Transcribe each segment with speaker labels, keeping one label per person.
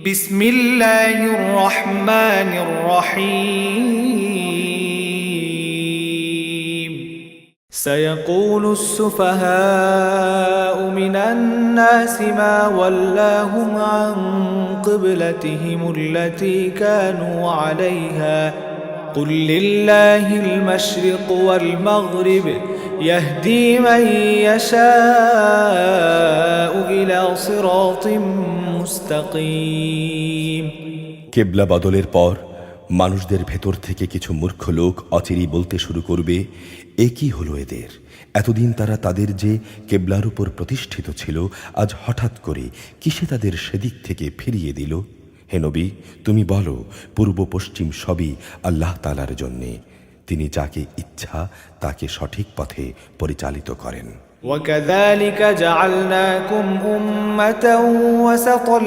Speaker 1: بسم الله الرحمن الرحيم سيقول السفهاء من الناس ما ولاهم عن قبلتهم التي كانوا عليها قل لله المشرق والمغرب يهدي من يشاء إلى صراط মুস্তাকিম।
Speaker 2: কেবলা বদলের পর মানুষদের ভেতর থেকে কিছু মূর্খ লোক অচিরেই বলতে শুরু করবে, এ কি হলো এদের? এতদিন তারা তাদের যে কেবলার উপর প্রতিষ্ঠিত ছিল, আজ হঠাৎ করে কিসে তাদের সেদিক থেকে ফিরিয়ে দিল? হে নবী, তুমি বলো, পূর্ব পশ্চিম সবই আল্লাহ তাআলার জন্যে। তিনি যাকে ইচ্ছা তাকে সঠিক পথে পরিচালিত করেন।
Speaker 1: وكذلك جعلناكم أمة وسطا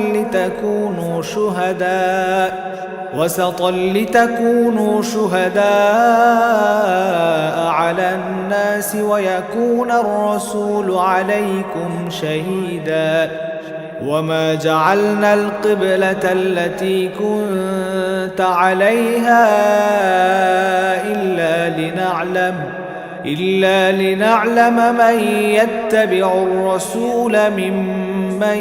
Speaker 1: لتكونوا شهداء على الناس ويكون الرسول عليكم شهيدا وما جعلنا القبلة التي كنت عليها إلا لنعلم من يتبع الرسول ممن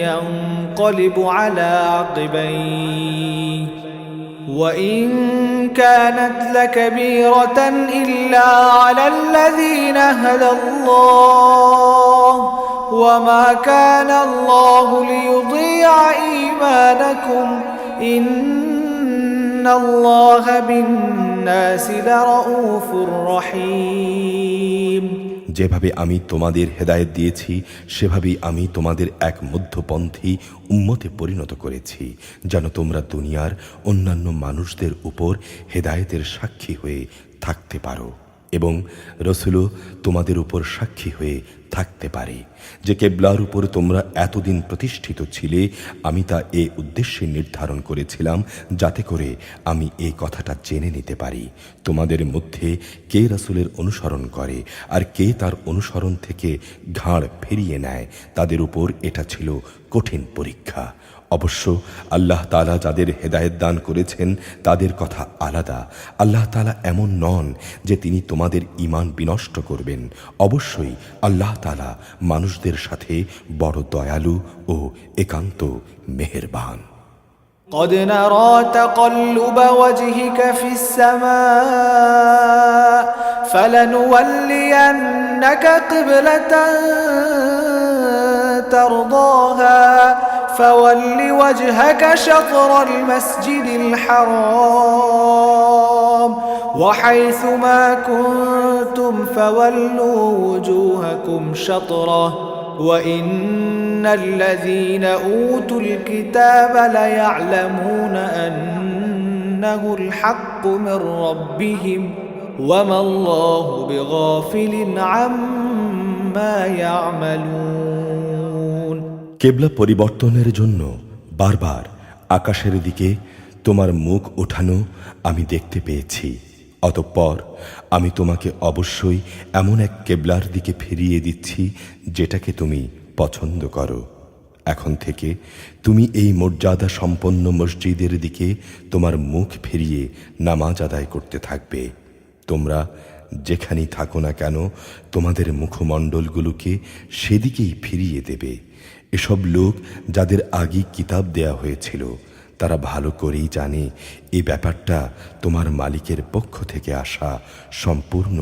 Speaker 1: ينقلب على عقبيه وإن كانت لكبيرة إلا على الذين هدى الله وما كان الله ليضيع إيمانكم إن الله بالناس لرؤوف رحيم।
Speaker 2: যেভাবে আমি তোমাদের হেদায়েত দিয়েছি, সেভাবেই আমি তোমাদের এক মধ্যপন্থী উম্মতে পরিণত করেছি, যেন তোমরা দুনিয়ার অন্যান্য মানুষদের উপর হেদায়েতের সাক্ষী হয়ে থাকতে পারো এবং রসুলও তোমাদের উপর সাক্ষী হয়ে থাকতে পারে। যে কেবলার উপর তোমরা এতদিন প্রতিষ্ঠিত ছিলে, আমি তা এ উদ্দেশ্যে নির্ধারণ করেছিলাম যাতে করে আমি এই কথাটা জেনে নিতে পারি তোমাদের মধ্যে কে রাসূলের অনুসরণ করে আর কে তার অনুসরণ থেকে ঘাড় ফিরিয়ে নেয়। তাদের উপর এটা ছিল কঠিন পরীক্ষা। অবশ্য আল্লাহ তাআলা যাদের হেদায়েত দান করেছেন তাদের কথা আলাদা। আল্লাহ তাআলা এমন নন যে তিনি তোমাদের ঈমান বিনষ্ট করবেন। অবশ্যই আল্লাহ তাআলা মানুষদের সাথে বড় দয়ালু ও একান্ত মেহেরবান।
Speaker 1: قد نرى تقلب وجهك في السماء فلنولينك قبلة ترضاها فول وجهك شطر المسجد الحرام وحيث ما كنتم فولوا وجوهكم شطره وإن الذين أوتوا الكتاب ليعلمون أنه الحق من ربهم وما الله بغافل عما يعملون।
Speaker 2: কেবলা পরিবর্তনের জন্য বারবার আকাশের দিকে তোমার মুখ ওঠানো আমি দেখতে পেয়েছি। অতঃপর আমি তোমাকে অবশ্যই এমন এক কেবলার দিকে ফিরিয়ে দিচ্ছি যেটাকে তুমি পছন্দ করো। এখন থেকে তুমি এই মর্যাদা সম্পন্ন মসজিদের দিকে তোমার মুখ ফিরিয়ে নামাজ আদায় করতে থাকবে। তোমরা যেখানেই থাকো না কেন তোমাদের মুখমণ্ডলগুলোকে সেদিকেই ফিরিয়ে দেবে। এসব লোক যাদের আগে কিতাব দেয়া হয়েছিল তারা ভালো করেই জানে এই ব্যাপারটা তোমার মালিকের পক্ষ থেকে আসা সম্পূর্ণ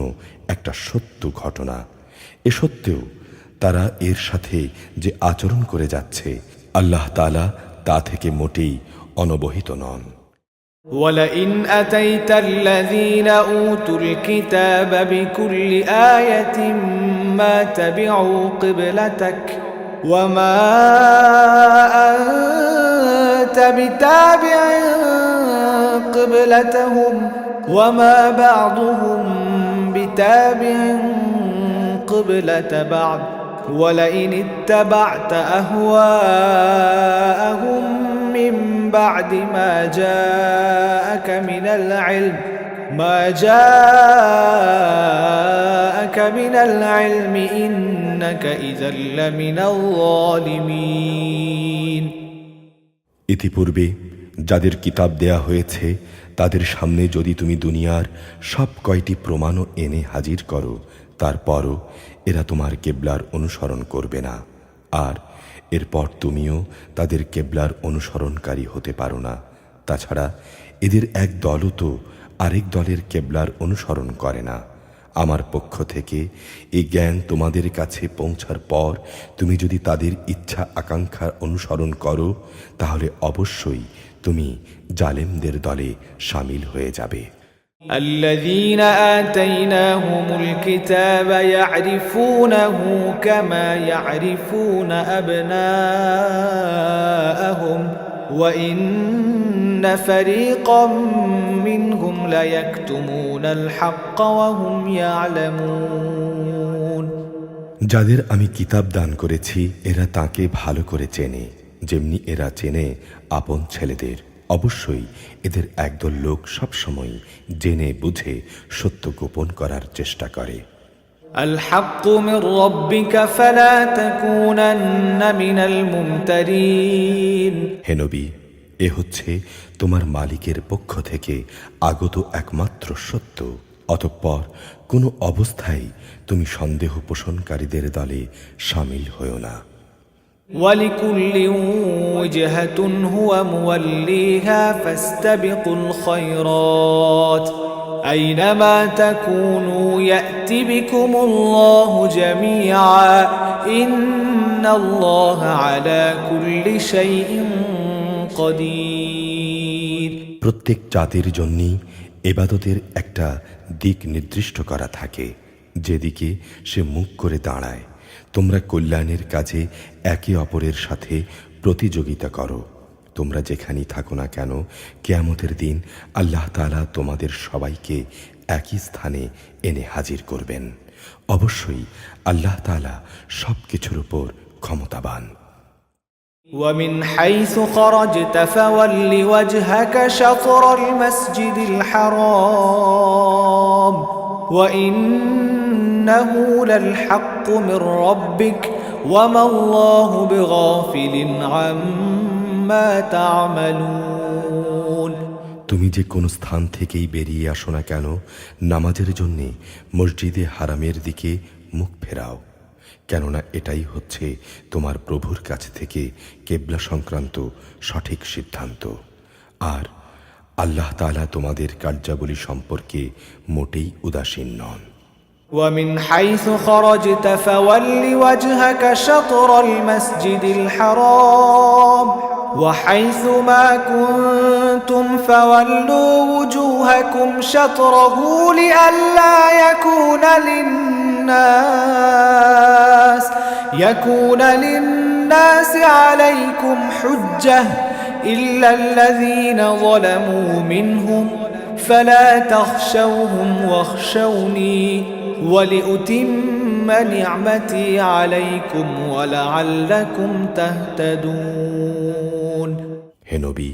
Speaker 2: একটা সত্য ঘটনা। এ সত্ত্বেও তারা এর সাথে যে আচরণ করে যাচ্ছে আল্লাহ তাআলা তা থেকে মোটেই অনবহিত নন।
Speaker 1: ولئن أتيت الذين أوتوا الكتاب بكل آية ما تبعوا قبلتك وما أنت بتابع قبلتهم وما بعضهم بتابع قبلة بعض ولئن اتبعت أهواءهم من بعد ما جاءك من العلم إنك إذا لمن الظالمين।
Speaker 2: ইতিপূর্বে যাদের কিতাব দেয়া হয়েছে তাদের সামনে যদি তুমি দুনিয়ার সব কয়টি প্রমাণও এনে হাজির করো, তারপরও এরা তোমার কেবলার অনুসরণ করবে না, আর এরপর তুমিও তাদের কেবলার অনুসরণকারী হতে পারো না। তাছাড়া এদের এক দলও তো আরেক দলের কেবলার অনুসরণ করে না। আমার পক্ষ থেকে এই জ্ঞান তোমাদের কাছে পৌঁছার পর তুমি যদি তাদের ইচ্ছা আকাঙ্ক্ষার অনুসরণ করো, তাহলে অবশ্যই তুমি জালেমদের দলে শামিল হয়ে যাবে।
Speaker 1: الذين آتيناهم الكتاب يعرفونه كما يعرفون أبناءهم وإن فريقا منهم ليكتمون الحق وهم يعلمون।
Speaker 2: যাদের আমি কিতাব দান করেছি এরা তাকে ভালো করে চেনে, যেমনি এরা চেনে আপন ছেলেদের। অবশ্যই এদের একদল লোক সবসময় জেনে বুঝে সত্য গোপন করার চেষ্টা করে।
Speaker 1: الحق من ربك فلا تكونن من الممترين।
Speaker 2: হে নবী, এ হচ্ছে তোমার মালিকের পক্ষ থেকে আগত একমাত্র সত্য, অতঃপর কোনো অবস্থায় তুমি সন্দেহ পোষণকারীদের দলে শামিল হও না।
Speaker 1: ولكل وجهة هو موليها فاستبقوا الخيرات أينما تكونوا يأت بكم الله جميعا إن الله على كل شيء قدير।
Speaker 2: প্রত্যেক জাতির জন্যই ইবাদতের একটা দিক নির্দিষ্ট করা থাকে, যেদিকে সে মুখ করে দাঁড়ায়। তোমরা কল্যাণের কাজে একে অপরের সাথে প্রতিযোগিতা করো। তোমরা যেখানেই থাকো না কেন, কিয়ামতের দিন আল্লাহ তাআলা তোমাদের সবাইকে একই স্থানে এনে হাজির করবেন। অবশ্যই আল্লাহ তাআলা সব কিছুর উপর ক্ষমতাবান।
Speaker 1: ومن حيث خرجت فول وجهك شطر المسجد الحرام وإنه للحق من ربك وما الله بغافل عما تعملون।
Speaker 2: তুমি যে কোনো স্থান থেকেই বেরিয়ে আসো না কেন, নামাজের জন্যে মসজিদে হারামের দিকে মুখ ফেরাও, কেননা এটাই হচ্ছে তোমার প্রভুর কাছ থেকে কেবলা সংক্রান্ত সঠিক সিদ্ধান্ত। আর আল্লাহ তাআলা তোমাদের কার্যাবলী সম্পর্কে মোটেই উদাসীন নন।
Speaker 1: ومن حيث خرجت فول وجهك شطر المسجد الحرام وحيث ما كنتم فولوا وجوهكم شطره لئلا يكون للناس عليكم حجة إلا الذين ظلموا منهم فلا تخشوهم واخشوني ولأتم نعمتي عليكم ولعلكم تهتدون।
Speaker 2: হে নবী,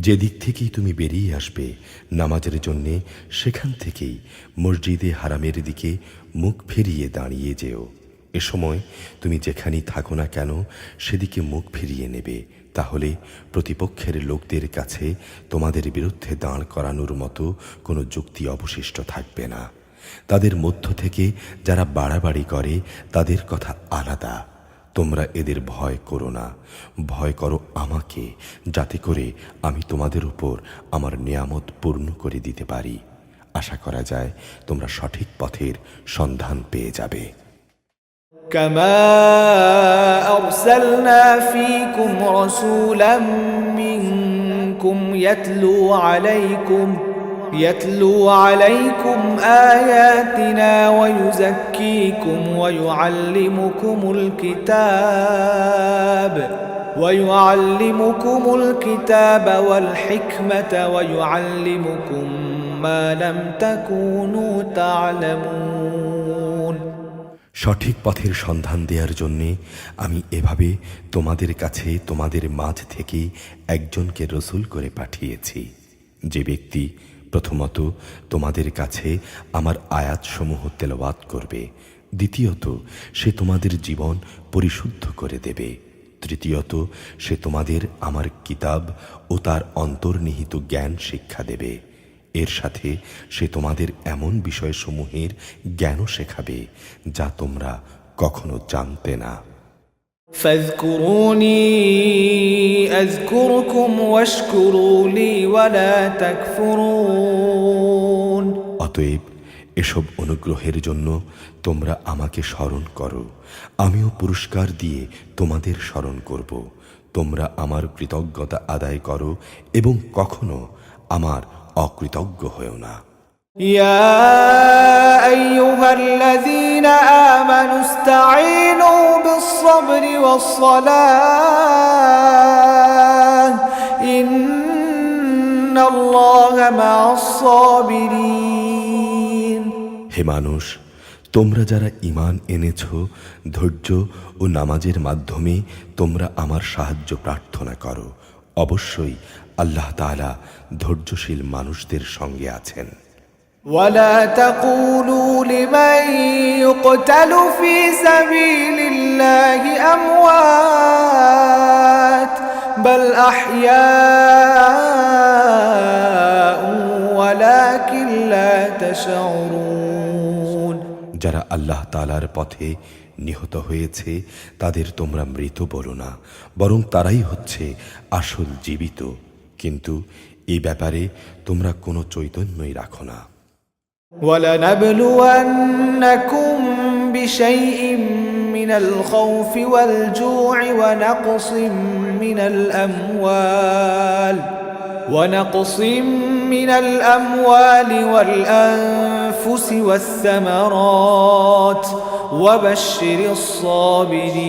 Speaker 2: যে দিক থেকেই তুমি বেরিয়ে আসবে নামাজের জন্যে, সেখান থেকেই মসজিদে হারামের দিকে মুখ ফিরিয়ে দাঁড়িয়ে যেও। এ সময় তুমি যেখানেই থাকো না কেন সেদিকে মুখ ফিরিয়ে নেবে, তাহলে প্রতিপক্ষের লোকদের কাছে তোমাদের বিরুদ্ধে দাঁড় করানোর মতো কোনো যুক্তি অবশিষ্ট থাকবে না। তাদের মধ্য থেকে যারা বাড়াবাড়ি করে তাদের কথা আলাদা। তোমরা এদের ভয় করো না, ভয় করো আমাকে, যাতে করে আমি তোমাদের উপর আমার নিয়ামত পূর্ণ করে দিতে পারি। আশা করা যায় তোমরা সঠিক পথের সন্ধান পেয়ে যাবে।
Speaker 1: كما أرسلنا فيكم رسولا منكم يتلو عليكم آياتنا ويزكيكم ويعلمكم الكتاب والحكمة ويعلمكم ما لم تكونوا تعلمون।
Speaker 2: সঠিক পথের সন্ধান দেওয়ার জন্যে আমি এভাবে তোমাদের কাছে তোমাদের মাঝ থেকে একজনকে রসুল করে পাঠিয়েছি, যে ব্যক্তি প্রথমত তোমাদের কাছে আমার আয়াতসমূহ তেলাওয়াত করবে, দ্বিতীয়ত সে তোমাদের জীবন পরিশুদ্ধ করে দেবে, তৃতীয়ত, সে তোমাদের আমার কিতাব ও তার অন্তর্নিহিত জ্ঞান শিক্ষা দেবে। এর সাথে সে তোমাদের এমন বিষয়সমূহের জ্ঞানও শেখাবে যা তোমরা কখনো জানতে না।
Speaker 1: فاذكروني أذكركم واشكروا لي ولا تكفرون।
Speaker 2: অতএব এসব অনুগ্রহের জন্য তোমরা আমাকে স্মরণ করো, আমিও পুরস্কার দিয়ে তোমাদের স্মরণ করব। তোমরা আমার কৃতজ্ঞতা আদায় করো এবং কখনো আমার অকৃতজ্ঞ হয়েও না।
Speaker 1: يا أيها الذين آمنوا استعينوا بالصبر والصلاة إن الله مع الصابرين।
Speaker 2: হে মানুষ, তোমরা যারা ঈমান এনেছ, ধৈর্য ও নামাজের মাধ্যমে তোমরা আমার সাহায্য প্রার্থনা করো। অবশ্যই আল্লাহ তাআলা ধৈর্যশীল মানুষদের সঙ্গে আছেন।
Speaker 1: ولا تقولوا لمن يقتل في سبيل الله أموات بل أحياء ولكن لا تشعرون।
Speaker 2: যারা আল্লাহ তাআলার পথে নিহত হয়েছে তাদের তোমরা মৃত বলো না, বরং তারাই হচ্ছে আসল জীবিত, কিন্তু এই ব্যাপারে তোমরা কোনো চৈতন্যই রাখো না।
Speaker 1: ولنبلونكم بشيء من الخوف والجوع ونقص من الأموال والأنفس والثمرات وبشر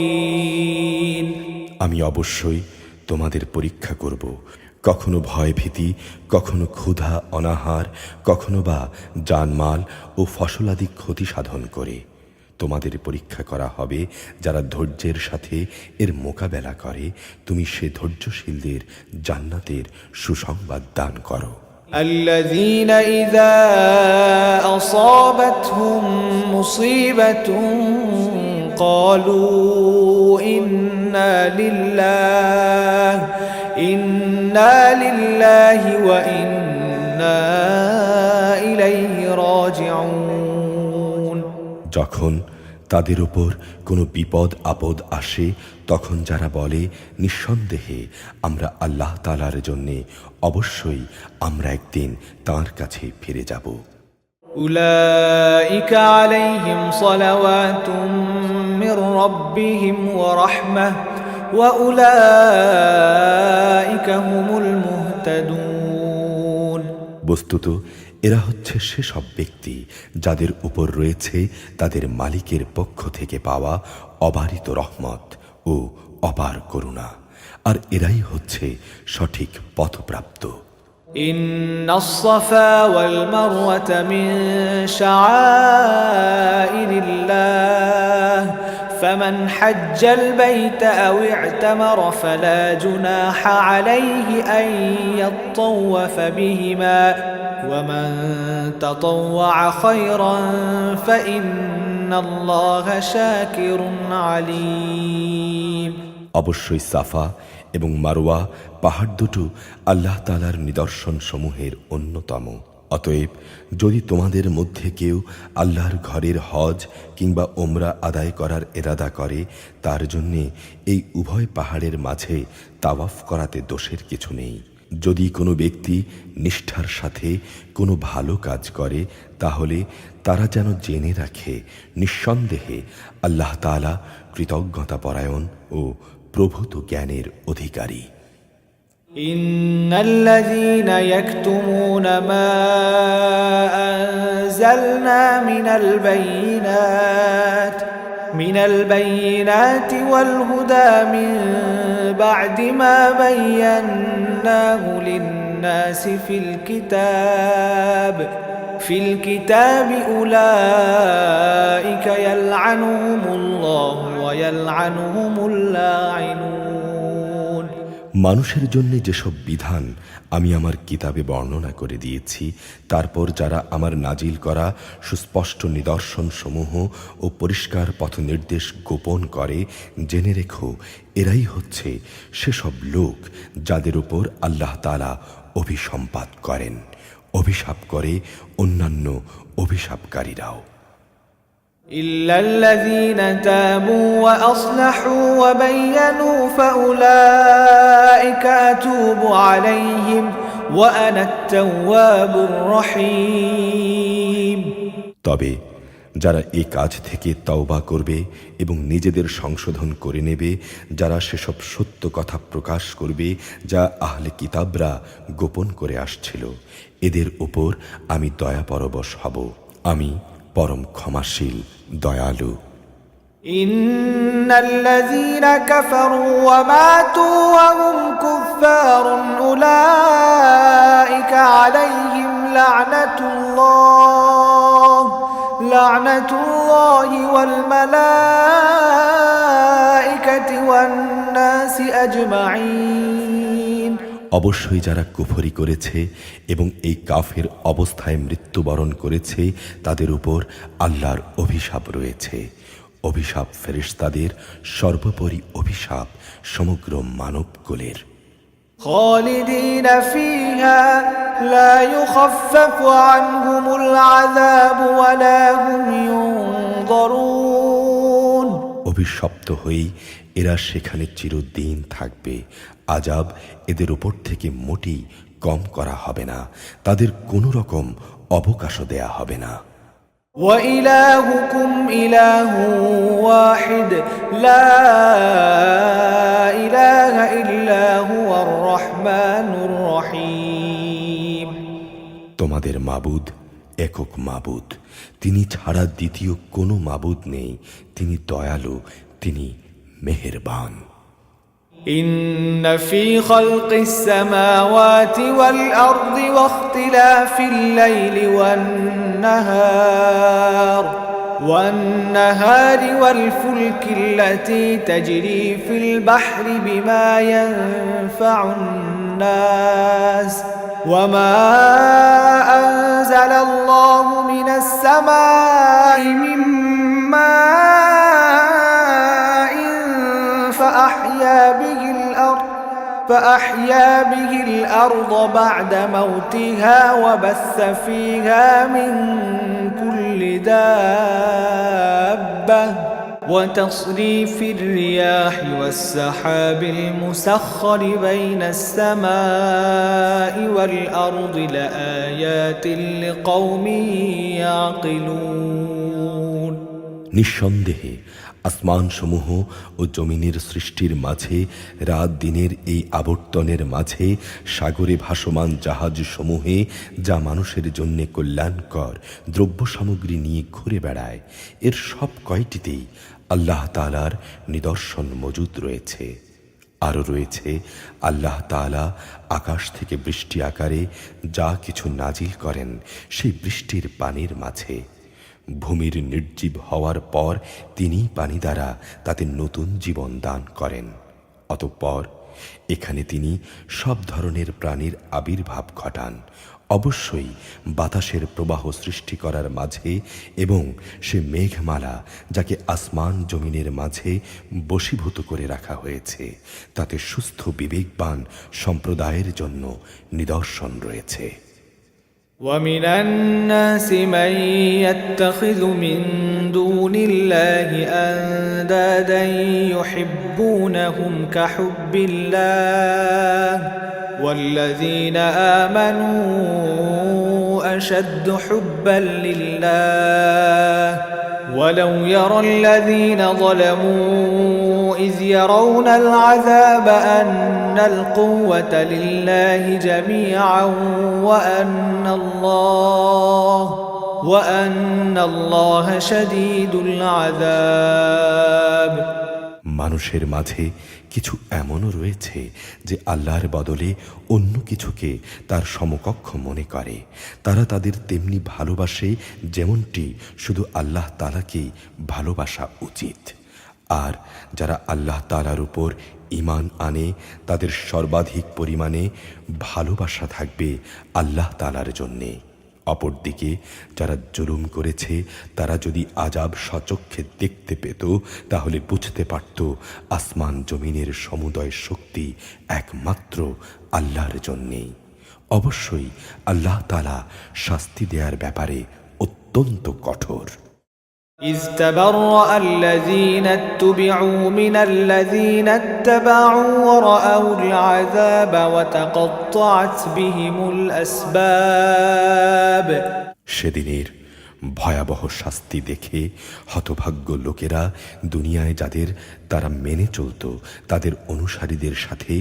Speaker 1: الصابرين।
Speaker 2: আমি অবশ্যই তোমাদের পরীক্ষা করব, কখনো ভয় ভীতি, কখনো ক্ষুধা অনাহার, কখনো বা জানমাল ও ফসলাদি ক্ষতি সাধন করে। তোমাদের পরীক্ষা করা হবে যারা ধৈর্যের সাথে এর মোকাবেলা করে। তুমি সে ধৈর্যশীলদের জান্নাতের সুসংবাদ দান করো।
Speaker 1: الذين إذا أصابتهم مصيبة قالوا إنا لله وإنا إليه راجعون।
Speaker 2: যখন তাদের উপর কোনো বিপদ আপদ আসে তখন যারা বলে, নিঃসন্দেহে আমরা আল্লাহ তাআলার জন্যে, অবশ্যই আমরা একদিন তাঁর কাছে ফিরে যাব।
Speaker 1: أولئك عليهم صلوات من ربهم ورحمة وأولئك هم المهتدون।
Speaker 2: বস্তুত এরা হচ্ছে সেসব ব্যক্তি যাদের উপর রয়েছে তাদের মালিকের পক্ষ থেকে পাওয়া অবারিত রহমত ও অপার করুণা, আর এরাই হচ্ছে সঠিক পথপ্রাপ্ত।
Speaker 1: إن الصفا والمروة من شعائر الله فمن حج البيت أو اعتمر فلا جناح عليه أن يطوف بهما ومن تطوع خيرا فإن الله شاكر عليم।
Speaker 2: অবশ্যই সাফা এবং মারওয়া পাহাড় দুটো আল্লাহ তাআলার নিদর্শন সমূহের অন্যতম। অতএব যদি তোমাদের মধ্যে কেউ আল্লাহর ঘরের হজ কিংবা ওমরা আদায় করার ইরাদা করে, তার জন্যে এই উভয় পাহাড়ের মাঝে তাওয়াফ করাতে দোষের কিছু নেই। যদি কোনো ব্যক্তি নিষ্ঠার সাথে কোনো ভালো কাজ করে তাহলে তারা যেন জেনে রাখে, নিঃসন্দেহে আল্লাহ তাআলা কৃতজ্ঞতা পরায়ণ ও প্রভূত জ্ঞানের অধিকারী।
Speaker 1: إن الذين يكتمون ما أنزلنا من البينات والهدى من بعد ما بيناه للناس في الكتاب أولئك يلعنهم الله ويلعنهم اللاعنون।
Speaker 2: মানুষের জন্য যেসব বিধান আমি আমার কিতাবে বর্ণনা করে দিয়েছি, তারপর যারা আমার নাজিল করা সুস্পষ্ট নিদর্শন সমূহ ও পরিষ্কার পথ নির্দেশ গোপন করে, জেনে রেখো এরাই হচ্ছে সেসব লোক যাদের উপর আল্লাহ তাআলা অভিসম্পাত করেন, অভিশাপ করে অন্যান্য অভিশাপকারীরাও।
Speaker 1: إلا الذين تابوا وأصلحوا وبينوا فأولئك أتوب عليهم وأنا التواب الرحيم।
Speaker 2: তবে যারা এই কাজ থেকে তওবা করবে এবং নিজেদের সংশোধন করে নেবে, যারা সেসব সত্য কথা প্রকাশ করবে যা আহলে কিতাবরা গোপন করে আসছিল, এদের উপর আমি দয়া পরবশ হব, আমি পরম ক্ষমাশীল দয়ালু।
Speaker 1: إن الذين كفروا وماتوا وهم كفار أولئك عليهم لعنة الله والملائكة والناس أجمعين।
Speaker 2: অবশ্যই যারা কুফরি করেছে এবং এই কাফের অবস্থায় মৃত্যুবরণ করেছে, তাদের উপর আল্লাহর অভিশাপ রয়েছে। অভিশাপ ফেরেশতাদের, সর্বোপরি অভিশাপ সমগ্র মানবকুলের।
Speaker 1: خالدين فيها لا يخفف عنهم العذاب ولا هم ينظرون।
Speaker 2: অভিশপ্ত হয়েই এরা সেখানে চিরদিন থাকবে। আযাব এদের উপর থেকে মোটেই কম করা হবে না, তাদের কোনো রকম অবকাশও দেয়া হবে না।
Speaker 1: وإلهكم إله واحد لا إله إلا هو الرحمن الرحيم।
Speaker 2: তোমাদের মাবুদ একক মাবুদ, তিনি ছাড়া দ্বিতীয় কোনো মাবুদ নেই, তিনি দয়ালু, তিনি মেহেরবান।
Speaker 1: إن في خلق السماوات والأرض واختلاف الليل والنهار والفلك التي تجري في البحر بما ينفع الناس وما أنزل الله من السماء من ماء فأحيا به الأرض بعد موتها وبث فيها من كل دابة وتصريف الرياح والسحاب المسخر بين السماء والأرض لآيات لقوم يعقلون।
Speaker 2: নিঃসন্দেহে আসমান সমূহ ও জমিনের সৃষ্টির মাঝে, রাত দিনের এই আবর্তনের মাঝে, সাগরে ভাসমান জাহাজ সমূহে যা মানুষের জন্য কল্যাণকর দ্রব্য সামগ্রী নিয়ে ঘুরে বেড়ায়, এর সব কয়টিতেই আল্লাহ তাআলার নিদর্শন মজুদ রয়েছে। আরও রয়েছে আল্লাহ তাআলা আকাশ থেকে বৃষ্টি আকারে যা কিছু নাজিল করেন সেই বৃষ্টির পানির মাঝে। ভূমির নির্জীব হওয়ার পর তিনি পানি দ্বারা তাতে নতুন জীবন দান করেন। অতঃপর এখানে তিনি সব ধরনের প্রাণীর আবির্ভাব ঘটান। অবশ্যই বাতাসের প্রবাহ সৃষ্টি করার মাঝে এবং সে মেঘমালা যাকে আসমান জমিনের মাঝে বশীভূত করে রাখা হয়েছে, তাতে সুস্থ বিবেকবান সম্প্রদায়ের জন্য নিদর্শন রয়েছে।
Speaker 1: ومن الناس من يتخذ من دون الله أندادا يحبونهم كحب الله والذين آمنوا أشد حبا لله ولو يرى الذين ظلموا إذ يرون العذاب أن القوة لله جميعا وأن الله شديد العذاب।
Speaker 2: মানুষের মাঝে কিছু এমনও রয়েছে যে আল্লাহর বদলে অন্য কিছুকে তার সমকক্ষ মনে করে। তারা তাদের তেমনি ভালোবাসে যেমনটি শুধু আল্লাহ তাআলাকেই ভালোবাসা উচিত। আর যারা আল্লাহ তাআলার উপর ঈমান আনে তাদের সর্বাধিক পরিমাণে ভালোবাসা থাকবে আল্লাহ তাআলার জন্যে। অপরদিকে যারা জুলুম করেছে তারা যদি আযাব স্বচক্ষে দেখতে পেত তাহলে বুঝতে পারত আসমান জমিনের সমুদয় শক্তি একমাত্র আল্লাহর জন্যেই। অবশ্যই আল্লাহ তাআলা শাস্তি দেওয়ার ব্যাপারে অত্যন্ত কঠোর।
Speaker 1: إذ تبرأ الذين اتبعوا من الذين اتبعوا ورأوا العذاب وتقطعت بهم الأسباب
Speaker 2: সেদিনের ভয়াবহ শাস্তি দেখে হতভাগ্য লোকেরা দুনিয়ায় যাদের তারা মেনে চলত তাদের অনুসারীদের সাথে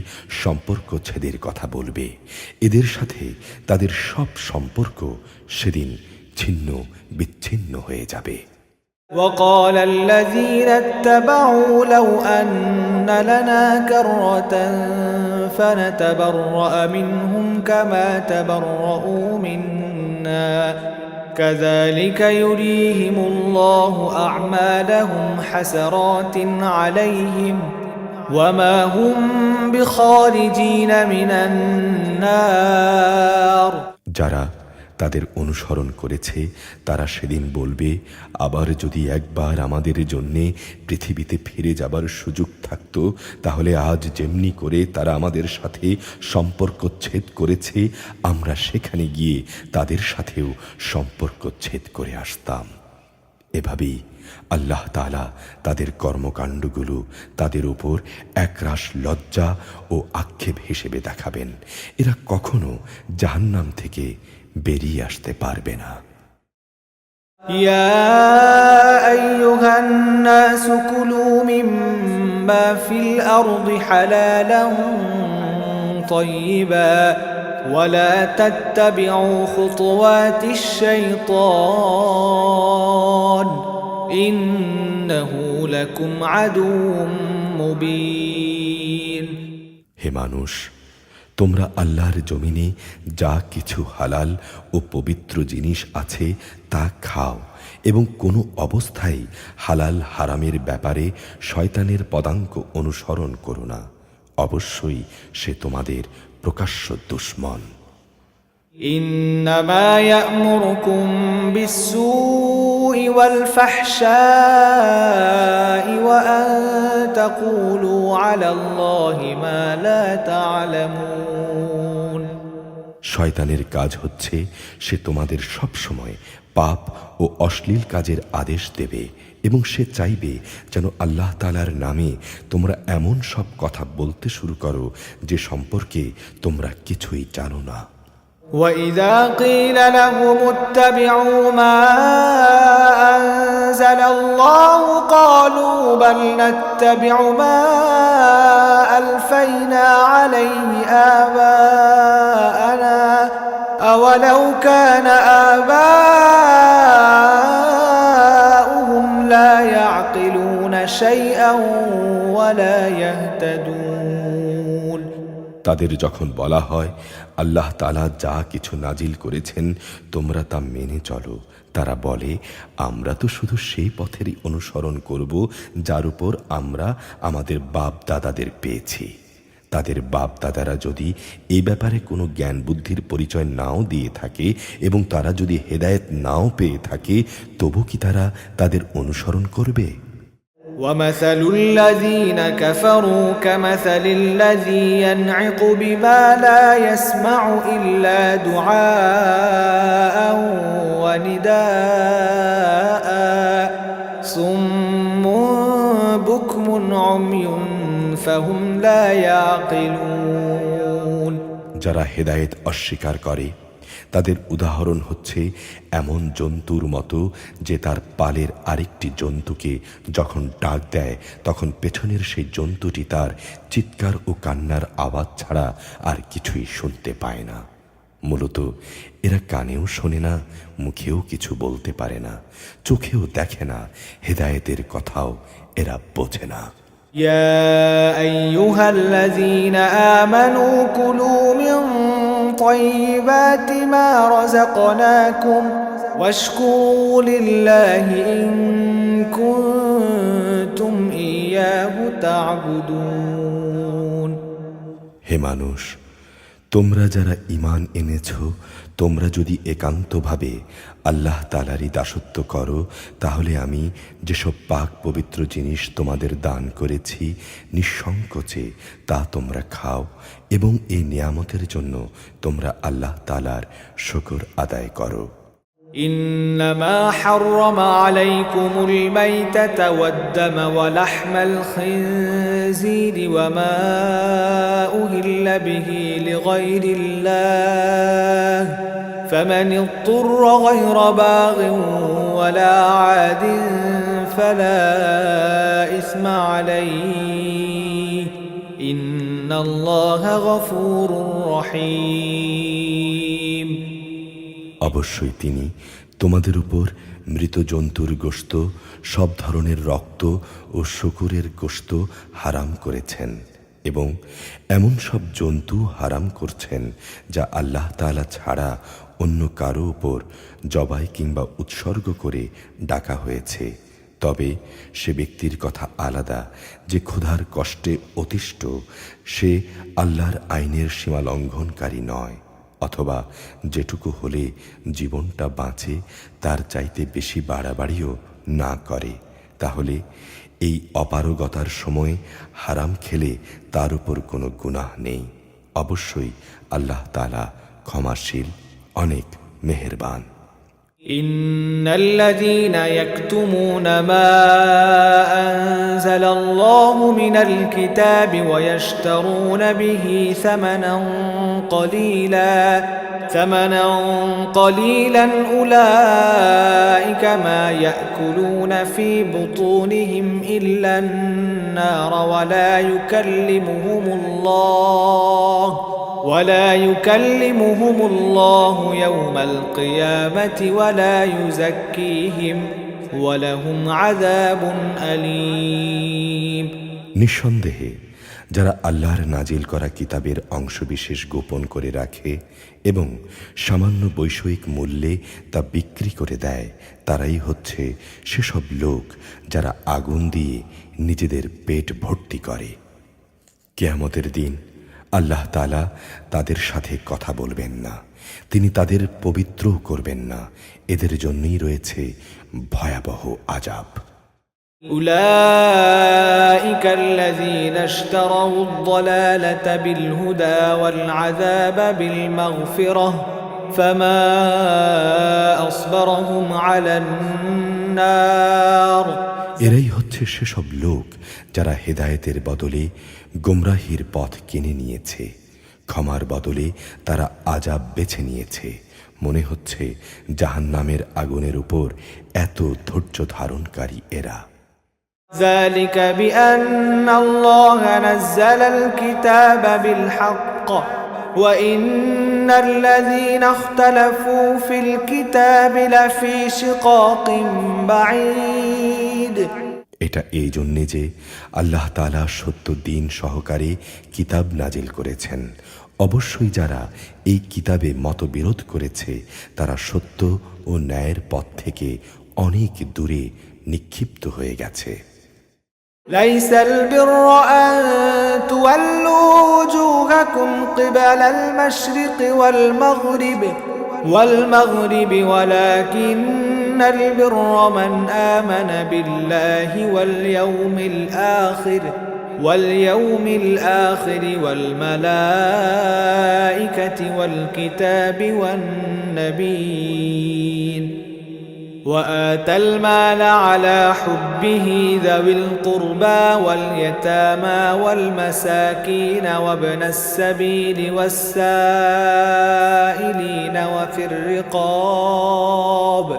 Speaker 2: সম্পর্ক ছেদের কথা বলবে। এদের সাথে তাদের সব সম্পর্ক সেদিন ছিন্ন বিচ্ছিন্ন হয়ে যাবে।
Speaker 1: وقال الذين اتبعوا لو أن لنا كرة فنتبرأ منهم كما تبرؤوا منا كذلك يريهم الله أعمالهم حسرات عليهم وما هم بخارجين من النار।
Speaker 2: যারা তাদের অনুসরণ করেছে তারা সেদিন বলবে, আবার যদি একবার আমাদের জন্যে পৃথিবীতে ফিরে যাবার সুযোগ থাকত তাহলে আজ যেমনি করে তারা আমাদের সাথে সম্পর্ক ছেদ করেছে আমরা সেখানে গিয়ে তাদের সাথেও সম্পর্ক ছেদ করে আসতাম। এভাবেই আল্লাহ তাআলা তাদের কর্মকাণ্ডগুলো তাদের উপর একরাশ লজ্জা ও আক্ষেপ হিসেবে দেখাবেন। এরা কখনো জাহান্নাম থেকে বেরিয়ে আসতে পারবে না।
Speaker 1: يا أيها الناس كلوا مما في الأرض حلالا طيبا ولا تتبعوا خطوات الشيطان إنه لكم عدو مبين।
Speaker 2: হে মানুষ, তোমরা আল্লাহর জমিনে যা কিছু হালাল ও পবিত্র জিনিস আছে তা খাও এবং কোনো অবস্থায় হালাল হারামের ব্যাপারে শয়তানের পদাঙ্ক অনুসরণ করো না। অবশ্যই সে তোমাদের প্রকাশ্য দুশমন।
Speaker 1: إنما يأمركم بالسوء والفحشاء وأن تقولوا على الله ما لا تعلمون।
Speaker 2: শয়তানের কাজ হচ্ছে সে তোমাদের সব সময় পাপ ও অশ্লীল কাজের আদেশ দেবে এবং সে চাইবে যেন আল্লাহ তাআলার নামে তোমরা এমন সব কথা বলতে শুরু করো যে সম্পর্কে তোমরা কিছুই জানো না।
Speaker 1: وإذا قيل لهم اتبعوا ما أنزل الله قالوا بل نتبع ما ألفينا عليه آباءنا أولو كان آباؤهم لا يعقلون شيئا ولا يهتدون।
Speaker 2: তাদের যখন বলা হয় আল্লাহ তাআলা যা কিছু নাজিল করেছেন তোমরা তা মেনে চলো, তারা বলে আমরা তো শুধু সেই পথেরই অনুসরণ করব যার উপর আমরা আমাদের বাপ দাদাদের পেয়েছি। তাদের বাপ দাদারা যদি এই ব্যাপারে কোনো জ্ঞান বুদ্ধির পরিচয় নাও দিয়ে থাকে এবং তারা যদি হেদায়েত নাও পেয়ে থাকে তবু কি তারা তাদের অনুসরণ করবে?
Speaker 1: ومثل الذين كفروا كمثل الذي ينعق بما لا يسمع إلا دعاء ونداء صم بكم عمي فهم لا يعقلون।
Speaker 2: যারা হেদায়েত অস্বীকার করে তাদের উদাহরণ হচ্ছে এমন জন্তুর মতো যে তার পালের আরেকটি জন্তুকে যখন ডাক দেয় তখন পেছনের সেই জন্তুটি তার চিৎকার ও কান্নার আওয়াজ ছাড়া আর কিছুই শুনতে পায় না। মূলত এরা কানেও শোনে না, মুখেও কিছু বলতে পারে না, চোখেও দেখে না, হেদায়েতের কথাও এরা বোঝে না।
Speaker 1: يا أيها الذين آمنوا كلوا من طيبات ما رزقناكم واشكروا لله إن كنتم إياه تعبدون।
Speaker 2: হে মানুষ, তোমরা যারা ঈমান এনেছ, তোমরা যদি একান্তভাবে আল্লাহ তাআলারই দাসত্ব করো, তাহলে আমি যেসব পাক পবিত্র জিনিস তোমাদের দান করেছি নিঃসংকোচে তা তোমরা খাও এবং এই নিয়ামতের জন্য তোমরা আল্লাহ তাআলার শুকর আদায় করো।
Speaker 1: إنما حرم عليكم الميتة والدم ولحم الخنزير وما أهل به لغير الله فمن اضطر غير باغ ولا عاد فلا إثم عليه إن الله غفور رحيم।
Speaker 2: অবশ্যই তিনি তোমাদের উপর মৃত জন্তুর গোশত, সব ধরনের রক্ত ও শূকরের গোশত হারাম করেছেন এবং এমন সব জন্তু হারাম করছেন যা আল্লাহ তাআলা ছাড়া অন্য কারো উপর জবাই কিংবা উৎসর্গ করে ডাকা হয়েছে। তবে সে ব্যক্তির কথা আলাদা যে ক্ষুধার কষ্টে অতিষ্ঠ, সে আল্লাহর আইনের সীমা লঙ্ঘনকারী নয়, অথবা যেটুকু হলে জীবনটা বাঁচে তার চাইতে বেশি বাড়াবাড়িও না করে, তাহলে এই অপারগতার সময় হারাম খেলে তার উপর কোনো গুনাহ নেই। অবশ্যই আল্লাহ তাআলা ক্ষমাশীল, অনেক মেহেরবান।
Speaker 1: إن الذين يكتمون ما أنزل الله من الكتاب ويشترون به ثمنا قليلا أولئك ما يأكلون في بطونهم إلا النار ولا يكلمهم الله يوم القيامة ولا يزكيهم ولهم عذاب أليم।
Speaker 2: নিঃসন্দেহে যারা আল্লাহর নাজিল করা কিতাবের অংশবিশেষ গোপন করে রাখে এবং সামান্য বৈষয়িক মূল্যে তা বিক্রি করে দেয়, তারাই হচ্ছে সেসব লোক যারা আগুন দিয়ে নিজেদের পেট ভর্তি করে। কিয়ামতের দিন আল্লাহ তাআলা তাদের সাথে কথা বলবেন না, তিনি তাদের পবিত্র করবেন না। এদের জন্যই রয়েছে ভয়াবহ আযাব।
Speaker 1: أولئك الذين اشتروا الضلالة بالهدى والعذاب بالمغفرة فما أصبرهم على النار।
Speaker 2: এরাই হচ্ছে সেসব লোক যারা হেদায়েতের বদলে গোমরাহির পথ কিনে নিয়েছে, ক্ষমার বদলে তারা আযাব বেছে নিয়েছে। মনে হচ্ছে জাহান্নামের আগুনের উপর এত ধৈর্য ধারণকারী এরা।
Speaker 1: ذلك بأن الله نزل الكتاب بالحق وإن الذين اختلفوا في الكتاب لفي شقاق بعيد।
Speaker 2: এটা এই জন্যে যে আল্লাহ তাআলা সত্য দিন সহকারে কিতাব নাজিল করেছেন। অবশ্যই যারা এই কিতাবে মতবিরোধ করেছে তারা সত্য ও ন্যায়ের পথ থেকে অনেক দূরে নিক্ষিপ্ত হয়ে গেছে।
Speaker 1: ليس البر أن تولوا وجوهكم قبل المشرق والمغرب ولكن البر من آمن بالله واليوم الآخر والملائكة والكتاب والنبيين وآتى المال على حبه ذوي القربى واليتامى والمساكين وابن السبيل والسائلين وفي الرقاب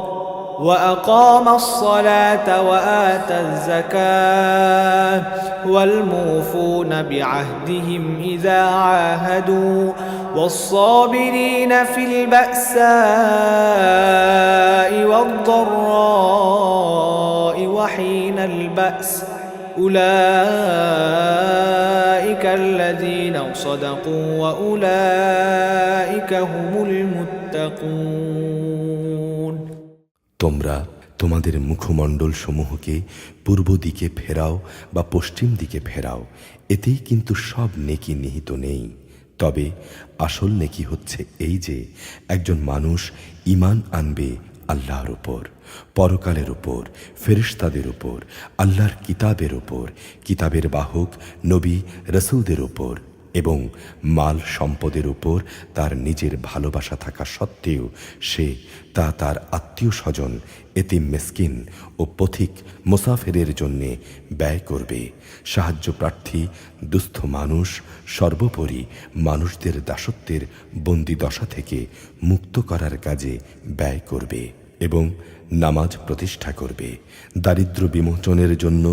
Speaker 1: وأقام الصلاة وآتى الزكاة والموفون بعهدهم إذا عاهدوا والصابرين في البأساء والضراء وحين البأس أولئك الذين صدقوا وأولئك هم المتقون।
Speaker 2: তোমরা তোমাদের মুখমণ্ডল সমূহকে পূর্ব দিকে ফেরাও বা পশ্চিম দিকে ফেরাও, এতেই কিন্তু সব নেকি নিহিত নেই। তবে আসল নেকি হচ্ছে এই যে একজন মানুষ ঈমান আনবে আল্লাহর উপর, পরকালের উপর, ফেরেশতাদের উপর, আল্লাহর কিতাবের উপর, কিতাবের বাহক নবী রাসূলদের উপর এবং মাল সম্পদের উপর তার নিজের ভালোবাসা থাকা সত্ত্বেও সে তা তার আত্মীয় স্বজন, এতিম মিসকিন ও পথিক মুসাফিরের জন্যে ব্যয় করবে। সাহায্য প্রার্থী দুস্থ মানুষ, সর্বোপরি মানুষদের দাসত্বের বন্দি দশা থেকে মুক্ত করার কাজে ব্যয় করবে এবং নামাজ প্রতিষ্ঠা করবে। দারিদ্র্য বিমোচনের জন্য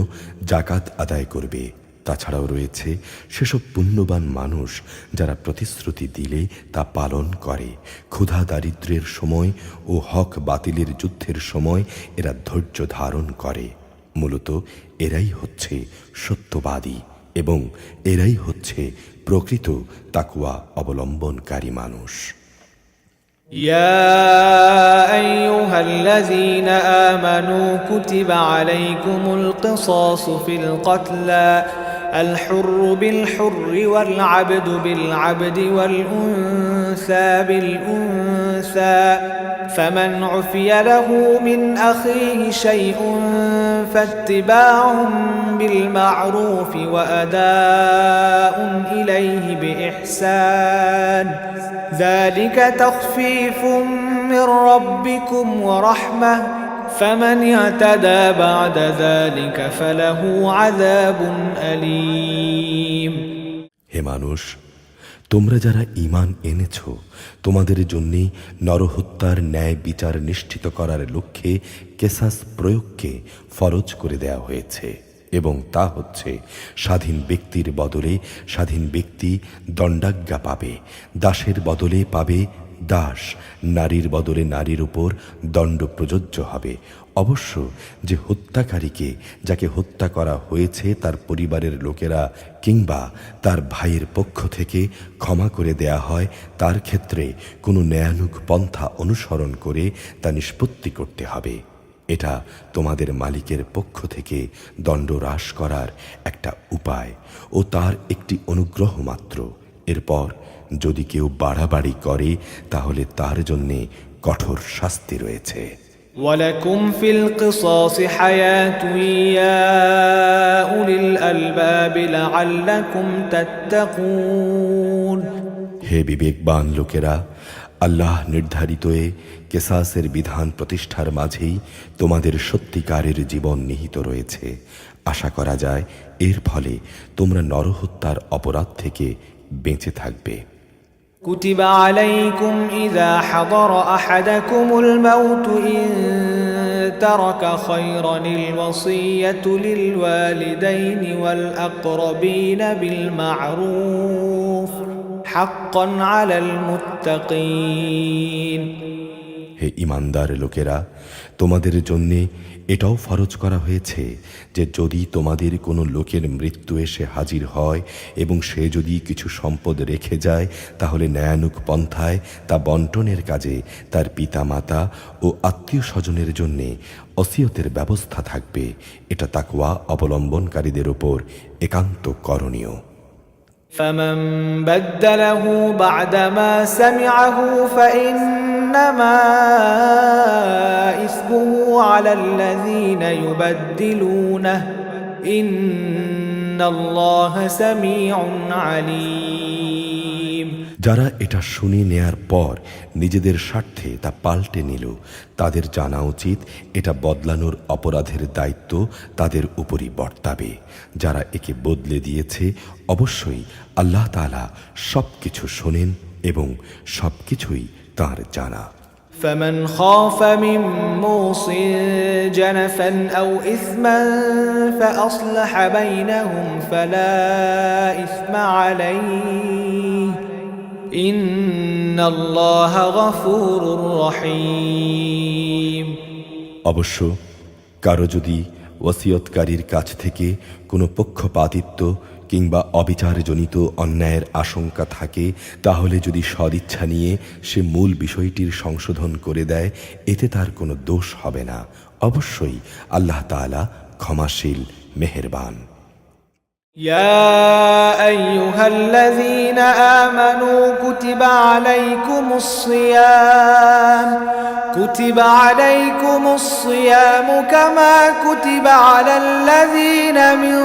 Speaker 2: জাকাত আদায় করবে। তাছাড়াও রয়েছে সেসব পুণ্যবান মানুষ যারা প্রতিশ্রুতি দিলে তা পালন করে। ক্ষুধা দারিদ্র্যের সময় ও হক বাতিলের যুদ্ধের সময় এরা ধৈর্য ধারণ করে। মূলত এরাই হচ্ছে সত্যবাদী এবং এরাই হচ্ছে প্রকৃত তাকওয়া অবলম্বনকারী মানুষ।
Speaker 1: يا أيها الذين آمنوا كتب عليكم القصاص في القتلى الحر بالحر والعبد بالعبد والأنثى بالأنثى فمن عفي له من أخيه شيء فاتباع بالمعروف وأداء إليه بإحسان ذلك تخفيف من ربكم ورحمة فمن اعتدى بعد ذلك فله عذاب أليم।
Speaker 2: হে মানুষ, তোমরা যারা ঈমান এনেছ, তোমাদের জন্যে নরহত্যার ন্যায় বিচার নিশ্চিত করার লক্ষ্যে কেসাস প্রয়োগকে ফরজ করে দেয়া হয়েছে এবং তা হচ্ছে স্বাধীন ব্যক্তির বদলে স্বাধীন ব্যক্তি দণ্ডাজ্ঞা পাবে, দাসের বদলে পাবে দাস, নারীর বদলে নারীর উপর দণ্ড প্রযোজ্য হবে। অবশ্য যে হত্যাকারীকে, যাকে হত্যা করা হয়েছে, তার পরিবারের লোকেরা কিংবা তার ভাইয়ের পক্ষ থেকে ক্ষমা করে দেয়া হয়, তার ক্ষেত্রে কোনো ন্যায়ানুগ পন্থা অনুসরণ করে তা নিষ্পত্তি করতে হবে। এটা তোমাদের মালিকের পক্ষ থেকে দণ্ড হ্রাস করার একটা উপায় ও তার একটি অনুগ্রহ মাত্র। এরপর যদি কেউ বাড়াবাড়ি করে তাহলে তার জন্যে কঠোর শাস্তি রয়েছে।
Speaker 1: ولكم في القصاص حياة يا أولي الألباب لعلكم تتقون।
Speaker 2: হে বিবেকবান লোকেরা, আল্লাহ নির্ধারিত কেসাসের বিধান প্রতিষ্ঠার মাঝেই তোমাদের সত্যিকারের জীবন নিহিত রয়েছে। আশা করা যায় এর ফলে তোমরা নরহত্যার অপরাধ থেকে বেঁচে থাকবে।
Speaker 1: كتب عليكم إذا حضر أحدكم الموت إن ترك خيرا الوصية للوالدين والأقربين بالمعروف حقا على المتقين।
Speaker 2: হে ঈমানদার লোকেরা, তোমাদের জন্যে এটাও ফরজ করা হয়েছে যে যদি তোমাদের কোনো লোকের মৃত্যু এসে হাজির হয় এবং সে যদি কিছু সম্পদ রেখে যায়, তাহলে ন্যায়ানুগ পন্থায় তা বন্টনের কাজে তার পিতা মাতা ও আত্মীয় স্বজনের জন্যে ওসিয়তের ব্যবস্থা থাকবে। এটা তাকওয়া অবলম্বনকারীদের ওপর একান্ত করণীয়।
Speaker 1: فمن بدله بعدما سمعه فإنما إثمه على الذين يبدلونه إن الله سميع عليم।
Speaker 2: যারা এটা শুনে নেয়ার পর নিজেদের স্বার্থে তা পাল্টে নিল, তাদের জানা উচিত এটা বদলানোর অপরাধের দায়িত্ব তাদের উপরই বর্তাবে। যারা একে বদলে দিয়েছে, অবশ্যই আল্লাহ তাআলা সবকিছু শোনেন এবং সবকিছুই তাঁর জানা।
Speaker 1: فمن خاف من موص جنفا أو إثما فأصلح بينهم فلا إثم عليه إن الله غفور رحيم।
Speaker 2: অবশ্য কারো যদি ওসিয়তকারীর কাছ থেকে কোনো পক্ষপাতিত্ব কিংবা অবিচারজনিত অন্যায়ের আশঙ্কা থাকে, তাহলে যদি সদিচ্ছা নিয়ে সে মূল বিষয়টির সংশোধন করে দেয়, এতে তার কোনো দোষ হবে না। অবশ্যই আল্লাহ তাআলা ক্ষমাশীল মেহেরবান।
Speaker 1: يا أيها الذين آمنوا كتب عليكم الصيام كما كتب على الذين من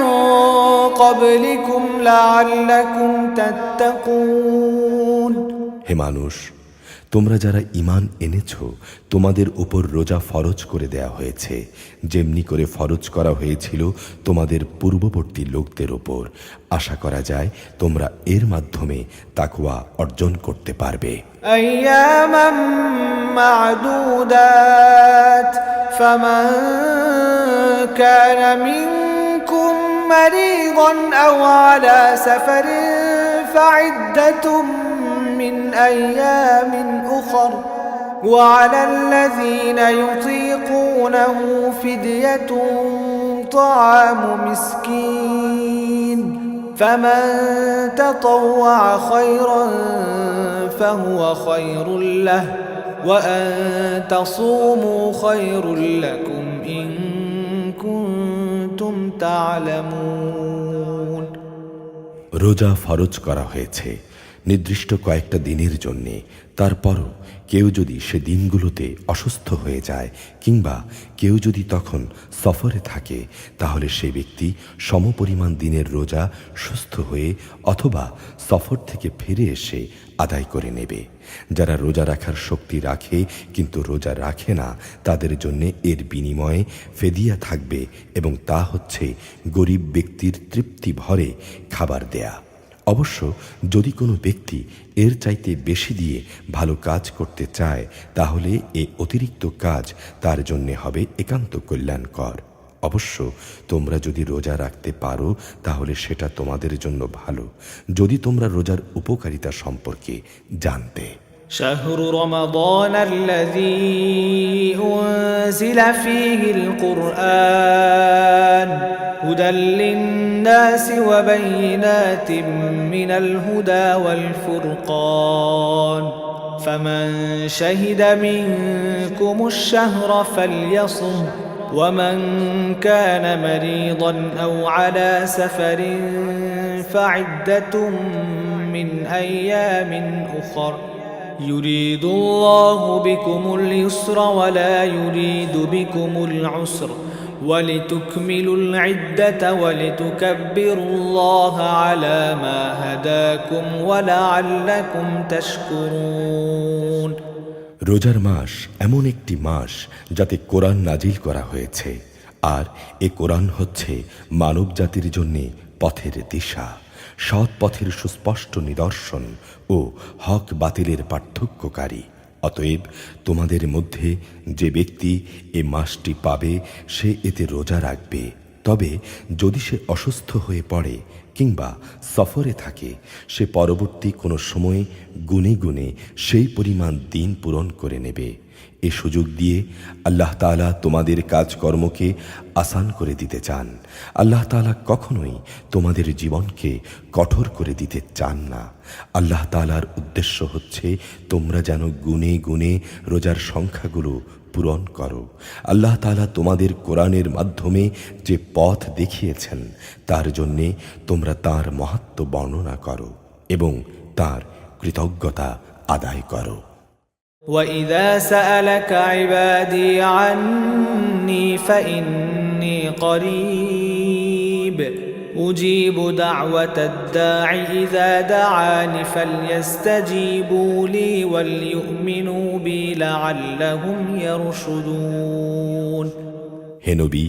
Speaker 1: قبلكم لعلكم تتقون
Speaker 2: হে মানুষ, তোমরা যারা ঈমান এনেছ, তোমাদের উপর রোজা ফরজ করে দেয়া হয়েছে, যেমনি করে ফরজ করা হয়েছিল তোমাদের পূর্ববর্তী লোকদের উপর। আশা করা যায় তোমরা এর মাধ্যমে তাকওয়া অর্জন করতে পারবে।
Speaker 1: أياما معدودات فمن كان منكم مريضا أو على سفر فعدة من أيام أخر وعلى الذين يطيقونه فدية طعام مسكين فمن تطوع خيرا فهو خير له وأن تصوموا خير لكم إن كنتم تعلمون।
Speaker 2: রোজা ফরজ করা হয়েছে নির্দিষ্ট কয়েকটা দিনের জন্যে। তারপরও কেউ যদি সে দিনগুলোতে অসুস্থ হয়ে যায় কিংবা কেউ যদি তখন সফরে থাকে, তাহলে সে ব্যক্তি সমপরিমাণ দিনের রোজা সুস্থ হয়ে অথবা সফর থেকে ফিরে এসে আদায় করে নেবে। যারা রোজা রাখার শক্তি রাখে কিন্তু রোজা রাখে না, তাদের জন্যে এর বিনিময়ে ফেদিয়া থাকবে এবং তা হচ্ছে গরিব ব্যক্তির তৃপ্তি ভরে খাবার দেয়া। অবশ্য যদি কোনো ব্যক্তি এর চাইতে বেশি দিয়ে ভালো কাজ করতে চায়, তাহলে এ অতিরিক্ত কাজ তার জন্যে হবে একান্ত কল্যাণকর। অবশ্য তোমরা যদি রোজা রাখতে পারো তাহলে সেটা তোমাদের জন্য ভালো, যদি তোমরা রোজার উপকারিতা সম্পর্কে জানতে।
Speaker 1: شهر رمضان الذي أنزل فيه القرآن هدى للناس وبينات من الهدى والفرقان فمن شهد منكم الشهر فليصم ومن كان مريضا أو على سفر فعدة من أيام أخر يريد الله بكم اليسر ولا يريد بكم العسر ولتكملوا العدة ولتكبروا الله على ما هداكم ولعلكم تشكرون।
Speaker 2: রোজার মাস এমন একটি মাস যাতে কোরআন নাজিল করা হয়েছে, আর এ কোরআন হচ্ছে মানব জাতির জন্য পথের দিশা, সৎ পথের সুস্পষ্ট নিদর্শন ও হক বাতিলের পার্থক্যকারী। অতএব তোমাদের মধ্যে যে ব্যক্তি এ মাসটি পাবে সে এতে রোজা রাখবে। তবে যদি সে অসুস্থ হয়ে পড়ে কিংবা সফরে থাকে, সে পরবর্তী কোনো সময়ে গুনে গুনে সেই পরিমাণ দিন পূরণ করে নেবে। এ সুযোগ দিয়ে আল্লাহ তাআলা তোমাদের কাজকর্মকে আসান করে দিতে চান। আল্লাহ তাআলা কখনোই তোমাদের জীবনকে কঠোর করে দিতে চান না। আল্লাহ তাআলার উদ্দেশ্য হচ্ছে তোমরা যেন গুনে গুনে রোজার সংখ্যাগুলো পূরণ করো। আল্লাহ তাআলা তোমাদের কোরআনের মাধ্যমে যে পথ দেখিয়েছেন তার জন্যে তোমরা তার মহত্ব বর্ণনা করো এবং তার কৃতজ্ঞতা আদায় করো।
Speaker 1: وَإِذَا سَأَلَكَ عِبَادِي عَنِّي فَإِنِّي قَرِيبٌ أُجِيبُ دَعْوَةَ الدَّاعِ إِذَا دَعَانِ فَلْيَسْتَجِيبُوا لِي وَلْيُؤْمِنُوا بِي لَعَلَّهُمْ يَرْشُدُونَ।
Speaker 2: হে নবী,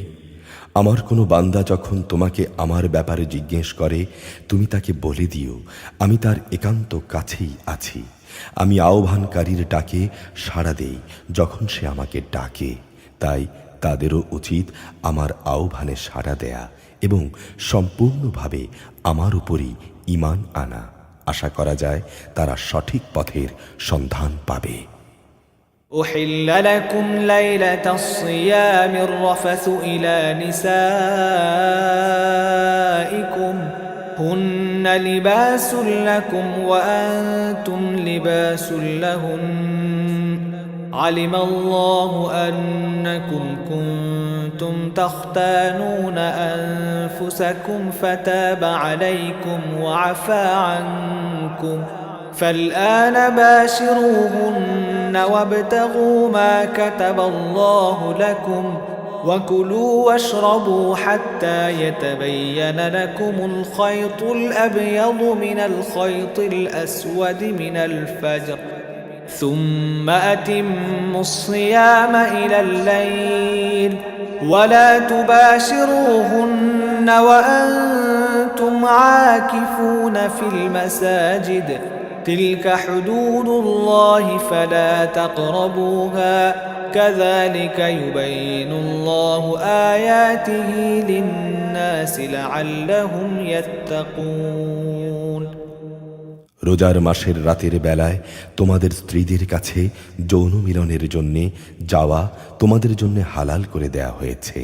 Speaker 2: আমার কোনো বান্দা যখন তোমাকে আমার ব্যাপারে জিজ্ঞেস করে, তুমি তাকে বলে দিও আমি তার একান্ত কাছেই আছি। আমি আহ্বানকারীর ডাকে সাড়া দেই যখন সে আমাকে ডাকে। তাই তাদেরও উচিত আমার আহ্বানে সাড়া দেয়া এবং সম্পূর্ণভাবে আমার উপরই ঈমান আনা। আশা করা যায় তারা সঠিক পথের সন্ধান পাবে।
Speaker 1: أحل لكم ليلة الصيام الرفث إلى نسائكم هن لباس لكم وأنتم لباس لهن علم الله أنكم كنتم تختانون أنفسكم فتاب عليكم وعفى عنكم فالآن باشروهن وابتغوا ما كتب الله لكم وكلوا واشربوا حتى يتبين لكم الخيط الأبيض من الخيط الأسود من الفجر ثم أتموا الصيام إلى الليل ولا تباشروهن وأنتم عاكفون في المساجد تلك حدود الله فلا تقربوها كذلك يبين الله آياته للناس لعلهم يتقون
Speaker 2: রোজার মাসের রাতের বেলায় তোমাদের স্ত্রীদের কাছে যৌন মিলনের জন্য যাওয়া তোমাদের জন্য হালাল করে দেয়া হয়েছে।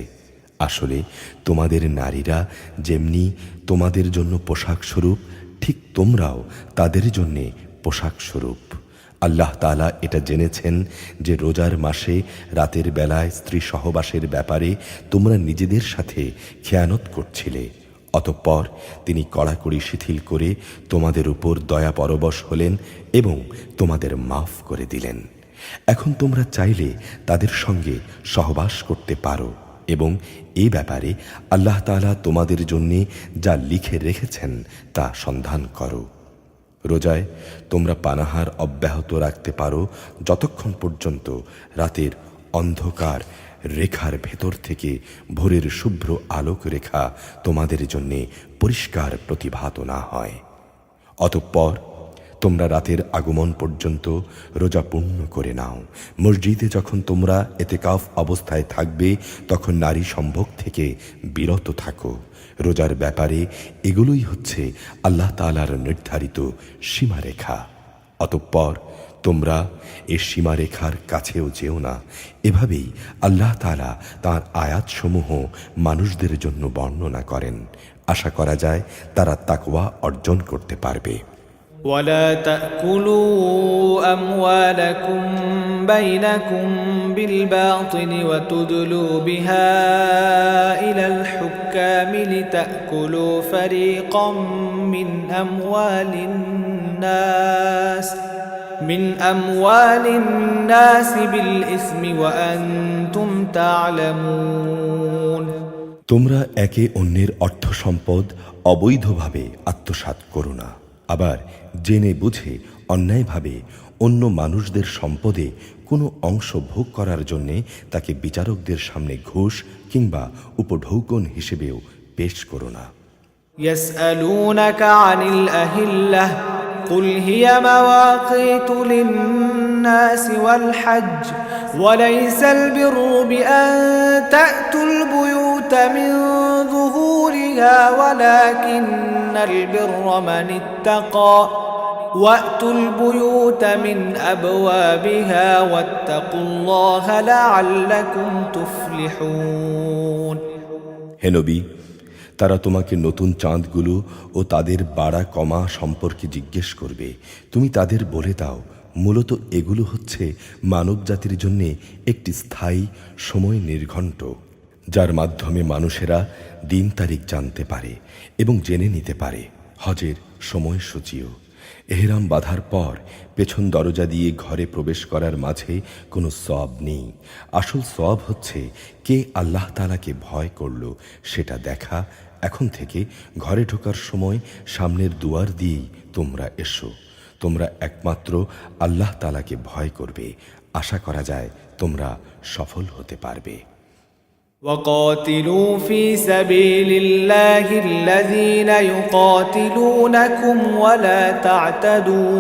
Speaker 2: আসলে তোমাদের নারীরা যেমনি তোমাদের জন্য পোশাক স্বরূপ, ঠিক তোমরাও তাদের জন্য পোশাক স্বরূপ। আল্লাহ তাআলা এটা জেনেছেন যে রোজার মাসে রাতের বেলায় স্ত্রী সহবাসের ব্যাপারে তোমরা নিজেদের সাথে খেয়ানত করছিলে। অতঃপর তিনি কড়াকড়ি শিথিল করে তোমাদের উপর দয়া পরবশ হলেন এবং তোমাদের মাফ করে দিলেন। এখন তোমরা চাইলে তাদের সঙ্গে সহবাস করতে পারো এবং এ ব্যাপারে আল্লাহ তাআলা তোমাদের জন্য যা লিখে রেখেছেন তা সন্ধান করো। রোজায় তোমরা পানাহার অব্যাহত রাখতে পারো যতক্ষণ পর্যন্ত রাতের অন্ধকার রেখার ভেতর থেকে ভোরের শুভ্র আলোক রেখা তোমাদের জন্য পরিষ্কার প্রতিভাত না হয়। অতঃপর তোমরা রাতের আগমন পর্যন্ত রোজা পূর্ণ করে নাও। মসজিদে যখন তোমরা এতেকাফ অবস্থায় থাকবে তখন নারী সম্ভোগ থেকে বিরত থাকো। রোজার ব্যাপারে এগুলোই হচ্ছে আল্লাহ তাআলার নির্ধারিত সীমারেখা। অতঃপর তোমরা এ সীমারেখার কাছেও যেও না। এভাবেই আল্লাহ তাআলা তাঁর আয়াতসমূহ মানুষদের জন্য বর্ণনা করেন। আশা করা যায় তারা তাকওয়া অর্জন করতে পারবে।
Speaker 1: ولا تأكلوا أموالكم بينكم بالباطل وتدلوا بها إلى الحكام لتأكلوا فريقا من أموال الناس بالإثم وأنتم تعلمون
Speaker 2: তোমরা একে অন্যের অর্থ সম্পদ অবৈধভাবে আত্মসাৎ করো না, আবার জেনে বুঝে অন্যায়ভাবে অন্য মানুষদের সম্পদে কোনো অংশ ভোগ করার জন্যে তাকে বিচারকদের সামনে ঘুষ কিংবা উপঢৌকন হিসেবেও পেশ করো না।
Speaker 1: يسألونك عن الأهلة قل هي مواقيت للناس والحج وليس البر بأن تأتوا البيوت من ظهورها ولكن البر من اتقى وأتوا البيوت من أبوابها واتقوا الله لعلكم تفلحون
Speaker 2: হে নবী, তারা তোমাকে নতুন চাঁদগুলো ও তাদের বাড়া কমা সম্পর্কে জিজ্ঞেস করবে। তুমি তাদের বলে দাও, মূলত এগুলো হচ্ছে মানব জাতির জন্য একটি স্থায়ী সময় নির্ঘণ্ট, যার মাধ্যমে মানুষেরা দিন তারিখ জানতে পারে এবং জেনে নিতে পারে। হজের সময়সূচিও এহরাম বাঁধার পর পেছন দরজা দিয়ে ঘরে প্রবেশ করার মাঝে কোনো সওয়াব নেই। আসল সওয়াব হচ্ছে কে আল্লাহ তাআলাকে ভয় করল সেটা দেখা। এখন থেকে ঘরে ঢোকার সময় সামনের দুয়ার দিয়েই তোমরা এসো। তোমরা একমাত্র আল্লাহ তাআলাকে ভয় করবে। আশা করা যায় তোমরা সফল হতে পারবে।
Speaker 1: وقاتلوا في سبيل الله الذين يقاتلونكم ولا تعتدوا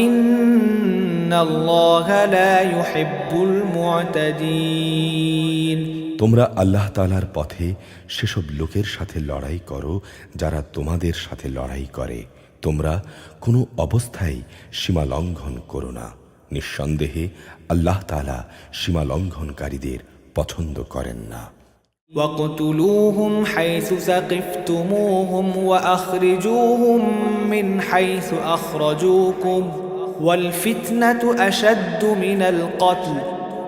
Speaker 1: إن الله لا يحب المعتدين
Speaker 2: তোমরা আল্লাহ তাআলার পথে সেসব লোকের সাথে লড়াই করো যারা তোমাদের সাথে লড়াই করে। তোমরা কোনো অবস্থায় সীমা লঙ্ঘন করো না। নিঃসন্দেহে আল্লাহ তাআলা সীমা লঙ্ঘনকারীদের পছন্দ করেন না।
Speaker 1: وَاقْتُلُوهُمْ حَيْثُ ثَقِفْتُمُوهُمْ وَأَخْرِجُوهُمْ مِنْ حَيْثُ أَخْرَجُوكُمْ والفتنة أشد من القتل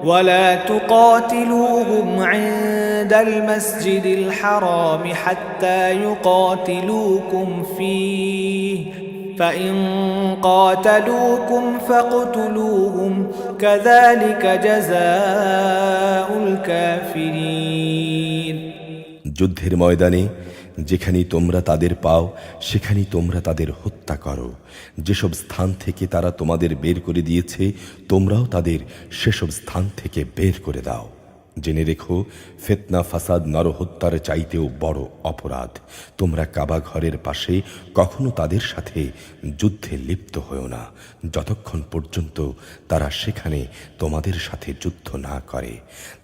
Speaker 1: ولا تقاتلوهم عند المسجد الحرام حتى يقاتلوكم فيه فإن قاتلوكم فاقتلوهم كذلك جزاء الكافرين
Speaker 2: যুদ্ধের ময়দানে যেখানেই তোমরা তাদের পাও সেখানেই তোমরা তাদের হত্যা করো। যেসব স্থান থেকে তারা তোমাদের বের করে দিয়েছে তোমরাও তাদের সেসব স্থান থেকে বের করে দাও। জেনে রেখো, ফিতনা ফাসাদ নরহত্যার চাইতেও বড় অপরাধ। তোমরা কাবা ঘরের পাশে কখনো তাদের সাথে যুদ্ধে লিপ্ত হও না, যতক্ষণ পর্যন্ত তারা সেখানে তোমাদের সাথে যুদ্ধ না করে।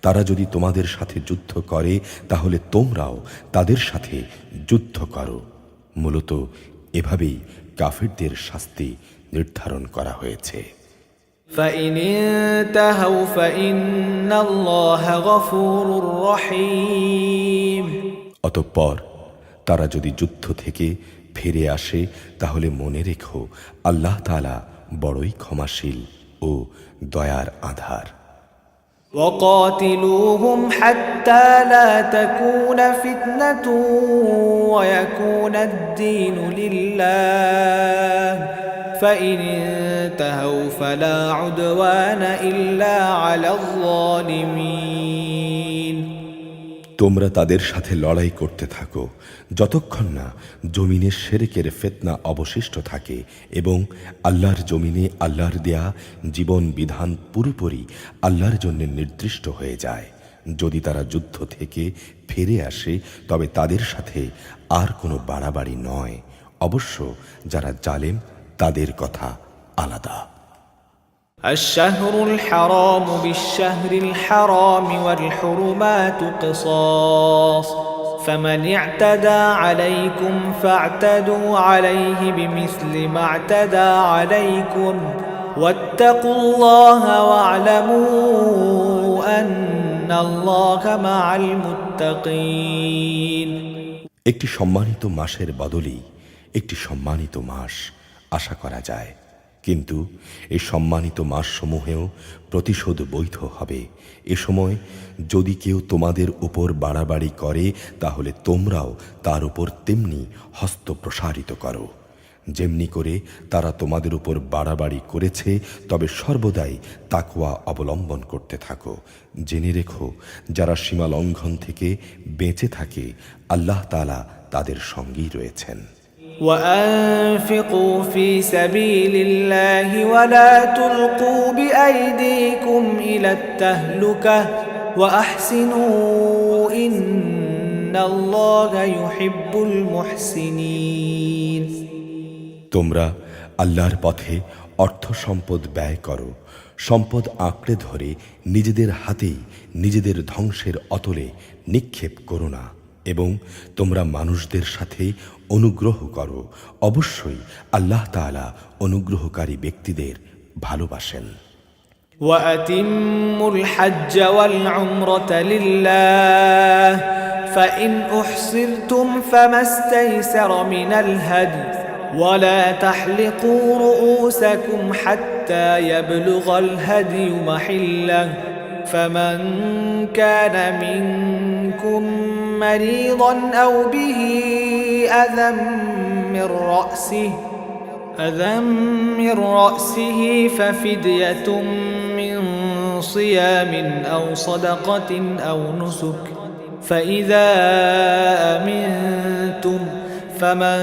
Speaker 2: তারা যদি তোমাদের সাথে যুদ্ধ করে তাহলে তোমরাও তাদের সাথে যুদ্ধ করো। মূলত এভাবেই কাফিরদের শাস্তি নির্ধারণ করা হয়েছে।
Speaker 1: فإن انتهوا فإن الله غفور رحيم
Speaker 2: অতঃপর তারা যদি যুদ্ধ থেকে ফিরে আসে তাহলে মনে রেখো, আল্লাহ তাআলা বড়ই ক্ষমাশীল ও দয়ার আধার।
Speaker 1: وقاتلوهم حتى لا تكون فتنة ويكون الدين لله فإن انتهوا فلا عدوان إلا على الظالمين
Speaker 2: তোমরা তাদের সাথে লড়াই করতে থাকো যতক্ষণ না জমিনে শিরকের ফিতনা অবশিষ্ট থাকে এবং আল্লাহর জমিনে আল্লাহর দেয়া জীবন বিধান পুরোপুরি আল্লাহর জন্য নির্দিষ্ট হয়ে যায়। যদি তারা যুদ্ধ থেকে ফিরে আসে তবে তাদের সাথে আর কোনো বাড়াবাড়ি নয়। অবশ্য যারা জালেম তাদের কথা আলাদা।
Speaker 1: الشهر الحرام بالشهر الحرام والحرمات قصاص فمن اعتدى عليكم فاعتدوا عليه بمثل ما اعتدى عليكم واتقوا الله واعلموا أن الله مع المتقين
Speaker 2: একটি সম্মানিত মাসের বদলেই একটি সম্মানিত মাস আশা করা যায়, কিন্তু এই সম্মানিত মাসসমূহেও প্রতিশোধ বৈধ হবে। এ সময় যদি কেউ তোমাদের উপর বাড়াবাড়ি করে তাহলে তোমরাও তার উপর তেমনি হস্ত প্রসারিত করো। যেমনি করে তারা তোমাদের উপর বাড়াবাড়ি করেছে তবে সর্বদাই তাকওয়া অবলম্বন করতে থাকো। জেনে রেখো, যারা সীমা লঙ্ঘন থেকে বেঁচে থাকে আল্লাহ তাআলা তাদের সঙ্গেই রয়েছেন।
Speaker 1: وأنفقوا في سبيل الله ولا تلقوا بأيديكم إلى التهلكة وأحسنوا إن الله يحب المحسنين
Speaker 2: তোমরা আল্লাহর পথে অর্থ সম্পদ ব্যয় করো, সম্পদ আঁকড়ে ধরে নিজেদের হাতেই নিজেদের ধ্বংসের অতলে নিক্ষেপ করো না, এবং তোমরা মানুষদের সাথে অনুগ্রহ করো। অবশ্যই আল্লাহ তাআলা অনুগ্রহকারী ব্যক্তিদের ভালোবাসেন।
Speaker 1: وأتموا الحج والعمرة لله فإن أحصرتم فما استيسر من الهدي ولا تحلقوا رؤوسكم حتى يبلغ الهدي محله فمن كان منكم مريضا أو به أذى من رأسه ففدية من صيام أو صدقة أو نسك فإذا أمنتم فمن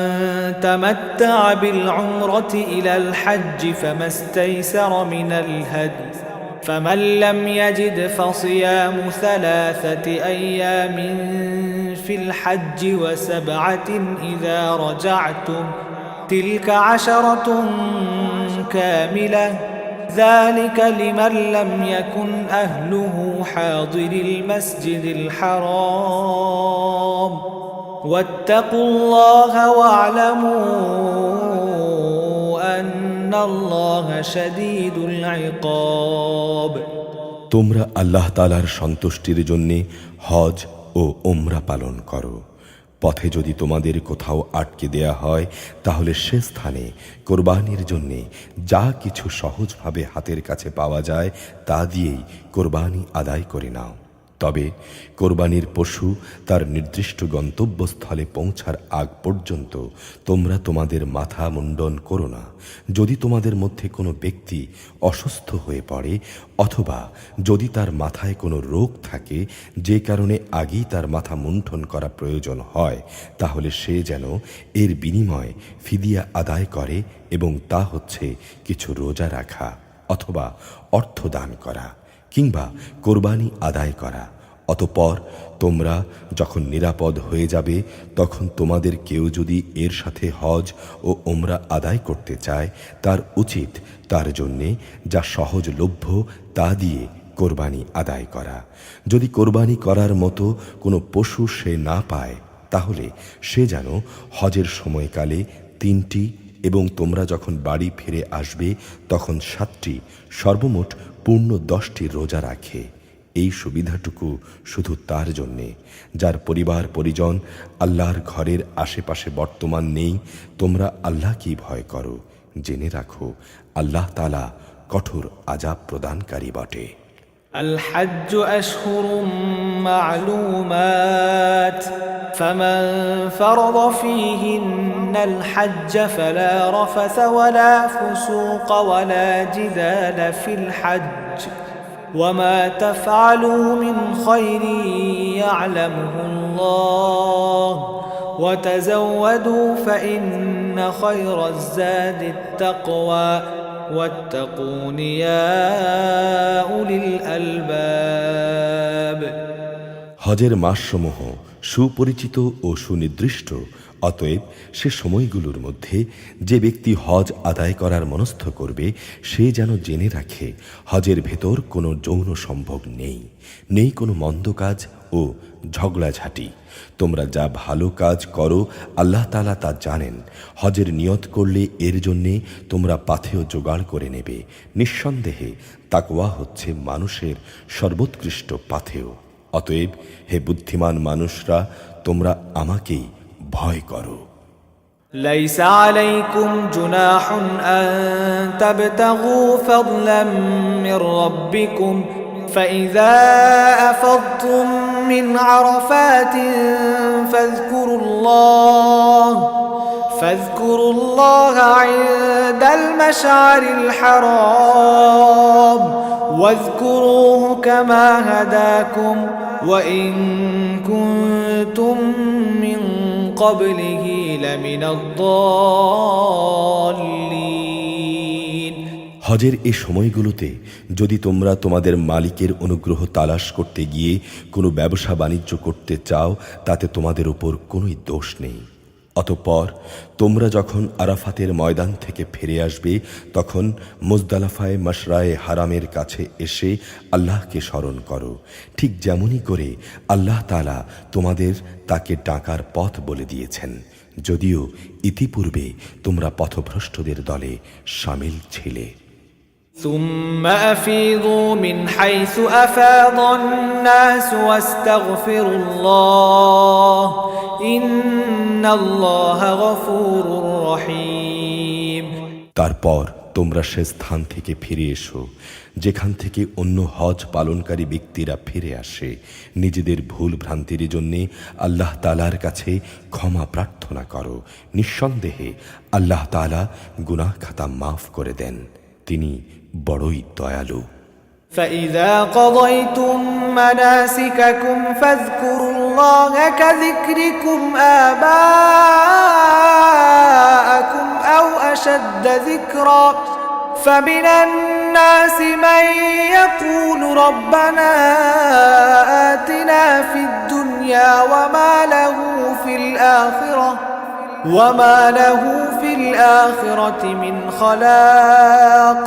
Speaker 1: تمتع بالعمرة إلى الحج فما استيسر من الهدي فمن لم يجد فصيام 3 أيام في الحج و7 إذا رجعتم تلك 10 كاملة ذلك لمن لم يكن أهله حاضر المسجد الحرام واتقوا الله واعلموا أن الله شديد العقاب
Speaker 2: তোমরা আল্লাহ তাআলার সন্তুষ্টির জন্য হজ ও উমরা পালন করো। পথে যদি তোমাদের কোথাও আটকে দেয়া হয় তাহলে সে স্থানে কোরবানির জন্যে যা কিছু সহজভাবে হাতের কাছে পাওয়া যায় তা দিয়েই কোরবানি আদায় করে নাও। তবে কোরবানির পশু তার নির্দিষ্ট গন্তব্যস্থলে পৌঁছার আগ পর্যন্ত তোমরা তোমাদের মাথা মুন্ডন করো না। যদি তোমাদের মধ্যে কোনো ব্যক্তি অসুস্থ হয়ে পড়ে অথবা যদি তার মাথায় কোনো রোগ থাকে যে কারণে আগেই তার মাথা মুন্ডন করা প্রয়োজন হয়, তাহলে সে যেন এর বিনিময়ে ফিদিয়া আদায় করে, এবং তা হচ্ছে কিছু রোজা রাখা অথবা অর্থ দান করা কিংবা কোরবানি আদায় করা। অতঃপর তোমরা যখন নিরাপদ হয়ে যাবে তখন তোমাদের কেউ যদি এর সাথে হজ ও ওমরা আদায় করতে চায় তার উচিত তার জন্যে যা সহজলভ্য তা দিয়ে কোরবানি আদায় করা। যদি কোরবানি করার মতো কোনো পশু সে না পায় তাহলে সে যেন হজের সময়কালে 3টি এবং তোমরা যখন বাড়ি ফিরে আসবে তখন 7টি, সর্বমোট পূর্ণ 10টি রোজা রাখে। এই সুবিধাটুকু শুধু তার জন্যে যার পরিবার পরিজন আল্লাহর ঘরের আশেপাশে বর্তমান নেই। তোমরা আল্লাহকেই ভয় করো, জেনে রাখো আল্লাহ তাআলা কঠোর আযাব প্রদানকারী বটে।
Speaker 1: الحج أشهر معلومات فمن فرض فيهن الحج فلا رفث ولا فسوق ولا جدال في الحج وما تفعلوا من خير يعلمه الله وتزودوا فإن خير الزاد التقوى واتقون يا أولي الألباب।
Speaker 2: হজের মাসসমূহ সুপরিচিত ও সুনির্দিষ্ট, অতএব সে সময়গুলোর মধ্যে যে ব্যক্তি হজ আদায় করার মনস্থ করবে সে যেন জেনে রাখে হজের ভেতর কোনো যৌন সম্ভোগ নেই কোনো মন্দ কাজ ও ঝগড়াঝাঁটি। তোমরা যা ভালো কাজ করো আল্লাহ তাআলা তা জানেন। হজের নিয়ত করলে এর জন্যে তোমরা পাথেয় জোগাড় করে নেবে। নিঃসন্দেহে তাকওয়া হচ্ছে মানুষের সর্বোৎকৃষ্ট পাথেয়। অতএব হে বুদ্ধিমান মানুষরা, তোমরা আমাকেই ভয় করো।
Speaker 1: ليس عليكم جناح أن تبتغوا فضلا من ربكم فإذا أفضتم من عرفات فاذكروا الله عند المشعر الحرام واذكروه كما هداكم وإن كنتم من قبله لمن الضالين।
Speaker 2: হজের এই সময়গুলোতে যদি তোমরা তোমাদের মালিকের অনুগ্রহ তালাশ করতে গিয়ে কোনো ব্যবসা বাণিজ্য করতে চাও তাতে তোমাদের উপর কোনোই দোষ নেই। অতঃপর তোমরা যখন আরাফাতের ময়দান থেকে ফিরে আসবে তখন মুজদালাফায় মাশরায়ে হারামের কাছে এসে আল্লাহকে স্মরণ করো, ঠিক যেমনই করে আল্লাহ তাআলা তোমাদের তাকে ডাকার পথ বলে দিয়েছেন, যদিও ইতিপূর্বে তোমরা পথভ্রষ্টদের দলে শামিল ছিলে।
Speaker 1: ثم أفيضوا من حيث أفاض الناس واستغفروا الله إن الله غفور رحيم।
Speaker 2: তারপর তোমরা সে স্থান থেকে ফিরে এসো যেখান থেকে অন্য হজ পালনকারী ব্যক্তিরা ফিরে আসে। নিজেদের ভুল ভ্রান্তির জন্য আল্লাহ তাআলার কাছে ক্ষমা প্রার্থনা করো। নিঃসন্দেহে আল্লাহ তাআলা গুনাহ খাতা মাফ করে দেন, তিনি বড়ই দয়ালু।
Speaker 1: فإذا قضيتم مناسككم فاذكروا الله كذكركم آباءكم أو أشد ذكرا فمن الناس من يقول ربنا آتنا في الدنيا وما له في الآخرة من خلاق।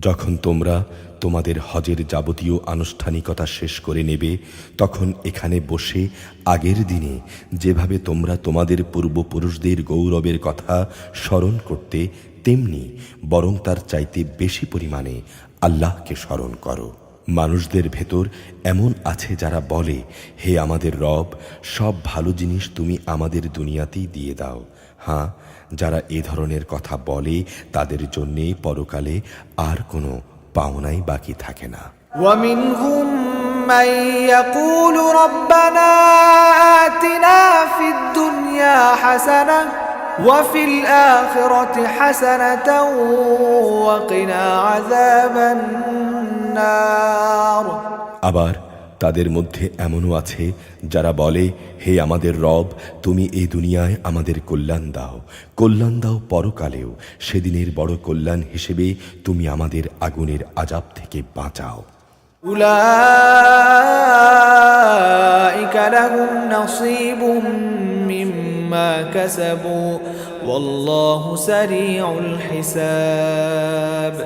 Speaker 2: যখন তোমরা তোমাদের হজের যাবতীয় আনুষ্ঠানিকতা শেষ করে নেবে তখন এখানে বসে আগের দিনে যেভাবে তোমরা তোমাদের পূর্বপুরুষদের গৌরবের কথা স্মরণ করতে তেমনি বরং তার চাইতে বেশি পরিমাণে আল্লাহকে স্মরণ করো। মানুষদের ভেতর এমন আছে যারা বলে, হে আমাদের রব, সব ভালো জিনিস তুমি আমাদের দুনিয়াতেই দিয়ে দাও। হ্যাঁ, যারা এ ধরনের কথা বলে তাদের জন্যে পরকালে আর কোনো পাওনাই বাকি থাকে না।
Speaker 1: ومنهم من يقول ربنا آتنا في الدنيا حسنة وفي الآخرة حسنة وقنا عذاب النار।
Speaker 2: আবার তাদের মধ্যে এমনও আছে যারা বলে, হে আমাদের রব, তুমি এই দুনিয়ায় আমাদের কল্যাণ দাও পরকালেও, সেদিনের বড় কল্যাণ হিসেবে তুমি আমাদের আগুনের আযাব থেকে বাঁচাও।
Speaker 1: أولئك لهم نصيب مما كسبوا والله سريع الحساب।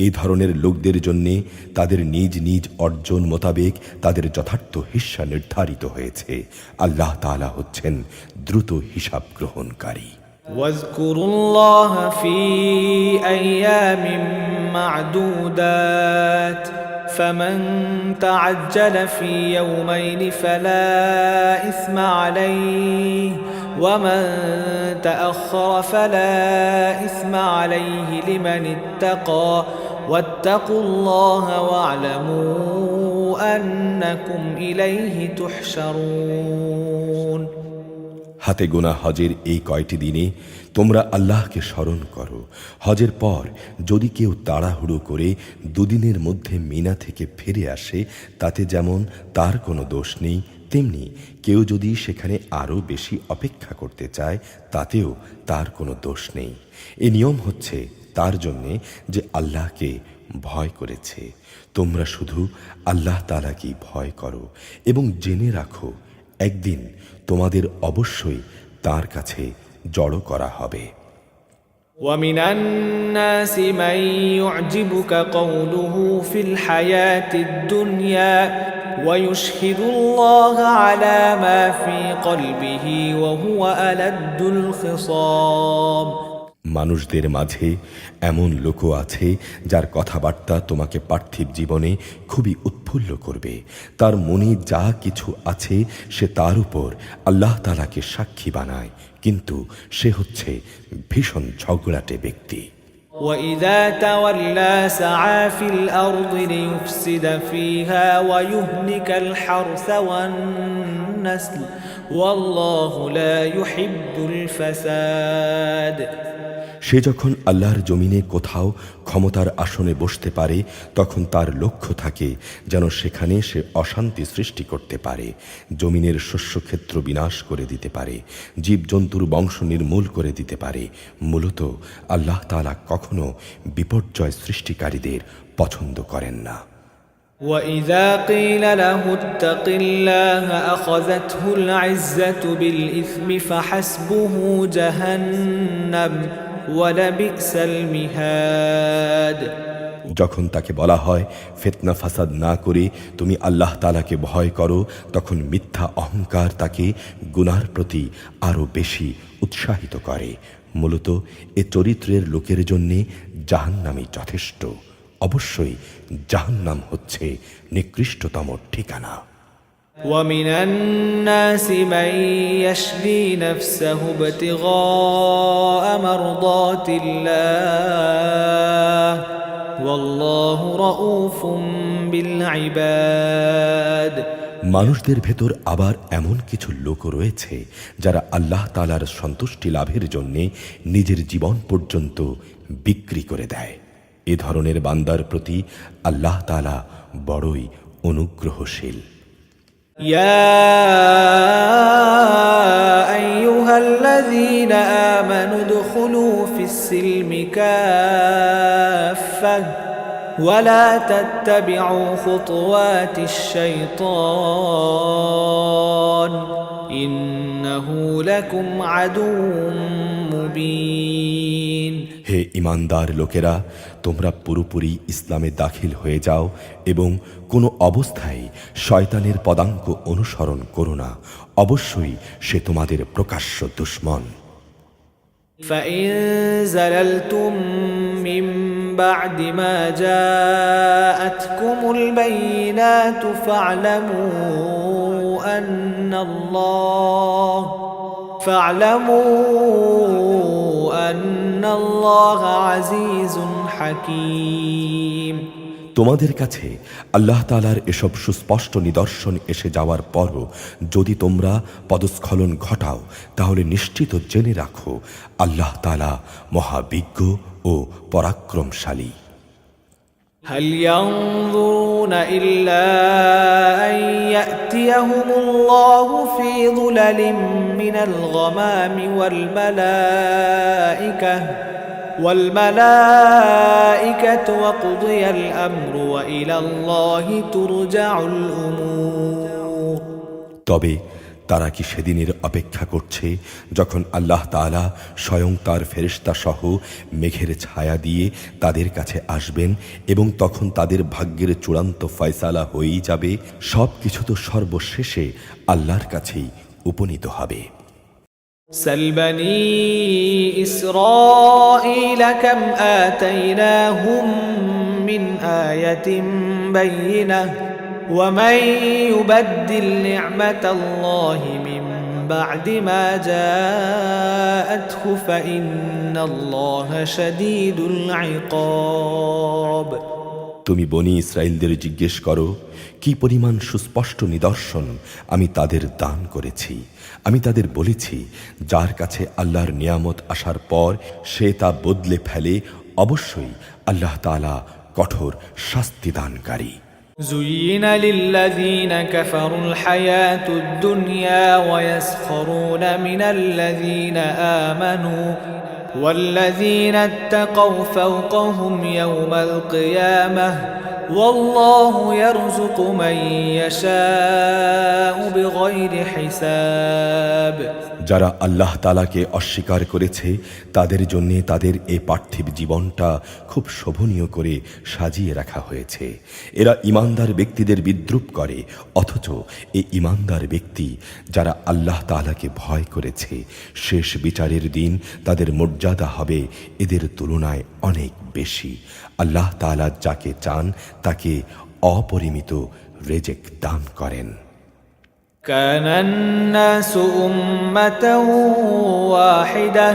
Speaker 2: এই ধরনের লোকদের জন্যে তাদের নিজ নিজ অর্জন মোতাবেক তাদের যথার্থ হিস্সা নির্ধারিত হয়েছে। আল্লাহ তাআলা হচ্ছেন দ্রুত হিসাব গ্রহণকারী।
Speaker 1: واذكروا الله في أيام معدودات فمن تعجل في يومين فلا إثم عليه ومن تأخر فلا إثم عليه لمن اتقى واتقوا الله واعلموا أنكم إليه تحشرون।
Speaker 2: হাতে গোনা হজের এই কয়টি দিনে তোমরা আল্লাহকে স্মরণ করো। হজের পর যদি কেউ তাড়াহুড়ো করে দুদিনের মধ্যে মিনা থেকে ফিরে আসে, তাতে যেমন তার কোনো দোষ নেই, তেমনি কেউ যদি সেখানে আরও বেশি অপেক্ষা করতে চায় তাতেও তার কোনো দোষ নেই। এ নিয়ম হচ্ছে তার জন্যে যে আল্লাহকে ভয় করেছে। তোমরা শুধু আল্লাহ তাআলাকেই ভয় করো এবং জেনে রাখো একদিন তোমাদের অবশ্যই তার কাছে জড়ো করা হবে।
Speaker 1: ومن الناس من يعجبك قوله في الحياة الدنيا ويشهد الله على ما في قلبه وهو ألد الخصام।
Speaker 2: মানুষদের মাঝে এমন লোকও আছে যার কথাবার্তা তোমাকে পার্থিব জীবনে খুবই উৎফুল্ল করবে। তার মনে যা কিছু আছে সে তার উপর আল্লাহ তাআলাকে সাক্ষী বানায়, কিন্তু সে হচ্ছে ভীষণ ঝগড়াটে ব্যক্তি।
Speaker 1: وإذا تولى سعى في الأرض ليفسد فيها ويهلك الحرث والنسل والله لا يحب الفساد।
Speaker 2: সে যখন আল্লাহর জমিনে কোথাও ক্ষমতার আসনে বসতে পারে তখন তার লক্ষ্য থাকে যেন সেখানে সে অশান্তি সৃষ্টি করতে পারে, জমিনের শস্যক্ষেত্র বিনাশ করে দিতে পারে, জীবজন্তুর বংশ নির্মূল করে দিতে পারে। মূলত আল্লাহ তাআলা কখনো বিপর্যয় সৃষ্টিকারীদের পছন্দ করেন না।
Speaker 1: وإذا قيل له اتق الله أخذته العزة بالإثم فحسبه جهنم ولبئس المهاد।
Speaker 2: যখন তাকে বলা হয় ফিতনা ফাসাদ না করে তুমি আল্লাহ তাআলাকে ভয় করো, তখন মিথ্যা অহংকার তাকে গুনার প্রতি আরো বেশি উৎসাহিত করে। মূলত এ চরিত্রের লোকের জন্যে জাহান্নামই যথেষ্ট। অবশ্যই জাহান্নাম হচ্ছে নিকৃষ্টতম ঠিকানা।
Speaker 1: ومن الناس من يشري نفسه ابتغاء مرضات الله والله رؤوف بالعباد।
Speaker 2: মানুষদের ভেতর আবার এমন কিছু লোক রয়েছে যারা আল্লাহ তাআলার সন্তুষ্টি লাভের জন্যে নিজের জীবন পর্যন্ত বিক্রি করে দেয়। এ ধরনের বান্দার প্রতি আল্লাহ তাআলা বড়ই অনুগ্রহশীল।
Speaker 1: يا أيها الذين آمنوا ادخلوا في السلم كافة ولا تتبعوا خطوات الشيطان إنه لكم عدو মুবিন।
Speaker 2: হে ইমানদার লোকেরা, তোমরা পুরোপুরি ইসলামে দাখিল হয়ে যাও এবং কোনো অবস্থায় শয়তানের পদাঙ্ক অনুসরণ করো না, অবশ্যই সে তোমাদের প্রকাশ্য দুশমন।
Speaker 1: فإن زللتم من بعد ما جاءتكم البينات فاعلموا أن الله عزيز حكيم।
Speaker 2: তোমাদের কাছে আল্লাহ তাআলার এসব সুস্পষ্ট নিদর্শন এসে যাওয়ার পরও যদি তোমরা পদস্খলন ঘটাও তাহলে নিশ্চিত জেনে রাখো আল্লাহ তাআলা মহাবিজ্ঞ ও পরাক্রমশালী।
Speaker 1: هل ينظرون إلا أن يأتيهم الله في ظلل من الغمام والملائكة وقضي الأمر وإلى الله ترجع الأمور।
Speaker 2: তবে তারা কি সেদিনের অপেক্ষা করছে যখন আল্লাহ তাআলা স্বয়ং তার ফেরেশতা সহ মেঘের ছায়া দিয়ে তাদের কাছে আসবেন এবং তখন তাদের ভাগ্যের চূড়ান্ত ফয়সালা হয়েই যাবে। সব কিছু তো সর্বশেষে আল্লাহর কাছেই উপনীত হবে।
Speaker 1: سل بني إسرائيل كم آتيناهم من آية بينة ومن يبدل نعمة الله من بعد ما جاءته فإن الله شديد العقاب।
Speaker 2: তুমি বনি ইসরাইলদের জিজ্ঞেস করো কি পরিমাণ সুস্পষ্ট নিদর্শন আমি তাদের দান করেছি। আমি তাদের বলেছি যার কাছে আল্লাহর নিয়ামত আসার পর সে তা বদলে ফেলে অবশ্যই আল্লাহ তাআলা কঠোর শাস্তি দানকারী।
Speaker 1: زين للذين كفروا الحياة الدنيا ويسخرون من الذين آمنوا والذين اتقوا فوقهم يوم القيامة والله يرزق من يشاء بغير حساب।
Speaker 2: যারা আল্লাহ তাআলাকে অস্বীকার করেছে তাদের জন্য তাদের এই পার্থিব জীবনটা খুব শোভনীয় করে সাজিয়ে রাখা হয়েছে। এরা ঈমানদার ব্যক্তিদের বিদ্রূপ করে, অথচ এই ঈমানদার ব্যক্তি যারা আল্লাহ তাআলাকে ভয় করেছে শেষ বিচারের দিন তাদের মর্যাদা হবে এদের তুলনায় অনেক বেশি। আল্লাহ তাআলা যাকে চান তাকে অপরিমিত রিজিক দান করেন।
Speaker 1: كان الناس أمة واحدة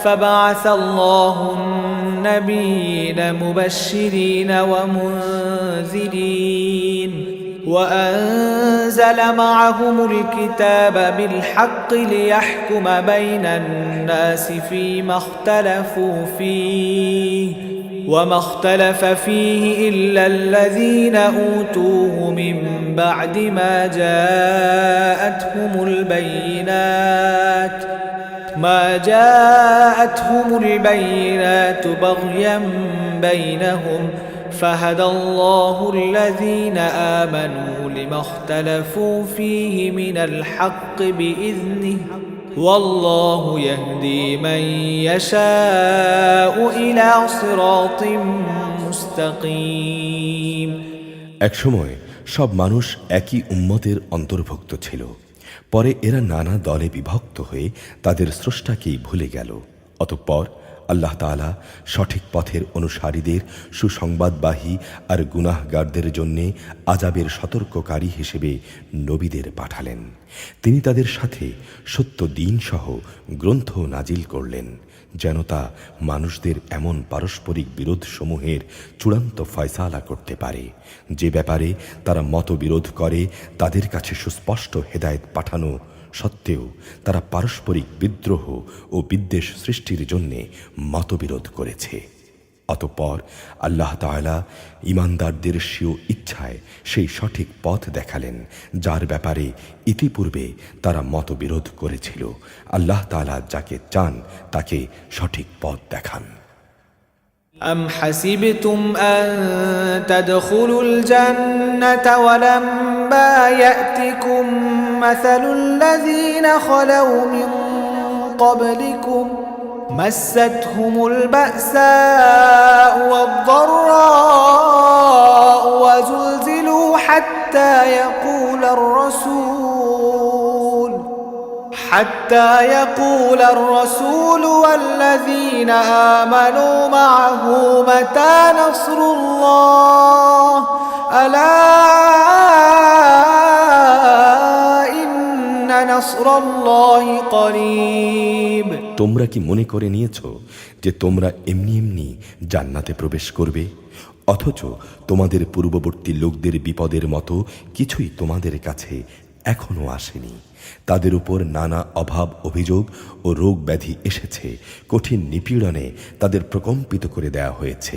Speaker 1: فبعث الله النبيين مبشرين ومنذرين وأنزل معهم الكتاب بالحق ليحكم بين الناس فيما اختلفوا فيه وما اختلف فيه إلا الذين أوتوه من بعد ما جاءتهم البينات بغيا بينهم فهدى الله الذين آمنوا لما اختلفوا فيه من الحق بإذنه والله يهدي من يشاء إلى صراط مستقيم।
Speaker 2: এক সময় সব মানুষ একই উম্মতের অন্তর্ভুক্ত ছিল, পরে এরা নানা দলে বিভক্ত হয়ে তাদের স্রষ্টাকেই ভুলে গেল। অতঃপর আল্লাহ তাআলা সঠিক পথের অনুসারীদের সুসংবাদবাহী আর গুনাহগারদের জন্য আযাবের সতর্ককারী হিসেবে নবীদের পাঠালেন। তিনি তাদের সাথে সত্য দ্বীন সহ গ্রন্থ নাজিল করলেন যেন তা মানুষদের এমন পারস্পরিক বিরোধ সমূহের চূড়ান্ত ফয়সালা করতে পারে যে ব্যাপারে তারা মতবিরোধ করে। তাদের কাছে সুস্পষ্ট হেদায়েত পাঠানো সত্ত্বেও তারা পারস্পরিক বিদ্রোহ ও বিদ্বেষ সৃষ্টির জন্যে মতবিরোধ করেছে। অতঃপর আল্লাহ তাআলা ঈমানদারদের স্বীয় ইচ্ছায় সেই সঠিক পথ দেখালেন যার ব্যাপারে ইতিপূর্বে তারা মতবিরোধ করেছিল। আল্লাহ তাআলা যাকে চান তাকে সঠিক পথ দেখান।
Speaker 1: أم حسبتم أن تدخلوا الجنة ولما يأتكم مثل الذين خلوا من قبلكم مستهم البأساء والضراء وزلزلوا حتى حتى يقول الرسول والذين آمنوا معه متى نصر الله ألا إن نصر الله قريب।
Speaker 2: তোমরা কি মনে করে নিয়েছো যে তোমরা এমনি এমনি জান্নাতে প্রবেশ করবে, অথচ তোমাদের পূর্ববর্তী লোকদের বিপদের মতো কিছুই তোমাদের কাছে এখনো আসেনি। তাদের উপর নানা অভাব অভিযোগ ও রোগ ব্যাধি এসেছে, কঠিন নিপীড়নে তাদের প্রকম্পিত করে দেয়া হয়েছে।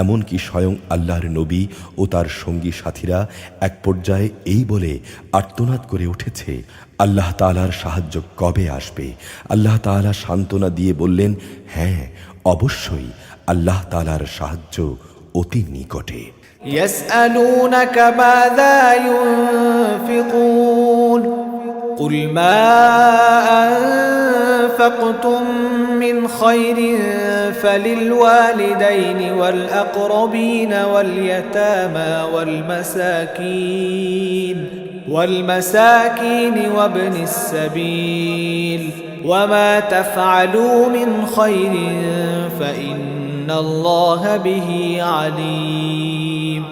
Speaker 2: এমনকি স্বয়ং আল্লাহর নবী ও তার সঙ্গী সাথীরা এক পর্যায়ে এই বলে আর্তনাদ করে উঠেছে, আল্লাহ তাআলার সাহায্য কবে আসবে? আল্লাহ তাআলা সান্ত্বনা দিয়ে বললেন, হ্যাঁ অবশ্যই আল্লাহ তাআলার সাহায্য অতি নিকটে।
Speaker 1: يسألونك ماذا ينفقون قل ما أنفقتم من خير فللوالدين والأقربين واليتامى والمساكين وابن السبيل وما تفعلوا من خير فإن الله به عليم।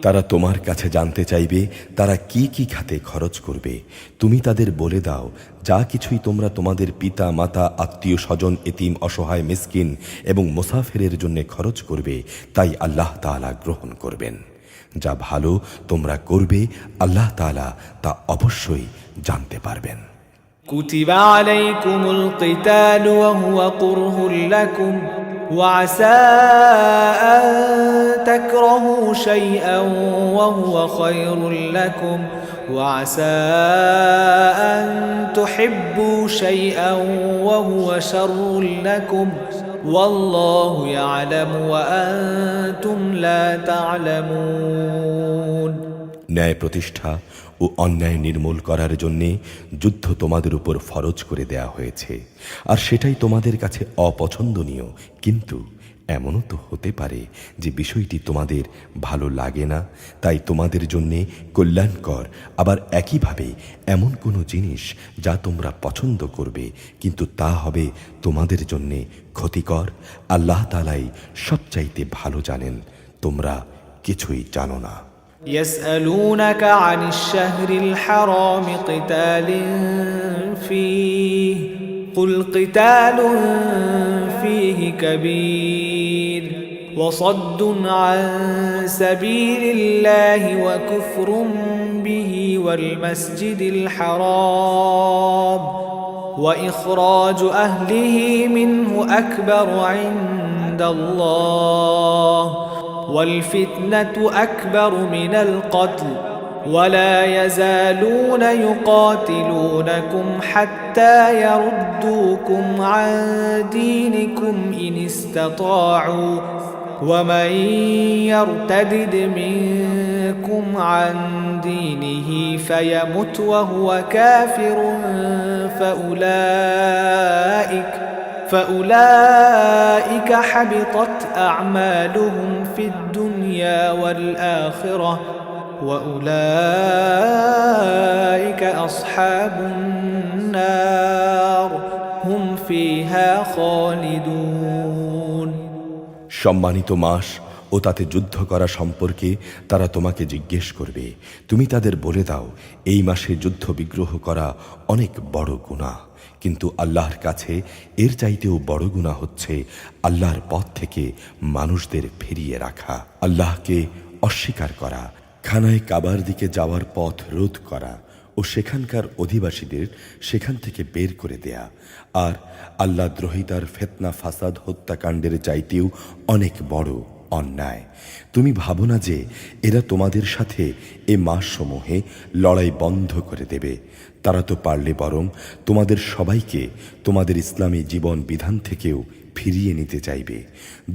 Speaker 2: তারা তোমার কাছে জানতে চাইবে তারা কি কি খাতে খরচ করবে। তুমি তাদের বলে দাও, যা কিছুই তোমরা তোমাদের পিতা মাতা আত্মীয় স্বজন এতিম অসহায় মিসকিন এবং মুসাফিরের জন্য খরচ করবে তাই আল্লাহ তাআলা গ্রহণ করবেন। যা ভালো তোমরা করবে আল্লাহ তাআলা তা অবশ্যই জানতে পারবেন।
Speaker 1: كتب عليكم القتال وهو كره لكم وعسى أن تكرهوا شيئا وهو خير لكم وعسى أن تحبوا شيئا وهو شر لكم والله يعلم وأنتم لا تعلمون।
Speaker 2: ন্যায় প্রতিষ্ঠা ও অন্যায় নির্মূল করার জন্যে যুদ্ধ তোমাদের উপর ফরজ করে দেয়া হয়েছে, আর সেটাই তোমাদের কাছে অপছন্দনীয়। কিন্তু এমনও তো হতে পারে যে বিষয়টি তোমাদের ভালো লাগে না, তাই তোমাদের জন্যে কল্যাণকর। আবার একইভাবে এমন কোনো জিনিস যা তোমরা পছন্দ করবে কিন্তু তা হবে তোমাদের জন্যে ক্ষতিকর। আল্লাহ তাআলাই সবচাইতে ভালো জানেন, তোমরা কিছুই জানো না।
Speaker 1: يسألونك عن الشهر الحرام قتال فيه قل قتال فيه كبير وصد عن سبيل الله وكفر به والمسجد الحرام وإخراج أهله منه أكبر عند الله والفتنة أكبر من القتل ولا يزالون يقاتلونكم حتى يردوكم عن دينكم إن استطاعوا ومن يرتدد منكم عن دينه فيمت وهو كافر فأولئك حبطت أعمالهم في الدنيا والآخرة وأولئك أصحاب النار هم فيها خالدون।
Speaker 2: সম্মানিত মাস ও তাতে যুদ্ধ করা সম্পর্কে তারা তোমাকে জিজ্ঞেস করবে। তুমি তাদের বলে দাও, এই মাসে যুদ্ধ বিগ্রহ করা অনেক বড় গুনাহ, কিন্তু আল্লাহর কাছে এর চাইতেও বড় গুনাহ হচ্ছে আল্লাহর পথ থেকে মানুষদের ফিরিয়ে রাখা, আল্লাহকে অস্বীকার করা, খানায় কাবার দিকে যাওয়ার পথ রোধ করা ও সেখানকার অধিবাসীদের সেখান থেকে বের করে দেয়া, আর আল্লাহ দ্রোহিতার ফিতনা ফাসাদ হত্যাকাণ্ডের চাইতেও অনেক বড় অন্যায়। তুমি ভাবো না যে এরা তোমাদের সাথে এ মাসসমূহে লড়াই বন্ধ করে দেবে? তারা তো পারলে বরং তোমাদের সবাইকে তোমাদের ইসলামী জীবন বিধান থেকেও ফিরিয়ে নিতে চাইবে।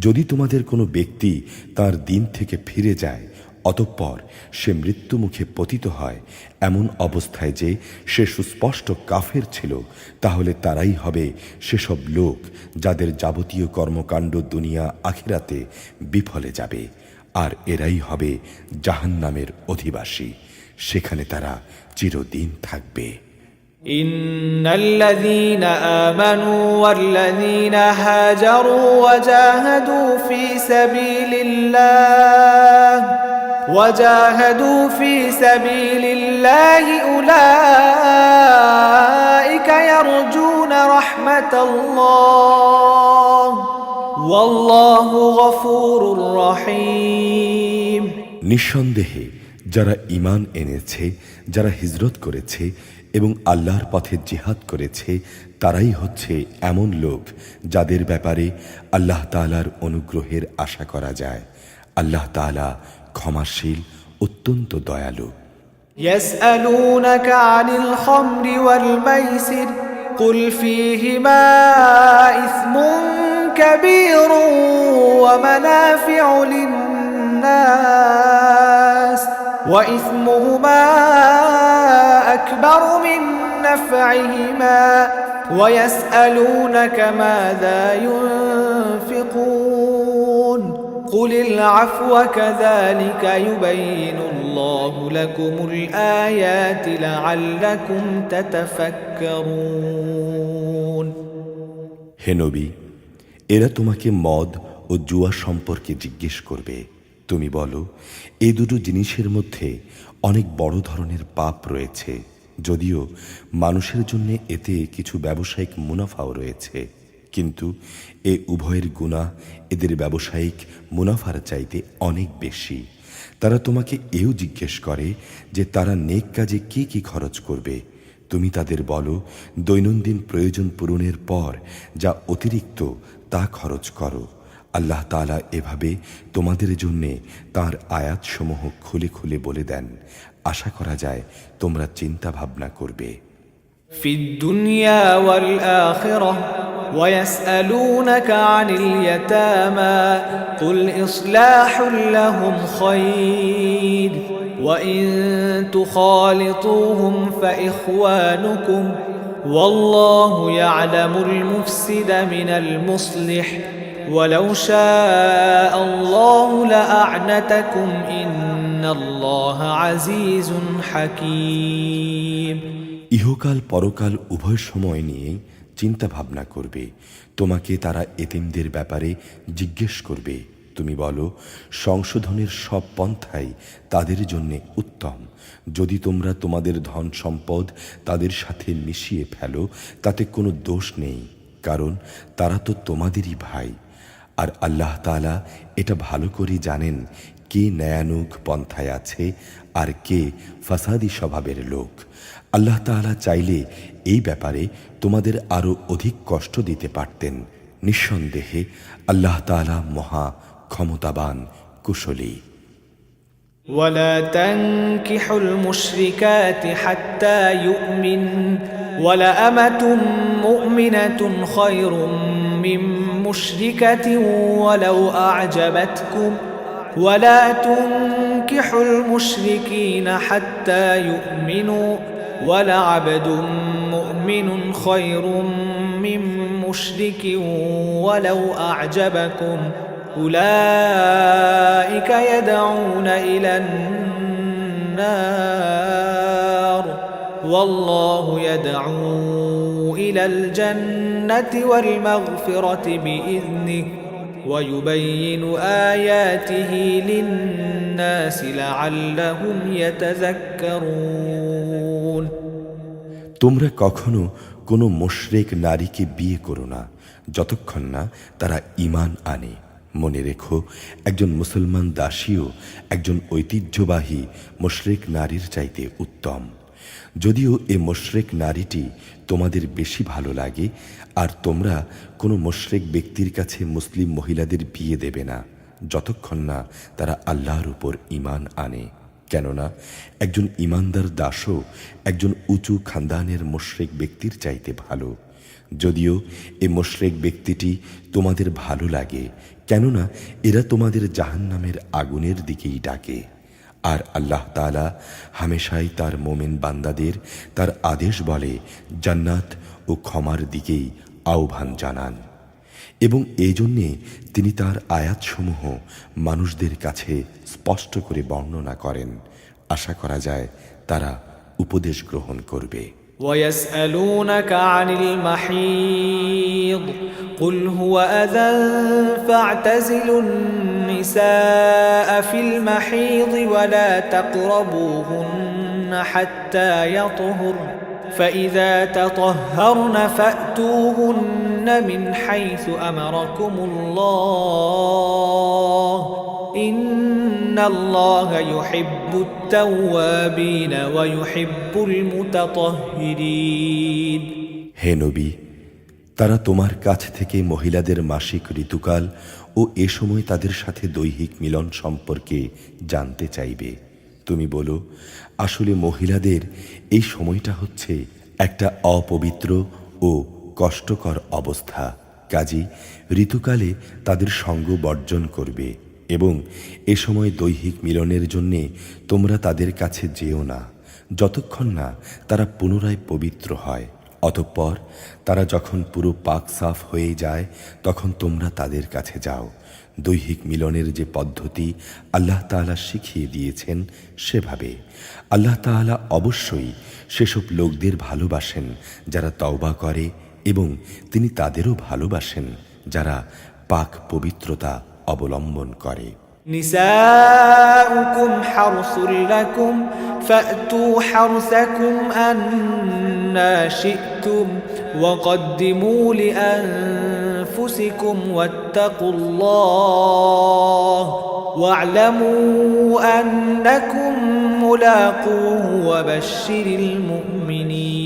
Speaker 2: যদি তোমাদের কোনো ব্যক্তি তার দিন থেকে ফিরে যায়, অতঃপর সে মৃত্যুমুখে পতিত হয় এমন অবস্থায় যে সে সুস্পষ্ট কাফের ছিল, তাহলে তারাই হবে সেসব লোক যাদের যাবতীয় কর্মকাণ্ড দুনিয়া আখিরাতে বিফলে যাবে, আর এরাই হবে জাহান্নামের অধিবাসী, সেখানে তারা চিরদিন থাকবে।
Speaker 1: إن الذين آمنوا والذين هاجروا وجاهدوا في سبيل الله أولئك يرجون رحمة الله والله غفور رحيم
Speaker 2: নিঃসন্দেহে যারা ঈমান এনেছে, যারা হিজরত করেছে এবং আল্লাহর পথে জিহাদ করেছে, তারাই হচ্ছে এমন লোক যাদের ব্যাপারে আল্লাহ তাআলার অনুগ্রহের আশা করা যায়। আল্লাহ তাআলা ক্ষমাশীল, অত্যন্ত দয়ালু।
Speaker 1: يسألونك عن الخمر والميسر قل فيهما إثم كبير ومنافع للناس وإثمهما أكبر من نفعهما ويسألونك ماذا ينفقون قل العفو كذلك يبين الله لكم الآيات لعلكم تتفكرون
Speaker 2: হে নবী, এরা তোমাকে মদ ও জুয়া সম্পর্কে জিজ্ঞেস করবে। তুমি বলো, এই দুটো জিনিসের মধ্যে অনেক বড় ধরনের পাপ রয়েছে, যদিও মানুষের জন্য এতে কিছু ব্যবসায়িক মুনাফাও রয়েছে, কিন্তু এ উভয়ের গুনাহ এদের ব্যবসায়িক মুনাফার চাইতে অনেক বেশি। তারা তোমাকে এও জিজ্ঞেস করে যে তারা নেক কাজে কি কি খরচ করবে। তুমি তাদের বলো, দৈনন্দিন প্রয়োজন পূরণের পর যা অতিরিক্ত তা খরচ করো। আল্লাহ তাআলা এভাবে তোমাদের জন্যে তাঁর আয়াতসমূহ খুলে খুলে বলে দেন। আশা করা যায় তোমরা চিন্তা ভাবনা করবে।
Speaker 1: في الدنيا والآخرة ويسألونك عن اليتامى قل إصلاح لهم خير وإن تخالطوهم فإخوانكم والله يعلم المفسد من المصلح ولو شاء الله لأعنتكم إن الله عزيز حكيم
Speaker 2: ইহকাল পরকাল উভয় সময় নিয়ে চিন্তা ভাবনা করবে। তোমাকে তারা এতিমদের ব্যাপারে জিজ্ঞেস করবে। তুমি বলো, সংশোধনের সব পন্থাই তাদের জন্য উত্তম। যদি তোমরা তোমাদের ধন সম্পদ তাদের সাথে মিশিয়ে ফেলো তাতে কোনো দোষ নেই, কারণ তারা তো তোমাদেরই ভাই। আর আল্লাহ তাআলা এটা ভালো করে জানেন কে ন্যায়ানুগ পন্থায় আছে আর কে ফাসাদি স্বভাবের লোক। আল্লাহ তাআলা চাইলে এই ব্যাপারে তোমাদের আরো অধিক কষ্ট দিতে পারতেন। নিঃসন্দেহে আল্লাহ তাআলা মহা ক্ষমতাবান, কুশলী।
Speaker 1: ولا تنكحوا المشركات حتى يؤمن ولأمة مؤمنة خير من مشركة ولو أعجبتكم ولا تنكحوا المشركين حتى يؤمنوا ولعبد مؤمن خير من مشرك ولو أعجبكم أولئك يدعون إلى النار والله يدعو إلى الجنة والمغفرة بإذنه ويبين آياته للناس لعلهم يتذكرون
Speaker 2: তোমরা কখনো কোনো মুশরিক নারীকে বিয়ে করো না যতক্ষণ না তারা ঈমান আনে। মনে রেখো, একজন মুসলমান দাসীও একজন ঐতিহ্যবাহী মুশরিক নারীর চাইতে উত্তম। যদিও এ মুশরিক নারীটি তোমাদের বেশি ভালো লাগে, আর তোমরা কোনো মুশরিক ব্যক্তির কাছে মুসলিম মহিলাদের বিয়ে দেবে না যতক্ষণ না তারা আল্লাহর উপর ঈমান আনে। কেননা একজন ঈমানদার দাসও একজন উঁচু খানদানের মুশরিক ব্যক্তির চাইতে ভালো। যদিও এ মুশরিক ব্যক্তিটি তোমাদের ভালো লাগে, কেননা এরা তোমাদের জাহান্নামের আগুনের দিকেই ডাকে। আর আল্লাহ তাআলা হামেশাই তার মোমেন বান্দাদের তার আদেশ বলে জান্নাত ও ক্ষমার দিকেই আহ্বান জানান, এবং এই জন্যে তিনি তার আয়াতসমূহ মানুষদের কাছে স্পষ্ট করে বর্ণনা করেন। আশা করা যায় তারা উপদেশ গ্রহণ করবে।
Speaker 1: ويسألونك عن المحيض قل هو أذى فاعتزلوا النساء في المحيض ولا تقربوهن حتى يطهرن فإذا تطهرن فأتوهن من حيث أمركم الله إن الله يحب التوابين ويحب المتطهرين
Speaker 2: হে নবী, তারা তোমার কাছ থেকে মহিলাদের মাসিক ঋতুকাল ও এ সময় তাদের সাথে দৈহিক মিলন সম্পর্কে জানতে চাইবে। তুমি বলো, আসলে মহিলাদের এই সময়টা হচ্ছে একটা অপবিত্র ও কষ্টকর অবস্থা। কাজী ঋতুকালে তাদের সঙ্গ বর্জন করবে এবং এ সময় দৈহিক মিলনের জন্যে তোমরা তাদের কাছে যেও না যতক্ষণ না তারা পুনরায় পবিত্র হয়। অতঃপর তারা যখন পুরো পাক সাফ হয়ে যায় তখন তোমরা তাদের কাছে যাও। দৈহিক মিলনের যে পদ্ধতি আল্লাহ তাআলা শিখিয়ে দিয়েছেন সেভাবে। আল্লাহ তাআলা অবশ্যই সেসব লোকদের ভালোবাসেন যারা তওবা করে এবং তিনি তাদেরও ভালোবাসেন যারা পাক পবিত্রতা অবলম্বন করে।
Speaker 1: نساؤكم حرث لكم فأتوا حرثكم أنا شئتم وقدموا لأنفسكم واتقوا الله واعلموا أنكم ملاقوه وبشر المؤمنين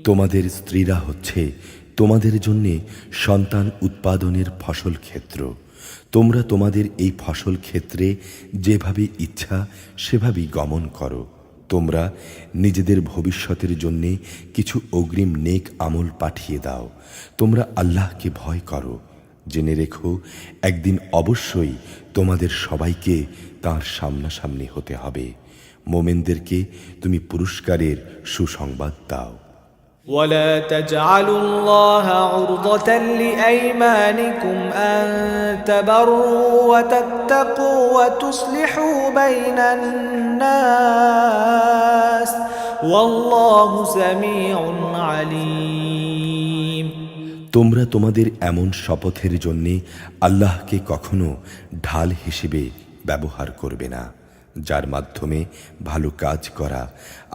Speaker 2: তোমাদের স্ত্রীরা হচ্ছে তোমাদের জন্য সন্তান উৎপাদনের ফসল ক্ষেত্র। তোমরা তোমাদের এই ফসল ক্ষেত্রে যেভাবে ইচ্ছা সেভাবেই গমন করো। তোমরা নিজেদের ভবিষ্যতের জন্যে কিছু অগ্রিম নেক আমল পাঠিয়ে দাও। তোমরা আল্লাহকে ভয় করো। জেনে রেখো, একদিন অবশ্যই তোমাদের সবাইকে তাঁর সামনাসামনি হতে হবে। মোমেনদেরকে তুমি পুরস্কারের সুসংবাদ দাও।
Speaker 1: ولا تجعلوا الله عرضة لأيمانكم أن تبروا وتتقوا وتصلحوا بين الناس والله سميع عليم
Speaker 2: তোমরা তোমাদের এমন শপথের জন্যে আল্লাহকে কখনো ঢাল হিসেবে ব্যবহার করবে না, যার মাধ্যমে ভালো কাজ করা,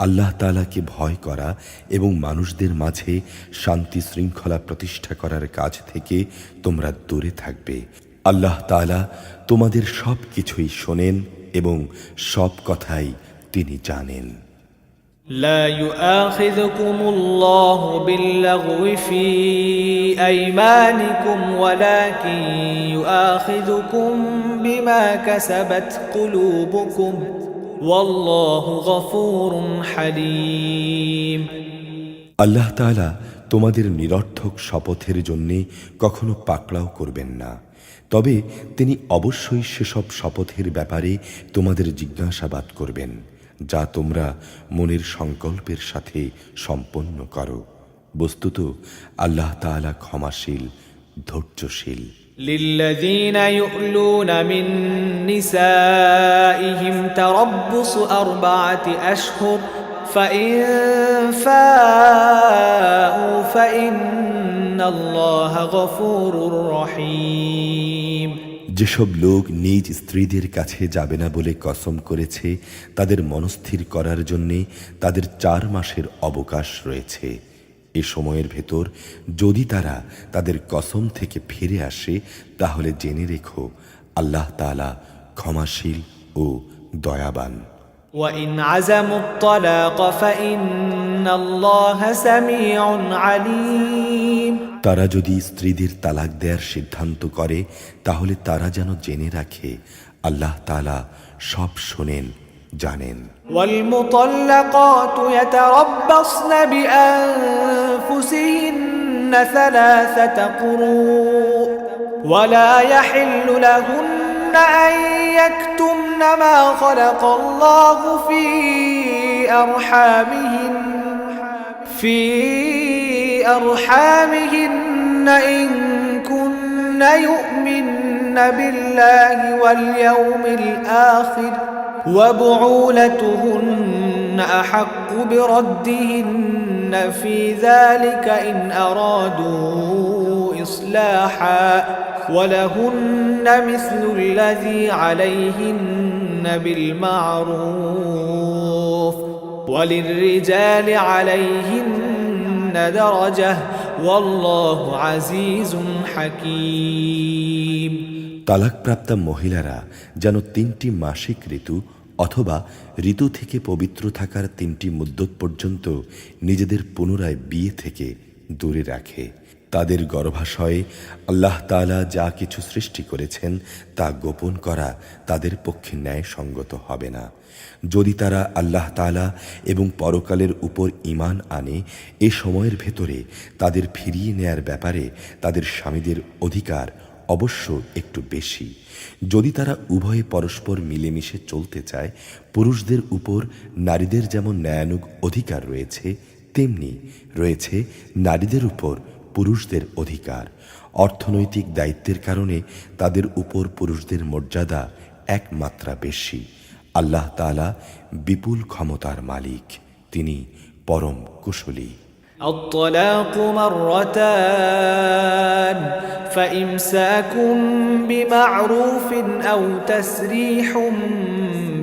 Speaker 2: আল্লাহ তাআলাকে ভয় করা এবং মানুষদের মাঝে শান্তি শৃঙ্খলা প্রতিষ্ঠা করার কাজ থেকে তোমরা দূরে থাকবে। আল্লাহ তাআলা তোমাদের সব কিছুই শোনেন এবং সব কথাই তিনি জানেন।
Speaker 1: لا يؤاخذكم الله باللغو في أيمانكم ولكن يؤاخذكم بما كسبت قلوبكم والله غفور حليم
Speaker 2: আল্লাহ তাআলা তোমাদের নিরর্থক শপথের জন্যে কখনো পাকড়াও করবেন না, তবে তিনি অবশ্যই সেসব শপথের ব্যাপারে তোমাদের জিজ্ঞাসাবাদ করবেন যা তোমরা মনের সংকল্পের সাথে সম্পন্ন করো। বস্তুত আল্লাহ তাআলা ক্ষমাশীল, ধৈর্যশীল।
Speaker 1: للذين يؤلون من نسائهم تربص 4 أشهر فإن فاءوا فإن الله غفور رحيم
Speaker 2: যেসব লোক নিজ স্ত্রীদের কাছে যাবে না বলে কসম করেছে তাদের মনস্থির করার জন্যে তাদের 4 মাসের অবকাশ রয়েছে। এ সময়ের ভেতর যদি তারা তাদের কসম থেকে ফিরে আসে তাহলে জেনে রেখো আল্লাহ তাআলা ক্ষমাশীল ও দয়াবান।
Speaker 1: وإن عزموا الطلاق فإن الله سميع عليم
Speaker 2: তারা যদি স্ত্রীদের তালাক দেওয়ার সিদ্ধান্ত করে তাহলে তারা যেন জেনে রাখে আল্লাহ তাআলা সব শোনেন, জানেন।
Speaker 1: والمطلقات يتربصن بأنفسهن 3 قروء ولا يحل لهن أن يكتمن ما خلق الله في أرحامهن إن كن يؤمن بالله واليوم الآخر وبعولتهن أحق بردهن في ذلك إن أرادوا إصلاحا ولهن مثل الذي عليهن بالمعروف وللرجال عليهن درجة والله عزيز حكيم
Speaker 2: তালাকপ্রাপ্তা মহিলারা যেন 3টি মাসিক ঋতু অথবা ঋতু থেকে পবিত্র থাকার 3টি মুদ্দত পর্যন্ত নিজেদের পুনরায় বিয়ে থেকে দূরে রাখে। তাদের গর্ভাশয়ে আল্লাহ তাআলা যা কিছু সৃষ্টি করেছেন তা গোপন করা তাদের পক্ষে ন্যায়সঙ্গত হবে না। যদি তারা আল্লাহ তাআলা এবং পরকালের উপর ঈমান আনে, এ সময়ের ভেতরে তাদের ফিরিয়ে নেয়ার ব্যাপারে তাদের স্বামীদের অধিকার অবশ্য একটু বেশি। যদি তারা উভয়ে পরস্পর মিলেমিশে চলতে চায়, পুরুষদের উপর নারীদের যেমন ন্যায়ানুগ অধিকার রয়েছে, তেমনি রয়েছে নারীদের উপর পুরুষদের অধিকার। অর্থনৈতিক দায়িত্বের কারণে তাদের উপর পুরুষদের মর্যাদা এক মাত্রা বেশি। আল্লাহ তাআলা বিপুল ক্ষমতার মালিক, তিনি পরম কুশলী।
Speaker 1: الطلاق مرتان فإمساك بمعروف أو تسريح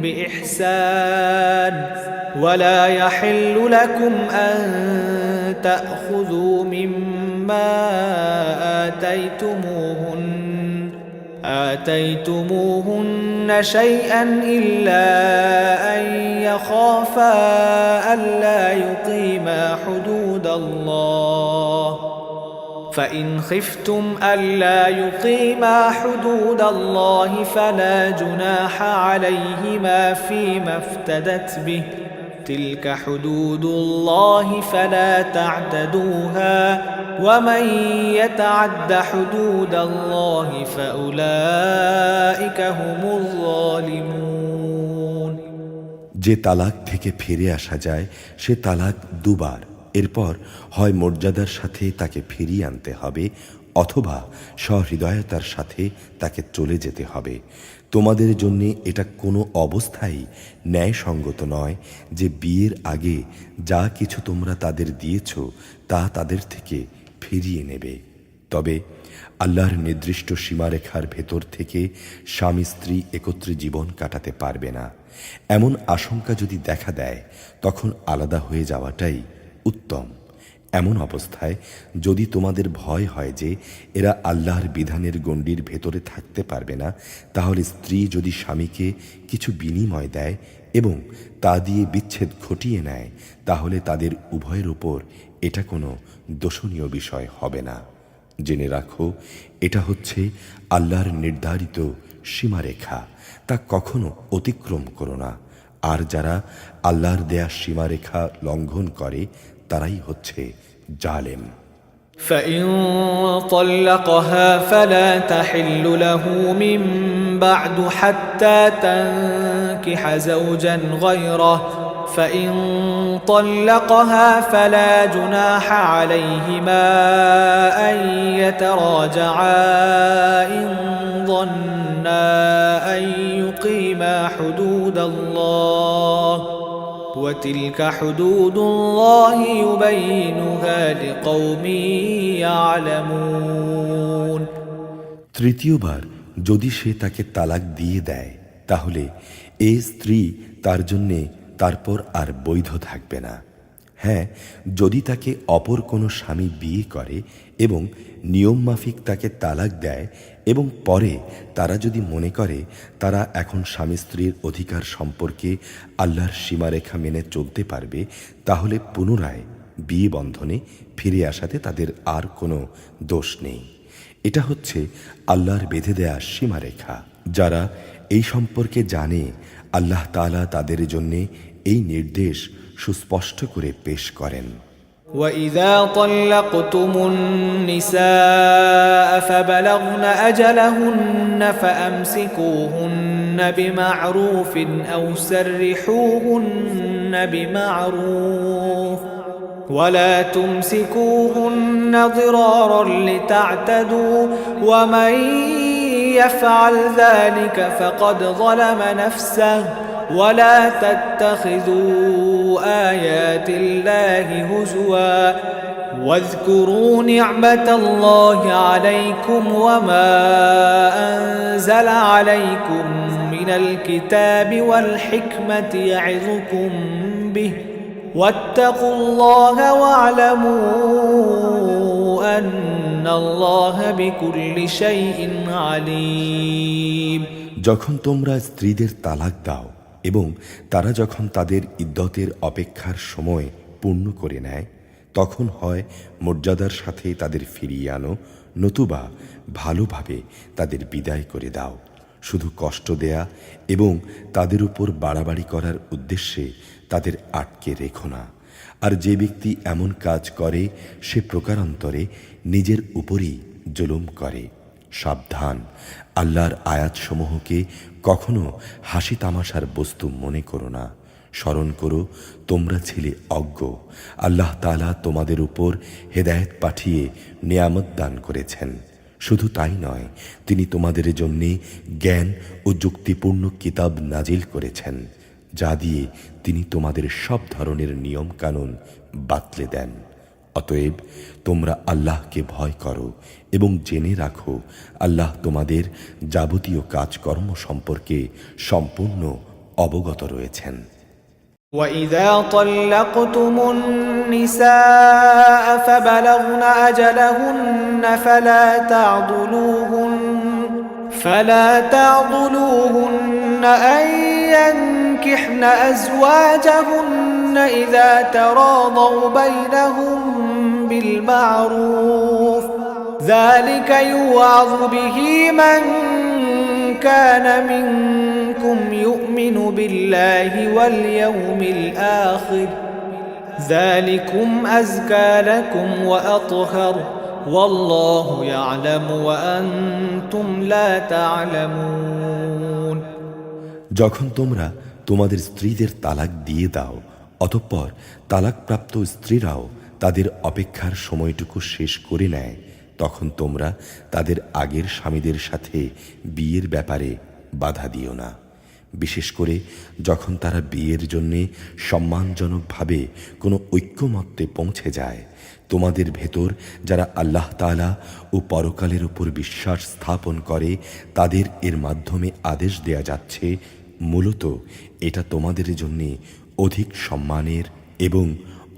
Speaker 1: بإحسان ولا يحل لكم أن تأخذوا مما آتيتموهن شيئا إلا أن يخافا ألا يقيما حدود الله فإن خفتم ألا يقيما حدود الله فلا جناح عليهما فيما افتدت به تلك حدود الله فلا تعتدوها ومن يتعد حدود الله فأولئك هم الظالمون
Speaker 2: যে তালাক থেকে ফিরে আসা যায় সে তালাক দুবার। এরপর হয় মর্যাদার সাথে তাকে ফিরিয়ে আনতে হবে অথবা সহৃদয়তার সাথে তাকে চলে যেতে হবে। তোমাদের জন্য এটা কোনো অবস্থায় ন্যায়সঙ্গত নয় যে বিয়ের আগে যা কিছু তোমরা তাদের দিয়েছ তা তাদের থেকে ফিরিয়ে নেবে। তবে আল্লাহর নির্দিষ্ট সীমারেখার ভেতর থেকে স্বামী স্ত্রী একত্রে জীবন কাটাতে পারবে না, এমন আশঙ্কা যদি দেখা দেয় তখন আলাদা হয়ে যাওয়াটাই উত্তম। এমন অবস্থায় যদি তোমাদের ভয় হয় যে এরা আল্লাহর বিধানের গণ্ডির ভেতরে থাকতে পারবে না, তাহলে স্ত্রী যদি স্বামীকে কিছু বিনিময় দেয় এবং তা দিয়ে বিচ্ছেদ ঘটিয়ে নেয়, তাহলে তাদের উভয়ের উপর এটা কোনো দোষণীয় বিষয় হবে না। জেনে রাখো, এটা হচ্ছে আল্লাহর নির্ধারিত সীমারেখা, তা কখনো অতিক্রম করো না। আর যারা আল্লাহর দেয়া সীমারেখা লঙ্ঘন করে তারাই হচ্ছে জালেম।
Speaker 1: فإن طلقها فلا تحل له من بعد حتى تنكح زوجا غيره فإن طلقها فلا جناح عليهما أن يتراجعا إن ظنا أن يقيما حدود الله وتلك حدود الله يبينها لقوم يعلمون
Speaker 2: তৃতীয়বার যদি সে তাকে তালাক দিয়ে দেয়, তাহলে এই স্ত্রী তার জন্যে তারপর আর বৈধ থাকবে না। হ্যাঁ, যদি তাকে অপর কোনো স্বামী বিয়ে করে এবং নিয়মমাফিক তাকে তালাক দেয় এবং পরে তারা যদি মনে করে তারা এখন স্বামী স্ত্রীর অধিকার সম্পর্কে আল্লাহর সীমারেখা মেনে চলতে পারবে, তাহলে পুনরায় বিয়ে বন্ধনে ফিরে আসাতে তাদের আর কোনো দোষ নেই। এটা হচ্ছে আল্লাহর বেঁধে দেয়া সীমারেখা। যারা এই সম্পর্কে জানে, আল্লাহ তাআলা তাদের জন্যে এই নির্দেশ সুস্পষ্ট করে পেশ করেন।
Speaker 1: وَإِذَا طَلَّقْتُمُ النِّسَاءَ فَبَلَغْنَ أَجَلَهُنَّ فَأَمْسِكُوهُنَّ بِمَعْرُوفٍ أَوْ سَرِّحُوهُنَّ بِمَعْرُوفٍ وَلَا تُمْسِكُوهُنَّ ضِرَارًا لِتَعْتَدُوا وَمَن يفعل ذلك فقد ظلم نفسه ولا تتخذوا آيات الله هزوا واذكروا نعمة الله عليكم وما أنزل عليكم من الكتاب والحكمة يعظكم به واتقوا الله واعلموا أن الله بكل شيء عليم।
Speaker 2: যখন তোমরা স্ত্রীদের তালাক দাও এবং তারা যখন তাদের ইদ্দতের অপেক্ষার সময় পূর্ণ করে নেয়, তখন হয় মর্যাদার সাথে তাদের ফিরিয়ে আনো, নতুবা ভালোভাবে তাদের বিদায় করে দাও। শুধু কষ্ট দেয়া এবং তাদের উপর বাড়াবাড়ি করার উদ্দেশ্যে তাদের আটকে রেখো না। আর যে ব্যক্তি এমন কাজ করে সে প্রকারান্তরে নিজের উপরই জুলুম করে। সাবধান, আল্লাহর আয়াতসমূহকে কখনো হাসি তামাশার বস্তু মনে করো না। স্মরণ করো তোমরা ছিলে অজ্ঞ, আল্লাহ তাআলা তোমাদের উপর হেদায়েত পাঠিয়ে নিয়ামত দান করেছেন। শুধু তাই নয়, তিনি তোমাদের জন্যে জ্ঞান ও যুক্তিপূর্ণ কিতাব নাজিল করেছেন, যা দিয়ে তিনি তোমাদের সব ধরনের নিয়ম কানুন বাতলে দেন। অতএব তোমরা আল্লাহকে ভয় করো এবং জেনে রাখো আল্লাহ তোমাদের যাবতীয় কাজকর্ম সম্পর্কে সম্পূর্ণ অবগত রয়েছেন।
Speaker 1: وَإِذَا طَلَّقْتُمُ النِّسَاءَ فَبَلَغْنَ أَجَلَهُنَّ فَلَا تَعْضُلُوهُنَّ أَن يَنكِحْنَ أَزْوَاجَهُنَّ إِذَا تَرَاضَوْا بَيْنَهُم بِالْمَعْرُوفِ ذَلِكَ يُوعَظُ بِهِ مَن كَانَ مِنكُمْ يُؤْمِنُ بِاللَّهِ وَالْيَوْمِ الْآخِرِ ذَلِكُمْ أَزْكَى لَكُمْ وَأَطْهَرُ وَاللَّهُ يَعْلَمُ وَأَنْتُمْ لَا تَعْلَمُونَ।
Speaker 2: যখন তোমরা তোমাদের স্ত্রীদের তালাক দিয়ে দাও, অতঃপর তালাকপ্রাপ্ত স্ত্রীরাও তাদের অপেক্ষার সময়টুকু শেষ করে নেয়, তখন তোমরা তাদের আগের স্বামীদের সাথে বিয়ের ব্যাপারে বাধা দিও না। বিশেষ করে যখন তারা বিয়ের জন্যে সম্মানজনকভাবে কোনো ঐক্যমত্যে পৌঁছে যায়। তোমাদের ভেতর যারা আল্লাহ তাআলা ও পরকালের উপর বিশ্বাস স্থাপন করে তাদের এর মাধ্যমে আদেশ দেয়া যাচ্ছে, মূলত এটা তোমাদের জন্যে অধিক সম্মানের এবং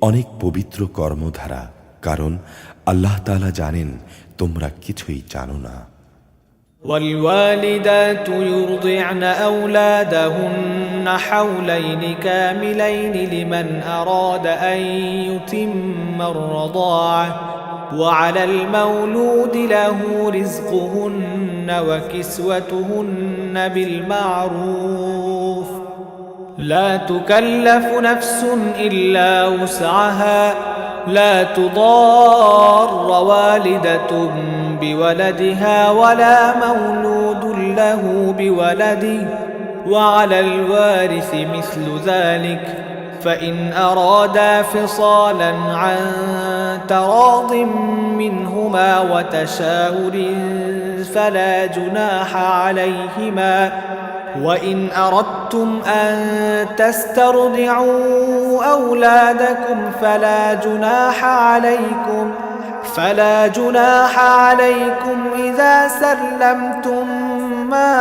Speaker 2: অনেক পবিত্র কর্মধারা, কারণ আল্লাহ তাআলা জানেন তোমরা কিছুই জানো না।
Speaker 1: والوالدات يرضعن أولادهن حولين كاملين لمن أراد أن يتم الرضاعة وعلى المولود له رزقهن وكسوتهن بالمعروف لا تكلف نفس إلا وسعها لا تضار والدة بولدها ولا مولود له بولده وعلى الوارث مثل ذلك فإن أرادا فصالا عن تراض منهما وتشاور فلا جناح عليهما وإن أردتم أن تسترضعوا أولادكم فلا جناح عليكم إذا سلمتم ما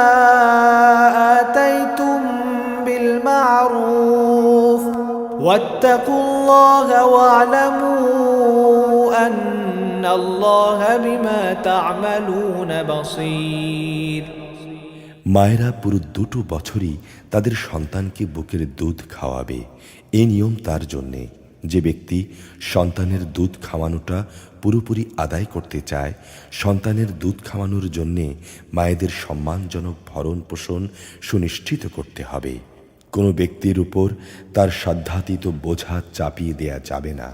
Speaker 1: آتيتم بالمعروف واتقوا الله واعلموا أن الله بما تعملون بصير।
Speaker 2: মায়েরা পুরো 2 বছরই তাদের সন্তানকে বুকের দুধ খাওয়াবে। এই নিয়ম তার জন্যে যে ব্যক্তি সন্তানের দুধ খাওয়ানোটা পুরোপুরি আদায় করতে চায়। সন্তানের দুধ খাওয়ানোর জন্যে মায়েদের সম্মানজনক ভরণ পোষণ সুনিশ্চিত করতে হবে। কোনো ব্যক্তির উপর তার সাধ্যাতীত বোঝা চাপিয়ে দেয়া যাবে না।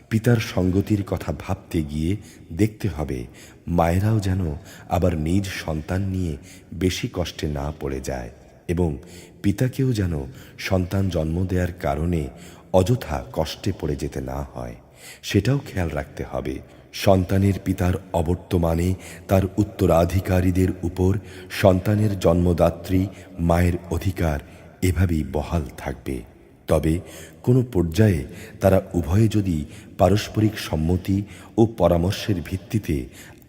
Speaker 2: পিতার সঙ্গতির কথা ভাবতে গিয়ে দেখতে হবে মায়েরাও যেন আবার নিজ সন্তান নিয়ে বেশি কষ্টে না পড়ে যায়, এবং পিতাকেও যেন সন্তান জন্ম দেওয়ার কারণে অযথা কষ্টে পড়ে যেতে না হয়, সেটাও খেয়াল রাখতে হবে। সন্তানের পিতার অবর্তমানে তার উত্তরাধিকারীদের উপর সন্তানের জন্মদাত্রী মায়ের অধিকার এভাবেই বহাল থাকবে। তবে কোনো পর্যায়ে তারা উভয়ে যদি পারস্পরিক সম্মতি ও পরামর্শের ভিত্তিতে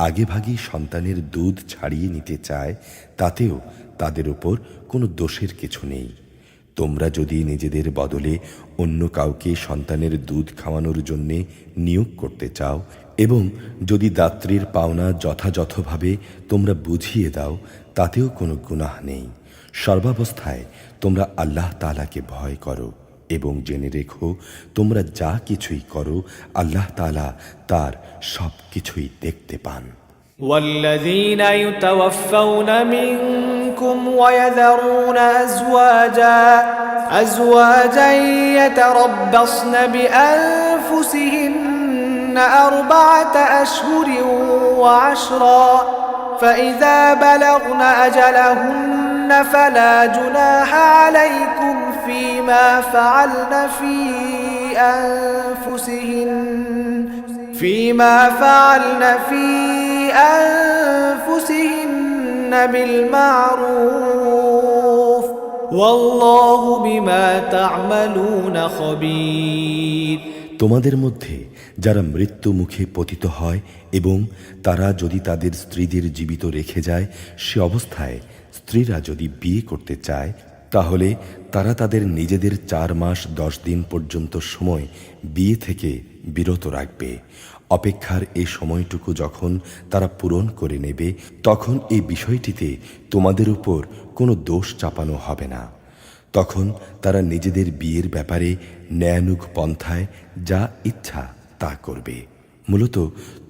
Speaker 2: আগেভাগেই সন্তানের দুধ ছাড়িয়ে নিতে চায়, তাতেও তাদের উপর কোনো দোষের কিছু নেই। তোমরা যদি নিজেদের বদলে অন্য কাউকে সন্তানের দুধ খাওয়ানোর জন্যে নিয়োগ করতে চাও এবং যদি দাত্রীর পাওনা যথাযথভাবে তোমরা বুঝিয়ে দাও, তাতেও কোনো গুনাহ নেই। সর্বাবস্থায় তোমরা আল্লাহ তাআলাকে ভয় করো এবং জেনে রেখো, তোমরা যা কিছুই করো আল্লাহ তাআলা তার সব কিছুই দেখতে পান।
Speaker 1: والذين يتوفون منكم ويذرون أزواجا يتربصن بأنفسهن 4 أشهر وعشرا فإذا بلغن أجلهن فلا جناح عليكم فيما فعلن في أنفسهن بالمعروف والله بما تعملون خبير।
Speaker 2: তোমাদের মধ্যে যারা মৃত্যু মুখে পতিত হয় এবং তারা যদি তাদের স্ত্রীদের জীবিত রেখে যায়, সে অবস্থায় স্ত্রীরা যদি বিয়ে করতে চায়, তাহলে তারা তাদের নিজেদের 4 মাস 10 দিন পর্যন্ত সময় বিয়ে থেকে বিরত রাখবে। অপেক্ষার এই সময়টুকু যখন তারা পূরণ করে নেবে, তখন এই বিষয়টিতে তোমাদের উপর কোনো দোষ চাপানো হবে না। তখন তারা নিজেদের বিয়ের ব্যাপারে ন্যায়ানুগ পন্থায় যা ইচ্ছা তা করবে। মূলত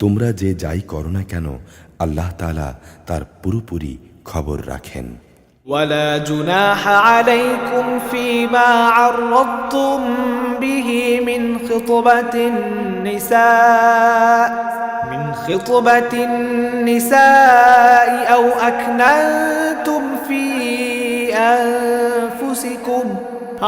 Speaker 2: তোমরা যে যাই করো না কেন, আল্লাহ তাআলা তার পুরোপুরি খবর রাখেন।
Speaker 1: ولا جناح عليكم فيما عرضتم به من خطبة النساء أو أكننتم في أنفسكم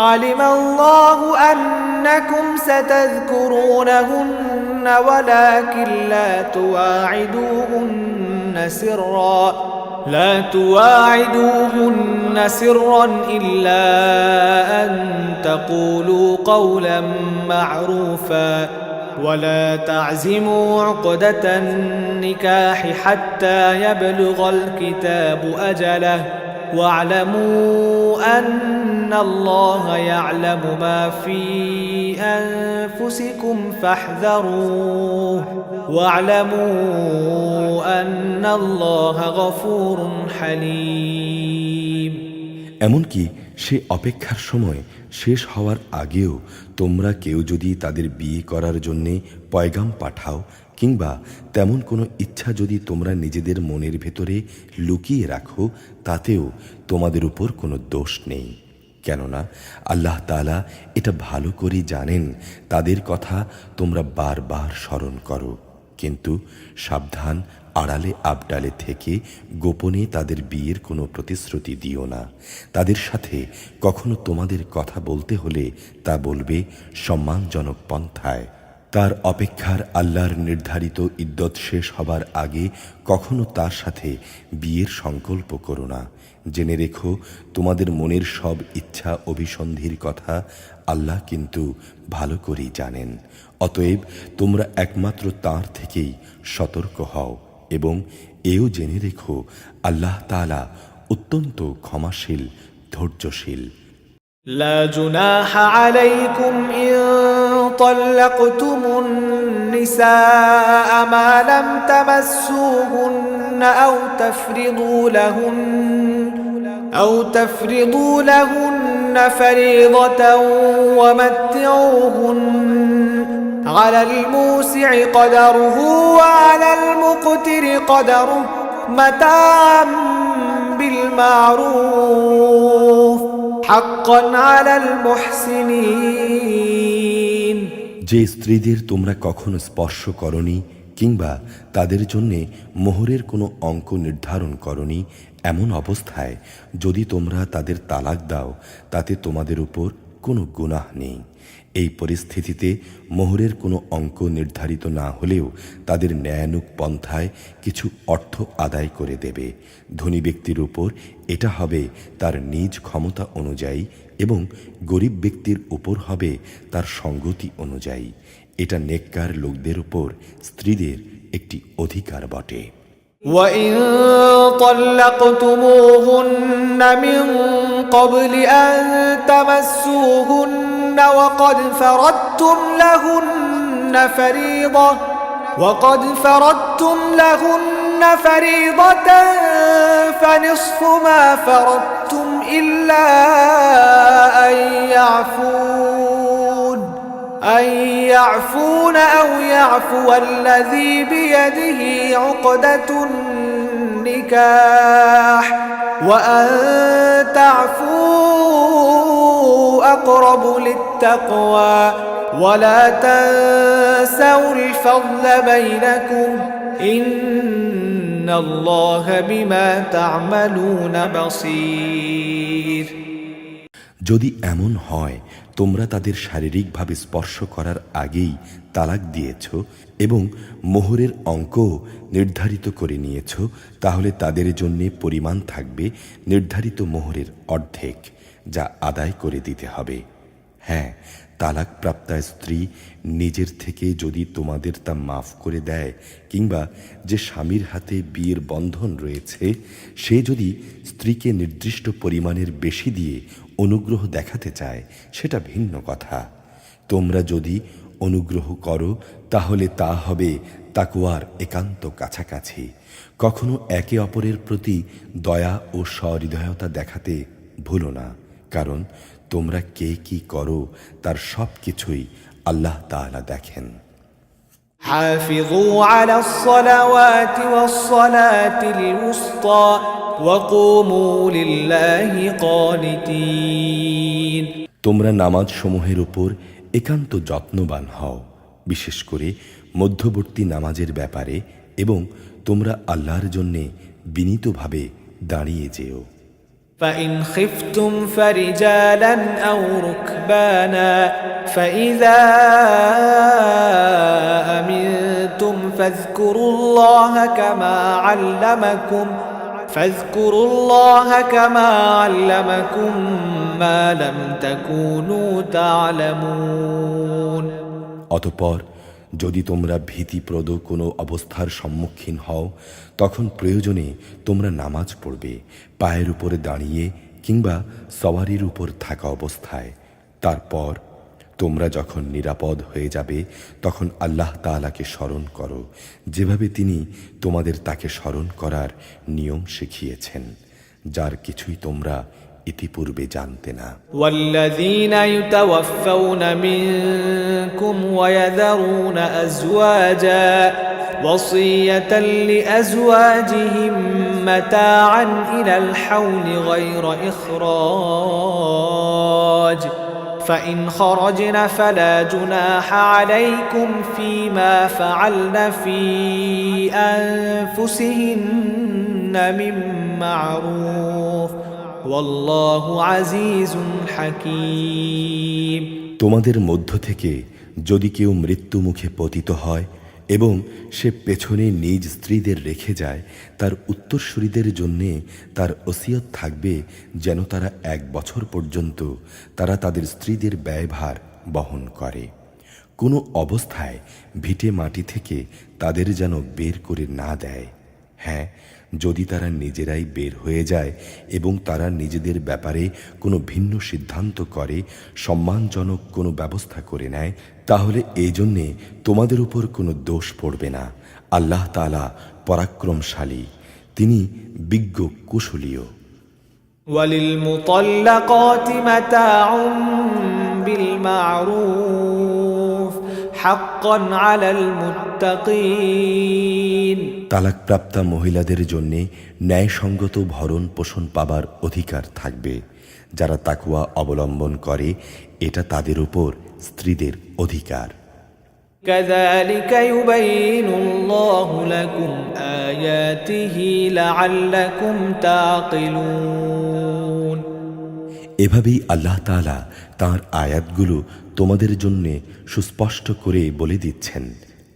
Speaker 1: علم الله أنكم ستذكرونهن ولكن لا تواعدوهن سرا إلا أن تقولوا قولا معروفا ولا تعزموا عقدة النكاح حتى يبلغ الكتاب أجله واعلموا أن الله يعلم ما في أنفسكم فاحذروه واعلموا أن الله غفور حليم।
Speaker 2: এমনকি সে অপেক্ষার সময় শেষ হওয়ার আগেও তোমরা কেউ যদি তাদের বিয়ে করার জন্যে পয়গাম পাঠাও কিংবা তেমন কোনো ইচ্ছা যদি তোমরা নিজেদের মনের ভেতরে লুকিয়ে রাখো, তাতেও তোমাদের উপর কোনো দোষ নেই। কেননা আল্লাহ তাআলা এটা ভালো করে জানেন তাদের কথা তোমরা বারবার স্মরণ করো, কিন্তু সাবধান, আড়ালে আবডালে থেকে গোপনে তাদের বিয়ের কোনো প্রতিশ্রুতি দিও না। তাদের সাথে কখনো তোমাদের কথা বলতে হলে তা বলবে সম্মানজনক পন্থায়। তার অপেক্ষার আল্লাহর নির্ধারিত ইদ্দত শেষ হবার আগে কখনো তার সাথে বিয়ের সংকল্প করো না। জেনে রেখো, তোমাদের মনের সব ইচ্ছা অভিসন্ধির কথা আল্লাহ কিন্তু ভালো করেই জানেন। অতএব তোমরা একমাত্র তাঁর থেকেই সতর্ক হও এবং এও জেনে রেখো, আল্লাহ তাআলা অত্যন্ত ক্ষমাশীল, ধৈর্যশীল।
Speaker 1: لا جناح عليكم إن طلقتم النساء ما لم تمسوهن أو تفرضوا لهن فريضة ومتعوهن على الموسع قدره وعلى المقتر قدره متاعا بالمعروف حقا على المحسنين।
Speaker 2: যে স্ত্রীদের তোমরা কখনো স্পর্শ করনি কিংবা তাদের জন্যে মোহরের কোনো অঙ্ক নির্ধারণ করনি, এমন অবস্থায় যদি তোমরা তাদের তালাক দাও, তাতে তোমাদের উপর কোনো গুনাহ নেই। এই পরিস্থিতিতে মোহরের কোনো অঙ্ক নির্ধারিত না হলেও তাদের ন্যায়ানুগ পন্থায় কিছু অর্থ আদায় করে দেবে। ধনী ব্যক্তির উপর এটা হবে তার নিজ ক্ষমতা অনুযায়ী এবং গরিব ব্যক্তির উপর হবে তার সঙ্গতি অনুযায়ী। এটা নেককার লোকদের উপর স্ত্রীদের একটি অধিকার বটে।
Speaker 1: وَإِن طَلَّقْتُمُوهُنَّ مِن قَبْلِ أَن تَمَسُّوهُنَّ وَقَدْ فَرَضْتُمْ لَهُنَّ فَرِيضَةً فَنِصْفُ مَا فَرَضْتُمْ إِلَّا أَن يعفون أو يعفو الذي بيده عقدة النكاح وأن تعفوا أقرب للتقوى ولا تنسوا الفضل بينكم إن الله بما تعملون بصير।
Speaker 2: যদি এমন হয় তোমরা তাদের শারীরিকভাবে স্পর্শ করার আগেই তালাক দিয়েছ এবং মোহরের অঙ্ক নির্ধারিত করে নিয়েছ, তাহলে তাদের জন্য পরিমাণ থাকবে নির্ধারিত মোহরের অর্ধেক, যা আদায় করে দিতে হবে। হ্যাঁ, তালাকপ্রাপ্তা স্ত্রী নিজের থেকে যদি তোমাদের তা মাফ করে দেয়, কিংবা যে স্বামীর হাতে বিয়ের বন্ধন রয়েছে সে যদি স্ত্রীকে নির্দিষ্ট পরিমাণের বেশি দিয়ে অনুগ্রহ দেখাতে চায়, সেটা ভিন্ন কথা। তোমরা যদি অনুগ্রহ করো তাহলে তা হবে তাকওয়ার একান্ত কাছাকাছি। কখনো একে অপরের প্রতি দয়া ও সহৃদয়তা দেখাতে ভুলো না, কারণ তোমরা কে কি করো তার সব কিছুই আল্লাহ তাআলা দেখেন।
Speaker 1: حافظوا على الصلوات والصلاة الوسطى وقوموا لله قانتين।
Speaker 2: তোমরা নামাজ সমূহের উপর একান্ত যত্নবান হও, বিশেষ করে মধ্যবর্তী নামাজের ব্যাপারে, এবং তোমরা আল্লাহর জন্যে বিনীতভাবে দাঁড়িয়ে যেও।
Speaker 1: فإن خفتم فرجالا أو ركبانا فإذا أمنتم فاذكروا الله كما علمكم ما لم تكونوا تعلمون।
Speaker 2: অতঃপর যদি তোমরা ভীতিপ্রদ কোনো অবস্থার সম্মুখীন হও, তখন প্রয়োজনে তোমরা নামাজ পড়বে, পায়ের উপরে দাঁড়িয়ে কিংবা সওয়ারির উপর থাকা অবস্থায়। তারপর তোমরা যখন নিরাপদ হয়ে যাবে তখন আল্লাহ তাআলাকে স্মরণ করো, যেভাবে তিনি তোমাদের তাকে স্মরণ করার নিয়ম শিখিয়েছেন, যার কিছুই তোমরা ইতিপূর্বে জানতে না।
Speaker 1: والذين يتوفون منكم ويذرون أزواجا وصية لأزواجهم متاعا إلى الحول غير إخراج فإن خرجن فلا جناح عليكم فيما فعلن في أنفسهن من معروف والله عزيز حكيم।
Speaker 2: তোমাদের মধ্য থেকে যদি কেউ মৃত্যু মুখে পতিত হয় এবং সে পেছনে নিজ স্ত্রীদের রেখে যায়, তার উত্তরসূরিদের জন্যে তার ওসিয়ত থাকবে যেন তারা 1 বছর পর্যন্ত তারা তাদের স্ত্রীদের ব্যয়ভার বহন করে। কোনো অবস্থায় ভিটে মাটি থেকে তাদের যেন বের করে না দেয়। হ্যাঁ, যদি তারা নিজেরাই বের হয়ে যায় এবং তারা নিজেদের ব্যাপারে কোনো ভিন্ন সিদ্ধান্ত করে, সম্মানজনক কোনো ব্যবস্থা করে নেয়, তাহলে এই জন্যে তোমাদের উপর কোনো দোষ পড়বে না। আল্লাহ তাআলা পরাক্রমশালী, তিনি বিজ্ঞ কুশলীয়।
Speaker 1: وللمطلقات متاع بالمعروف حقا على المتقين।
Speaker 2: তালাকপ্রাপ্তা মহিলাদের জন্য ন্যায়সঙ্গত ভরণ পোষণ পাবার অধিকার থাকবে। যারা তাকওয়া অবলম্বন করে, এটা তাদের উপর স্ত্রীদের অধিকার।
Speaker 1: كذلك يبين الله لكم آياته لعلكم تعقلون।
Speaker 2: এভাবেই আল্লাহ তাআলা তাঁর আয়াতগুলো তোমাদের জন্য সুস্পষ্ট করে বলে দিচ্ছেন।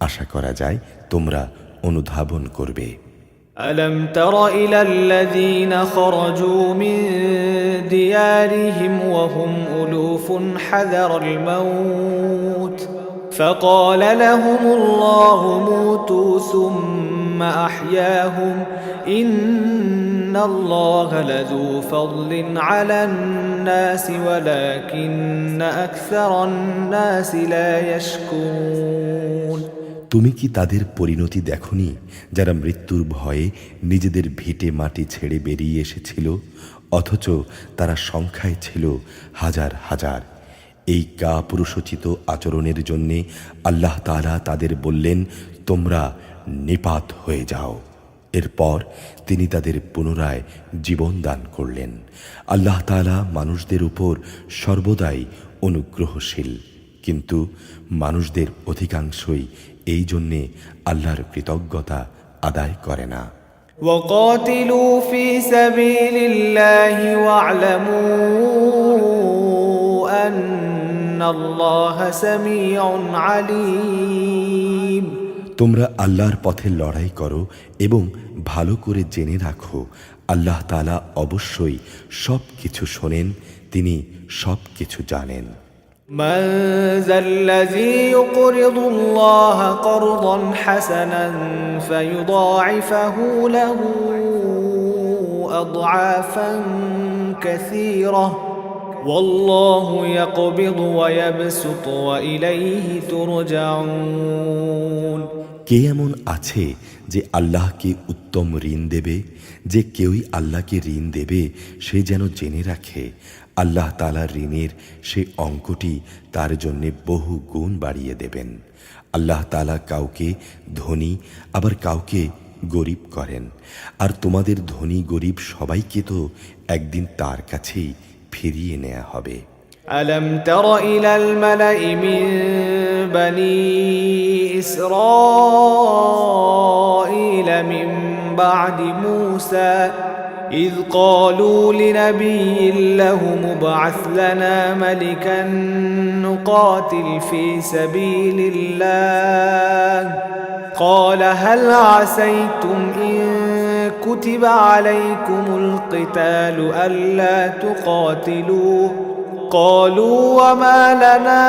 Speaker 2: আশা করা যায় তোমরা অনুধাবন করবে।
Speaker 1: ألم تر إلى الذين خرجوا من ديارهم وهم ألوف حذر الموت فقال لهم الله موتوا ثم أحياهم إن الله لذو فضل على الناس ولكن أكثر الناس لا يشكرون।
Speaker 2: তুমি কি তাদের পরিণতি দেখনি, যারা মৃত্যুর ভয়ে নিজেদের ভিটে মাটি ছেড়ে বেরিয়ে এসেছিল, অথচ তারা সংখ্যায় ছিল হাজার হাজার। এই কাপুরুষোচিত আচরণের জন্যে আল্লাহ তাআলা তাদের বললেন, তোমরা নিপাত হয়ে যাও। এরপর তিনি তাদের পুনরায় জীবন দান করলেন। আল্লাহ তাআলা মানুষদের উপর সর্বদাই অনুগ্রহশীল, কিন্তু মানুষদের অধিকাংশই এই জন্যে আল্লাহর কৃতজ্ঞতা আদায় করে না।
Speaker 1: وقاتلوا في سبيل الله واعلموا أن الله سميع عليم।
Speaker 2: তোমরা আল্লাহর পথে লড়াই করো এবং ভালো করে জেনে রাখো, আল্লাহ তাআলা অবশ্যই সব কিছু শোনেন, তিনি সব কিছু জানেন।
Speaker 1: من ذا الذي يقرض الله قرضا حسنا فيضاعفه له أضعافا كثيرة والله يقبض ويبسط وإليه ترجعون।
Speaker 2: কে এমন আছে যে আল্লাহকে উত্তম ঋণ দেবে? যে কেউই আল্লাহকে ঋণ দেবে সে যেন জেনে রাখে, আল্লাহ তাআলার ঋণের সে অঙ্কটি তার জন্যে বহু গুণ বাড়িয়ে দেবেন। আল্লাহ তাআলা কাউকে ধনী আবার কাউকে গরিব করেন, আর তোমাদের ধনী গরিব সবাইকে তো একদিন তার কাছেই ফিরিয়ে নেওয়া হবে।
Speaker 1: ألم تر إلى الملأ من بني إسرائيل من بعد موسى إذ قالوا لنبي له ابعث لنا ملكا نقاتل في سبيل الله قال هل عسيتم إن كتب عليكم القتال ألا تقاتلوا قالوا وما لنا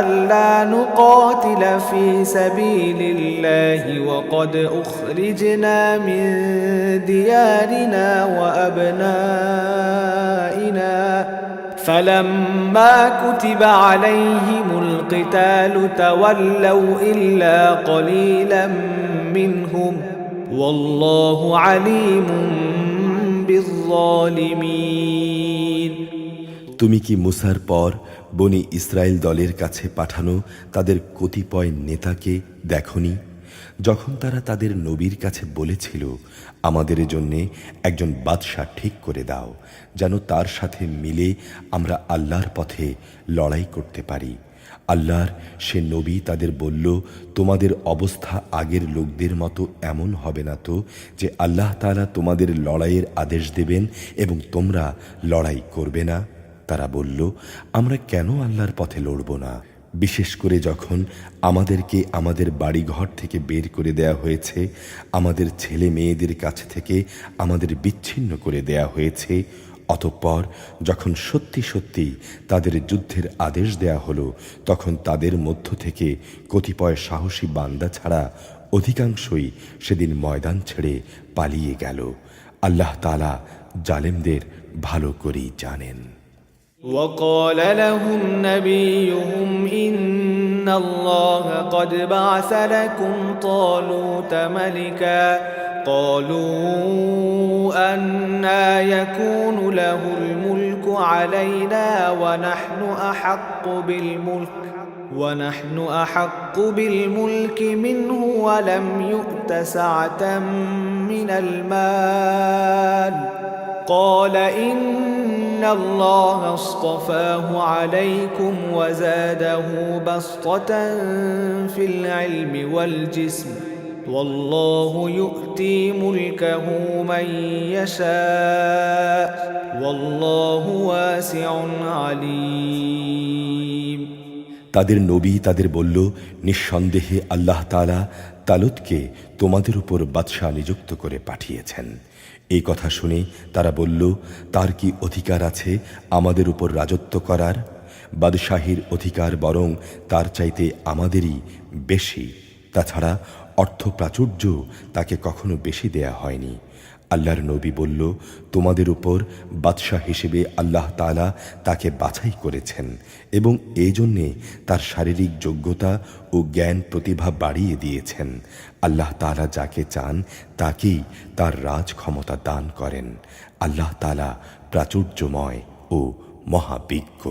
Speaker 1: ألا نقاتل في سبيل الله وقد أخرجنا من ديارنا وأبنائنا فلما كتب عليهم القتال تولوا إلا قليلا منهم والله عليم بالظالمين।
Speaker 2: তুমি কি মুসার পর বনি ইসরায়েল দলের কাছে পাঠানো তাদের কতিপয় নেতাকে দেখনি, যখন তারা তাদের নবীর কাছে বলেছিল, আমাদের জন্যে একজন বাদশাহ ঠিক করে দাও, যেন তার সাথে মিলে আমরা আল্লাহর পথে লড়াই করতে পারি। আল্লাহর সে নবী তাদের বলল, তোমাদের অবস্থা আগের লোকদের মতো এমন হবে না তো যে আল্লাহ তাআলা তোমাদের লড়াইয়ের আদেশ দেবেন এবং তোমরা লড়াই করবে না? তারা বলল, আমরা কেন আল্লাহর পথে লড়ব না, বিশেষ করে যখন আমাদেরকে আমাদের বাড়িঘর থেকে বের করে দেয়া হয়েছে, আমাদের ছেলে মেয়েদের কাছে থেকে আমাদের বিচ্ছিন্ন করে দেয়া হয়েছে। অতঃপর যখন সত্যি সত্যি তাদের যুদ্ধের আদেশ দেয়া হলো, তখন তাদের মধ্য থেকে কতিপয় সাহসী বান্দা ছাড়া অধিকাংশই সেদিন ময়দান ছেড়ে পালিয়ে গেল। আল্লাহ তাআলা জালেমদের ভালো করেই জানেন।
Speaker 1: وقال لهم نبيهم إن الله قد بعث لكم طالوت ملكا قالوا أنى يكون له الملك علينا ونحن أحق بالملك منه ولم يؤت سعة من المال قال إن الله اصطفاه عليكم وزاده بسطة في العلم والجسم والله يؤتي ملكه من يشاء والله واسع عليم
Speaker 2: তাদের নবী তাদের বলল, নিঃসন্দেহে আল্লাহ তাআলা তালুতকে তোমাদের উপর বাদশাহ নিযুক্ত করে পাঠিয়েছেন। এই কথা শুনে তারা বলল, তার কি অধিকার আছে আমাদের উপর রাজত্ব করার? বাদশাহীর অধিকার বরং তার চাইতে আমাদেরই বেশি। তাছাড়া অর্থ প্রাচুর্য তাকে কখনো বেশি দেয়া হয়নি। আল্লাহর নবী বলল, তোমাদের উপর বাদশাহ হিসেবে আল্লাহ তাআলা তাকে বাছাই করেছেন এবং এই জন্যে তার শারীরিক যোগ্যতা ও জ্ঞান প্রতিভা বাড়িয়ে দিয়েছেন। আল্লাহ তাআলা যাকে চান তাকেই তার রাজ ক্ষমতা দান করেন। আল্লাহ তাআলা প্রাচুর্যময় ও মহাবিজ্ঞ।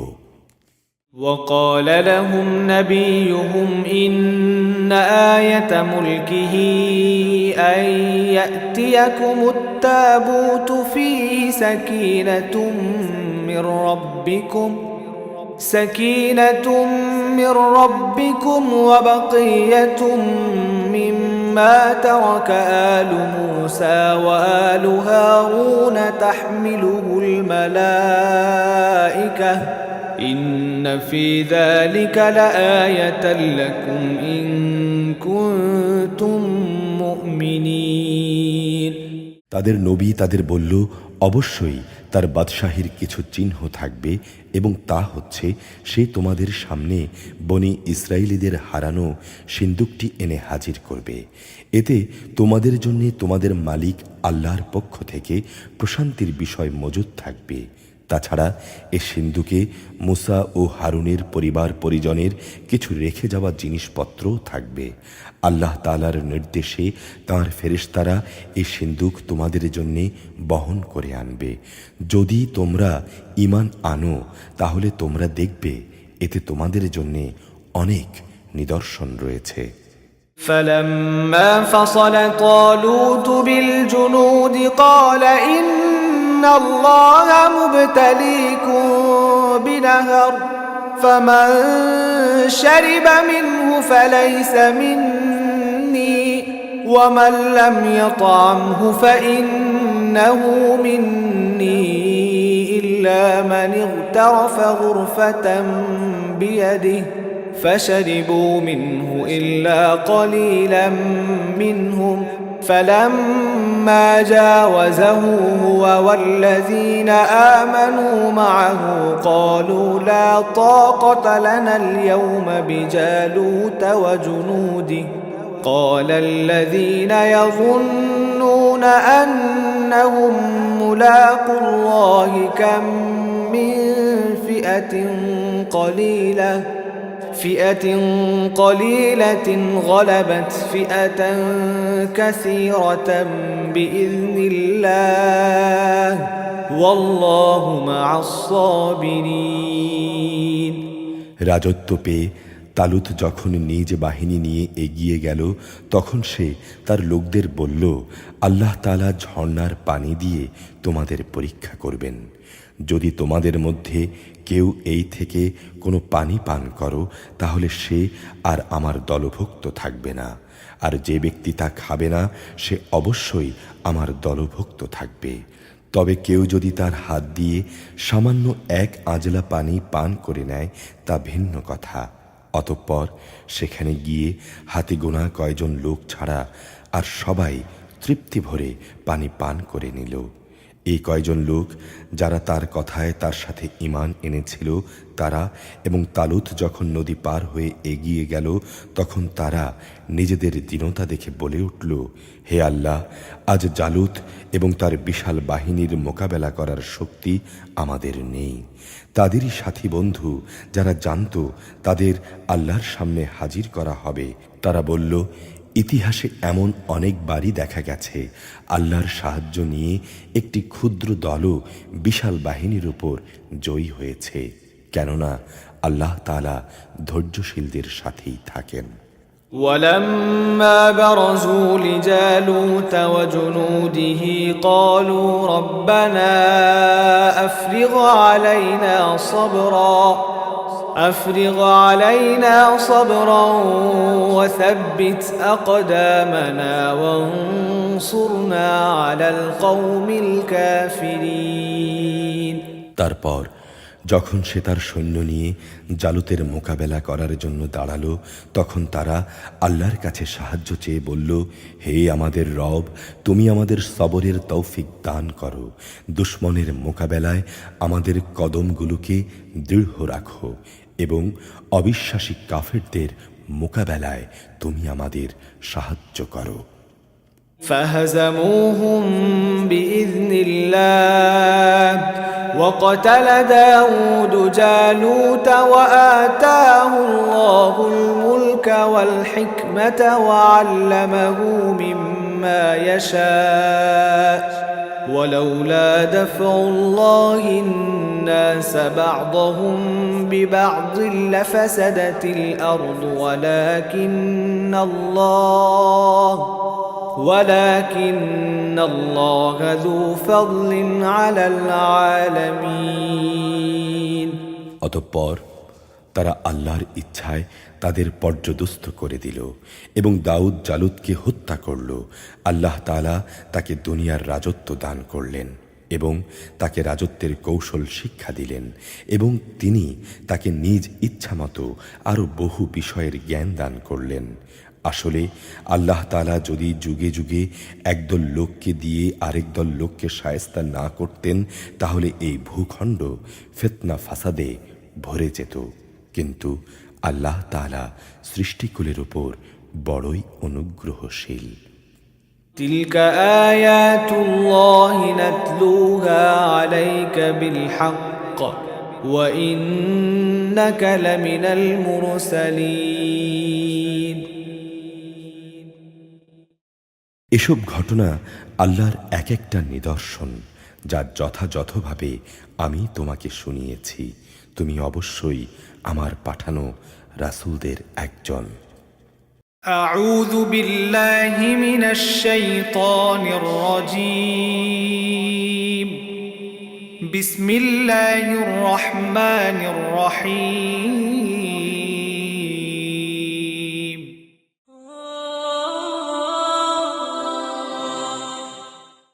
Speaker 1: وقال لهم نبيهم إن آية ملكه أن يأتيكم التابوت فيه سكينة من ربكم وبقية مما ترك آل موسى وآل هارون تحمله الملائكة إن في ذلك لآية لكم إن كنتم مؤمنين
Speaker 2: তাদের নবী তাদের বলল, অবশ্যই তার বাদশাহীর কিছু চিহ্ন থাকবে এবং তা হচ্ছে সে তোমাদের সামনে বনি ইসরায়েলীদের হারানো সিন্দুকটি এনে হাজির করবে। এতে তোমাদের জন্য তোমাদের মালিক আল্লাহর পক্ষ থেকে প্রশান্তির বিষয় মজুদ থাকবে। তাছাড়া এ সিন্ধুকে মুসা ও হারুনের পরিবার পরিজনের কিছু রেখে যাওয়া জিনিসপত্রও থাকবে। আল্লাহ তাআলার নির্দেশে তাঁর ফেরেশতারা এই সিন্ধুক তোমাদের জন্য বহন করে আনবে। যদি তোমরা ঈমান আনো তাহলে তোমরা দেখবে এতে তোমাদের জন্য অনেক নিদর্শন রয়েছে।
Speaker 1: فلما فصل طالوت بالجنود قال إن الله مبتليكم بنهر فمن شرب منه فليس مني ومن لم يطعمه فإنه مني إلا من اغترف غرفة بيده فشربوا منه إلا قليلا منهم فلما جاوزه هو والذين آمنوا معه قالوا لا طاقة لنا اليوم بجالوت وجنوده قال الذين يظنون أنهم ملاقو الله كم من فئة قليلة غلبت فئة كثيرة بإذن الله والله مع الصابرين
Speaker 2: রাজত্ব পেয়ে তালুত যখন নিজ বাহিনী নিয়ে এগিয়ে গেল তখন সে তার লোকদের বলল, আল্লাহ তাআলা ঝর্ণার পানি দিয়ে তোমাদের পরীক্ষা করবেন। যদি তোমাদের মধ্যে কেউ এই থেকে কোনো পানি পান করো তাহলে সে আর আমার দলভুক্ত থাকবে না, আর যে ব্যক্তি তা খাবে না সে অবশ্যই আমার দলভুক্ত থাকবে। তবে কেউ যদি তার হাত দিয়ে সামান্য এক আজলা পানি পান করে নেয় তা ভিন্ন কথা। অতঃপর সেখানে গিয়ে হাতে গোনা কয়জন লোক ছাড়া আর সবাই তৃপ্তি ভরে পানি পান করে নিল। এই কয়জন লোক যারা তার কথায় তার সাথে ঈমান এনেছিল তারা এবং তালুত যখন নদী পার হয়ে এগিয়ে গেল তখন তারা নিজেদের দীনতা দেখে বলে উঠল, হে আল্লাহ, আজ জালুত এবং তার বিশাল বাহিনীর মোকাবেলা করার শক্তি আমাদের নেই। তাদেরই সাথী বন্ধু যারা জানত তাদের আল্লাহর সামনে হাজির করা হবে তারা বলল, ইতিহাসে এমন অনেক বারই দেখা গেছে আল্লাহর সাহায্য নিয়ে একটি ক্ষুদ্র দলও বিশাল বাহিনীর উপর জয়ী হয়েছে, কেননা আল্লাহ তাআলা ধৈর্যশীলদের সাথেই থাকেন।
Speaker 1: ولما برزوا لجالوت وجنوده قالوا ربنا أفرغ علينا صبرا أفرغ علينا صبرا وثبت أقدامنا وانصرنا على القوم الكافرين
Speaker 2: তারপর যখন সে তার সৈন্য নিয়ে জালুতের মোকাবেলা করার জন্য দাঁড়ালো, তখন তারা আল্লাহর কাছে সাহায্য চেয়ে বলল, হে আমাদের রব, তুমি আমাদের সবরের তৌফিক দান করো, দুশমনের মোকাবেলায় আমাদের কদমগুলোকে দৃঢ় রাখো এবং অবিশ্বাসী কাফেরদের মোকাবেলায় তুমি আমাদের সাহায্য করো।
Speaker 1: فهزموهم بإذن الله وقتل داود جالوت وآتاه الله الملك والحكمة وعلمه مما يشاء ولولا دفع الله الناس بعضهم ببعض لفسدت الأرض ولكن الله ذو فضل على العالمين
Speaker 2: অতঃপর তারা আল্লাহর ইচ্ছায় তাদের পর্যদস্ত করে দিল এবং দাউদ জালুতকে হত্যা করল। আল্লাহ তাআলা তাকে দুনিয়ার রাজত্ব দান করলেন এবং তাকে রাজত্বের কৌশল শিক্ষা দিলেন এবং তিনি তাকে নিজ ইচ্ছামতো আরও বহু বিষয়ের জ্ঞান দান করলেন। আসলে আল্লাহ তাআলা যদি যুগে যুগে একদল লোককে দিয়ে আরেক দল লোককে শায়েস্তা না করতেন, তাহলে এই ভূখণ্ড ফিতনা ফাসাদে ভরে যেত। কিন্তু আল্লাহ তাআলা সৃষ্টিকুলের উপর বড়ই অনুগ্রহশীল।
Speaker 1: تلك آيات الله نتلوها عليك بالحق وإنك لمن المرسلين
Speaker 2: এসব ঘটনা আল্লাহর এক একটা নিদর্শন, যা যথাযথভাবে আমি তোমাকে শুনিয়েছি। তুমি অবশ্যই আমার পাঠানো রাসূলদের একজন।
Speaker 1: أعوذ بالله من الشيطان الرجيم بسم الله الرحمن الرحيم